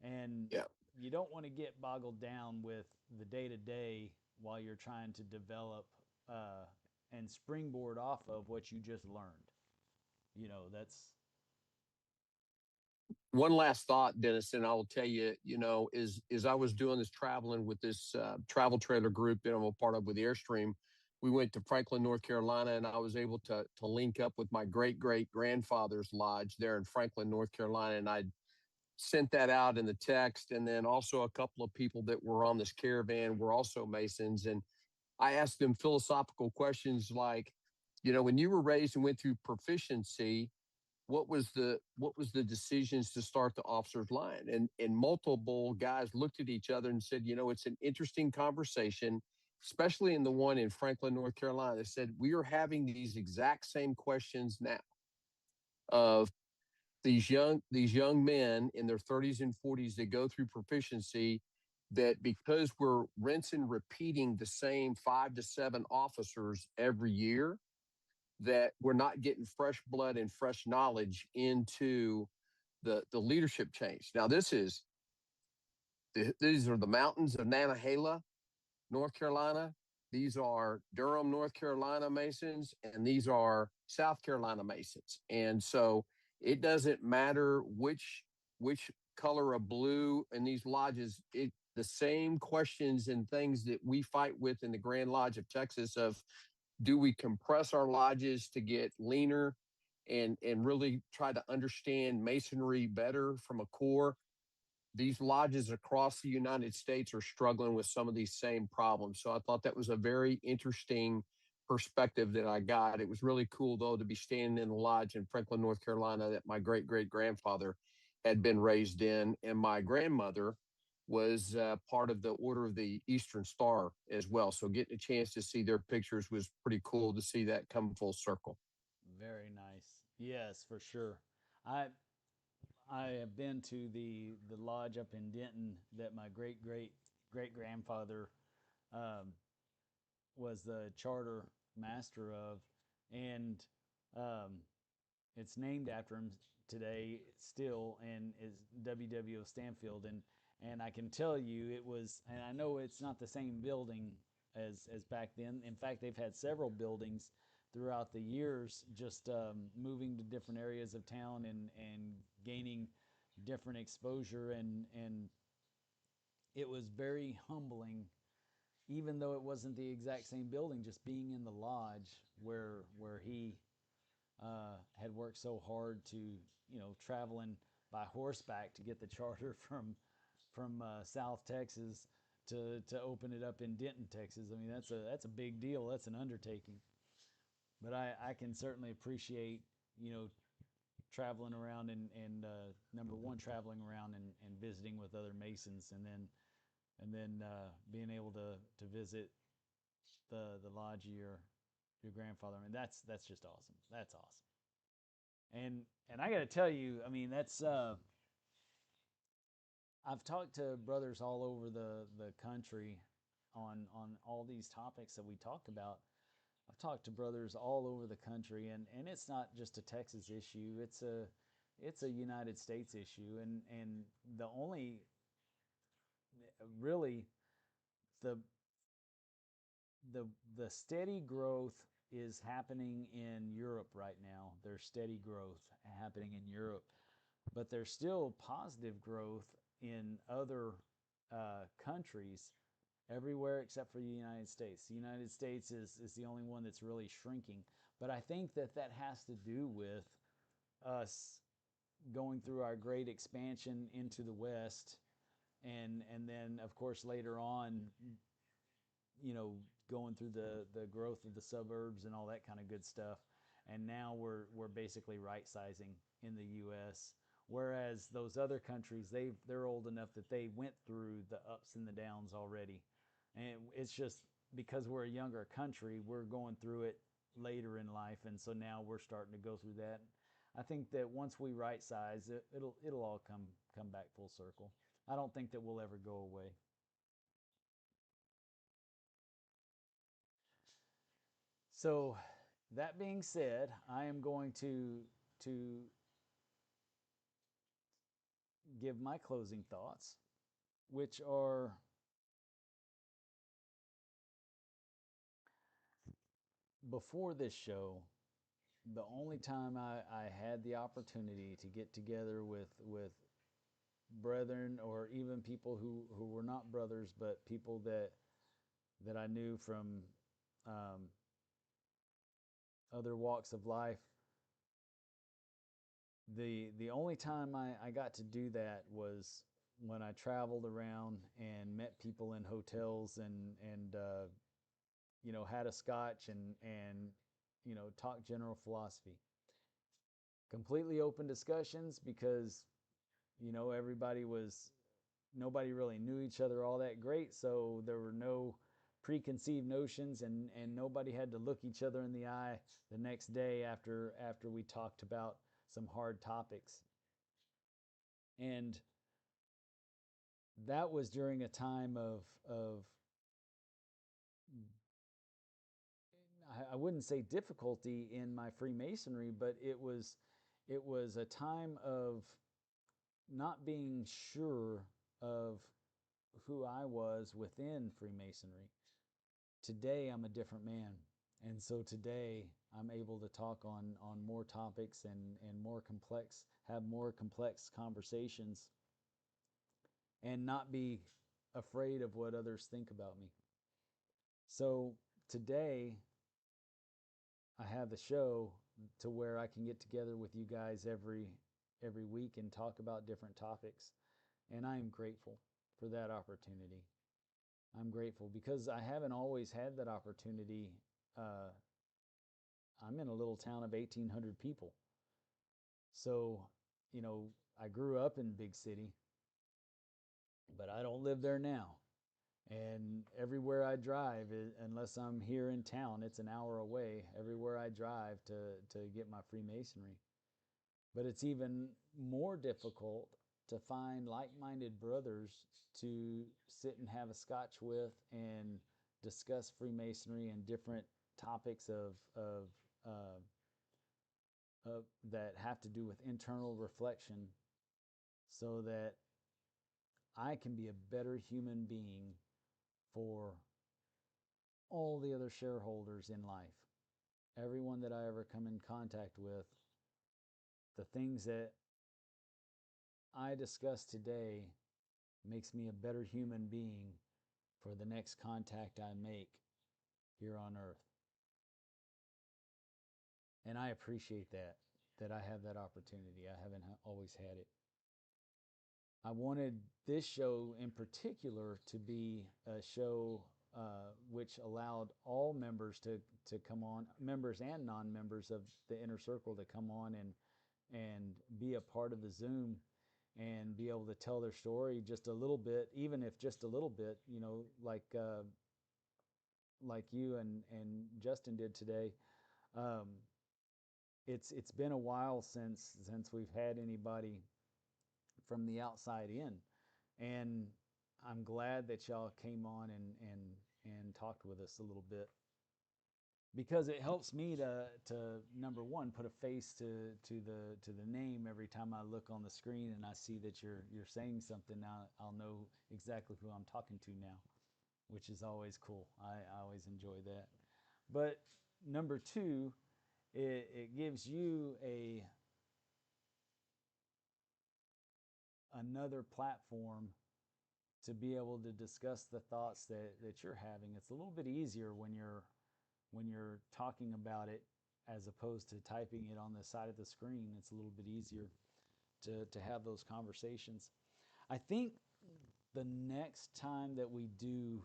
and Yeah. you don't want to get boggled down with the day to day while you're trying to develop and springboard off of what you just learned. That's One last thought, Dennis, and I will tell you, is I was doing this traveling with this travel trailer group that I'm a part of with Airstream. We went to Franklin, North Carolina, and I was able to link up with my great great grandfather's lodge there in Franklin, North Carolina, and I sent that out in the text. And then also a couple of people that were on this caravan were also Masons, and I asked them philosophical questions like, when you were raised and went through proficiency, what was the decisions to start the officers line? And multiple guys looked at each other and said, it's an interesting conversation, especially in the one in Franklin, North Carolina. They said, we are having these exact same questions now of these young men in their 30s and 40s that go through proficiency, that because we're rinsing repeating the same 5 to 7 officers every year, that we're not getting fresh blood and fresh knowledge into the leadership change. Now, these are the mountains of Nantahala, North Carolina. These are Durham, North Carolina Masons, and these are South Carolina Masons. And so it doesn't matter which color of blue in these lodges. The same questions and things that we fight with in the Grand Lodge of Texas of, do we compress our lodges to get leaner and really try to understand masonry better from a core? These lodges across the United States are struggling with some of these same problems. So I thought that was a very interesting perspective that I got. It was really cool, though, to be standing in the lodge in Franklin, North Carolina, that my great great grandfather had been raised in, and my grandmother was part of the Order of the Eastern Star as well. So getting a chance to see their pictures was pretty cool to see that come full circle. very nice. Yes, for sure. I I have been to the lodge up in Denton that my great great great grandfather um, was the charter master of, and um, it's named after him today still, and is W.W.O. Stanfield. And I can tell you it was, and I know it's not the same building as back then. In fact, they've had several buildings throughout the years, just moving to different areas of town and gaining different exposure, and it was very humbling, even though it wasn't the exact same building, just being in the lodge where he had worked so hard to, traveling by horseback to get the charter from South Texas to open it up in Denton, Texas. I mean, that's a big deal. That's an undertaking. But I can certainly appreciate, traveling around and number one, traveling around and visiting with other Masons, and then being able to visit the lodge of your grandfather. I mean, that's just awesome. That's awesome. And I got to tell you, I mean, that's I've talked to brothers all over the country on all these topics that we talked about. I've talked to brothers all over the country, and it's not just a Texas issue. It's a United States issue, and the only really the the the steady growth is happening in Europe right now. There's steady growth happening in Europe, but there's still positive growth in other countries everywhere except for the United States. The United States is the only one that's really shrinking. But I think that has to do with us going through our great expansion into the West, and then of course later on, going through the growth of the suburbs and all that kind of good stuff. And now we're basically right sizing in the U.S. Whereas those other countries, they're old enough that they went through the ups and the downs already, and it's just because we're a younger country, we're going through it later in life, and so now we're starting to go through that. I think that once we right size it, it'll all come back full circle. I don't think that we'll ever go away. So that being said, I am going to give my closing thoughts, which are before this show, the only time I had the opportunity to get together with brethren, or even people who were not brothers, but people that I knew from other walks of life. The only time I got to do that was when I traveled around and met people in hotels and had a scotch and talked general philosophy. Completely open discussions, because nobody really knew each other all that great, so there were no preconceived notions, and nobody had to look each other in the eye the next day after we talked about some hard topics. And that was during a time of I wouldn't say difficulty in my Freemasonry, but it was a time of not being sure of who I was within Freemasonry. Today I'm a different man, and so today I'm able to talk on more topics and have more complex conversations, and not be afraid of what others think about me. So today I have the show to where I can get together with you guys every week and talk about different topics, and I am grateful for that opportunity. I'm grateful because I haven't always had that opportunity. I'm in a little town of 1,800 people, so I grew up in big city, but I don't live there now. And everywhere I drive, unless I'm here in town, it's an hour away. Everywhere I drive to get my Freemasonry. But it's even more difficult to find like-minded brothers to sit and have a scotch with and discuss Freemasonry and different topics that have to do with internal reflection, so that I can be a better human being for all the other shareholders in life. Everyone that I ever come in contact with, the things that I discuss today makes me a better human being for the next contact I make here on earth. And I appreciate that I have that opportunity. I haven't always had it. I wanted this show in particular to be a show which allowed all members to come on, members and non-members of the inner circle, to come on and be a part of the Zoom and be able to tell their story just a little bit, even if just a little bit, like you and Justin did today. It's been a while since we've had anybody from the outside in, and I'm glad that y'all came on and talked with us a little bit, because it helps me to number one, put a face to the name. Every time I look on the screen and I see that you're saying something, now I'll know exactly who I'm talking to now, which is always cool. I always enjoy that. But number two, it gives you another platform to be able to discuss the thoughts that you're having. It's a little bit easier when you're talking about it as opposed to typing it on the side of the screen. It's a little bit easier to have those conversations. I think the next time that we do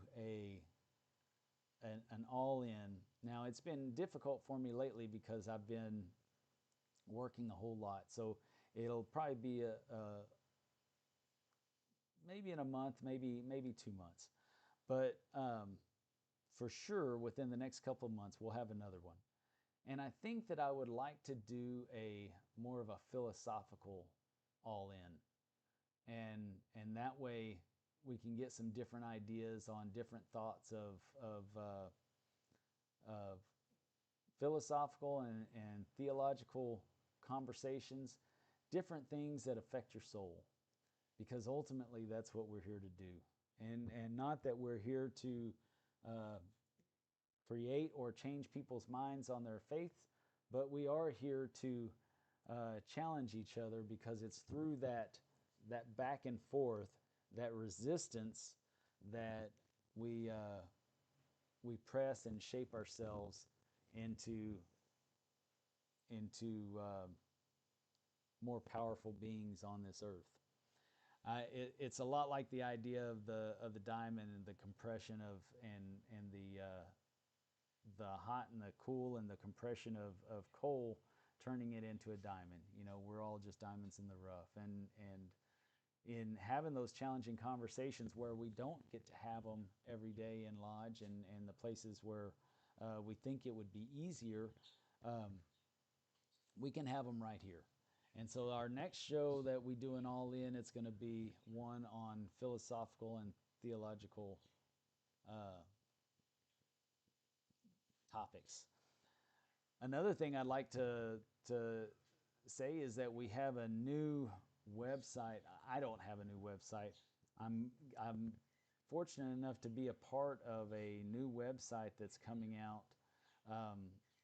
an all-in, now it's been difficult for me lately because I've been working a whole lot, so it'll probably be maybe in a month, maybe 2 months, but for sure within the next couple of months we'll have another one. And I think that I would like to do a more of a philosophical all-in, and that way we can get some different ideas on different thoughts of philosophical and theological conversations, different things that affect your soul, because ultimately that's what we're here to do. And not that we're here to create or change people's minds on their faith, but we are here to challenge each other, because it's through that back and forth, that resistance, that we press and shape ourselves into more powerful beings on this earth. It's a lot like the idea of the diamond and the compression of and the hot and the cool and the compression of coal, turning it into a diamond. You know, we're all just diamonds in the rough, and in having those challenging conversations where we don't get to have them every day in lodge and the places where we think it would be easier, we can have them right here. And so our next show that we do an all-in, it's going to be one on philosophical and theological topics. Another thing I'd like to say is that we have a new website. I don't have a new website. I'm fortunate enough to be a part of a new website that's coming out.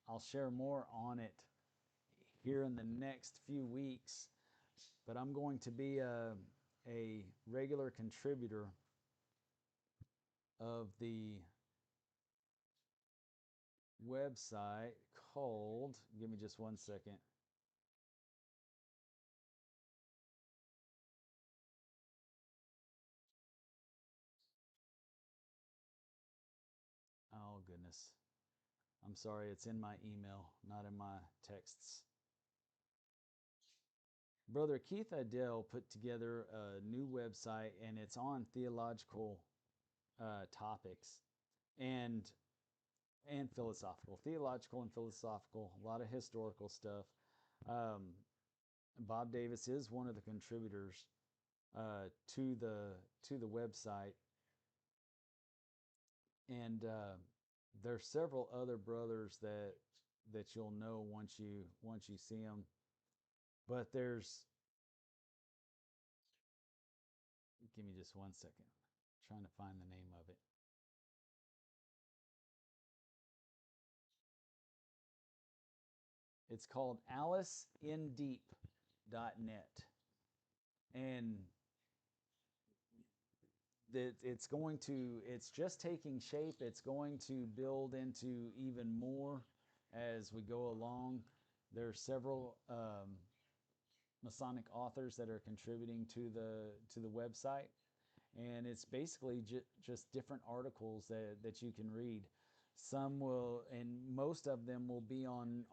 I'll share more on it here in the next few weeks, but I'm going to be a regular contributor of the website called, give me just one second. Oh, goodness. I'm sorry, it's in my email, not in my texts. Brother Keith Adele put together a new website, and it's on theological topics and philosophical, theological and philosophical, a lot of historical stuff. Bob Davis is one of the contributors to the website, and there's several other brothers that you'll know once you see them. But there's, give me just one second. I'm trying to find the name of it. It's called AliceInDeep.net. And it's just taking shape. It's going to build into even more as we go along. There are several Masonic authors that are contributing to the website, and it's basically just different articles that you can read. Some will, and most of them will be on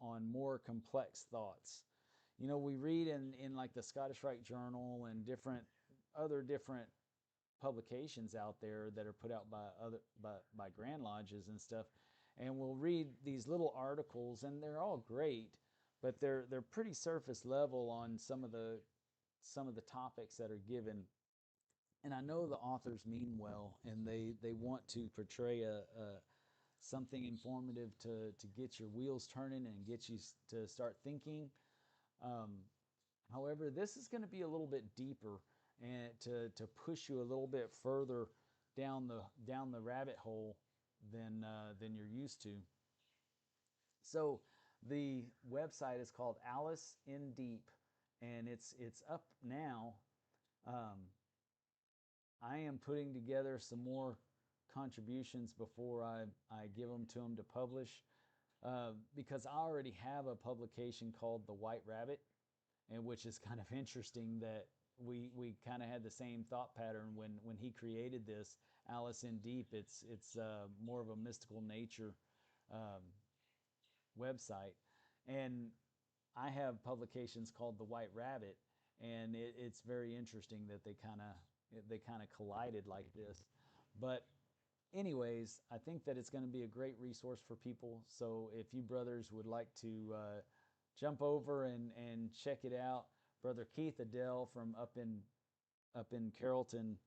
more complex thoughts. You know, we read in like the Scottish Rite Journal and different publications out there that are put out by Grand Lodges and stuff, and we'll read these little articles, and they're all great, but they're pretty surface level on some of the topics that are given. And I know the authors mean well, and they want to portray a something informative to get your wheels turning and get you to start thinking. However, this is going to be a little bit deeper, and to push you a little bit further down the rabbit hole than you're used to. So the website is called Alice in Deep, and it's up now. I am putting together some more contributions before I give them to them to publish, because I already have a publication called The White Rabbit, and which is kind of interesting that we kind of had the same thought pattern when he created this Alice in Deep. It's more of a mystical nature website, and I have publications called The White Rabbit, and it's very interesting that they kind of collided like this. But anyways, I think that it's going to be a great resource for people. So if you brothers would like to jump over and check it out, Brother Keith Adele from up in Carrollton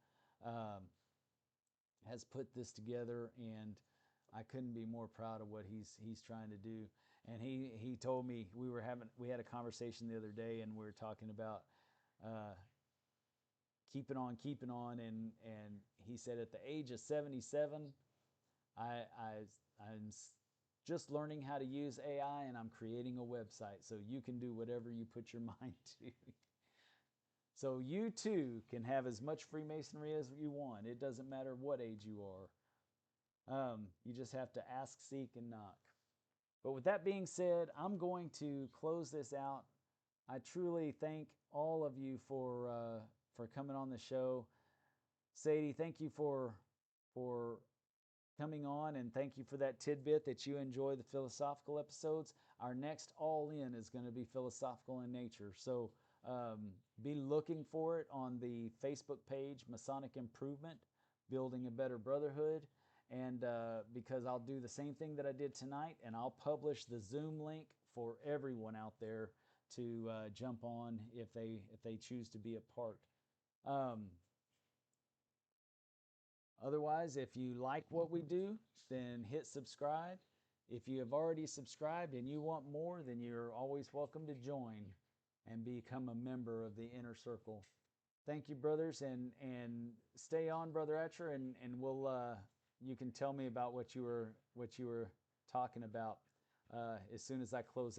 has put this together, and I couldn't be more proud of what he's trying to do. And he told me we had a conversation the other day, and we were talking about keeping on, and he said at the age of 77, I'm just learning how to use AI, and I'm creating a website, so you can do whatever you put your mind to. So you too can have as much Freemasonry as you want. It doesn't matter what age you are. You just have to ask, seek, and knock. But with that being said, I'm going to close this out. I truly thank all of you for coming on the show. Sadie, thank you for coming on, and thank you for that tidbit that you enjoy the philosophical episodes. Our next All In is going to be philosophical in nature. So be looking for it on the Facebook page, Masonic Improvement, Building a Better Brotherhood. And because I'll do the same thing that I did tonight, and I'll publish the Zoom link for everyone out there to jump on if they choose to be a part. Otherwise, if you like what we do, then hit subscribe. If you have already subscribed and you want more, then you're always welcome to join and become a member of the inner circle. Thank you, brothers, and stay on, Brother Etcher, and we'll you can tell me about what you were talking about as soon as I close out.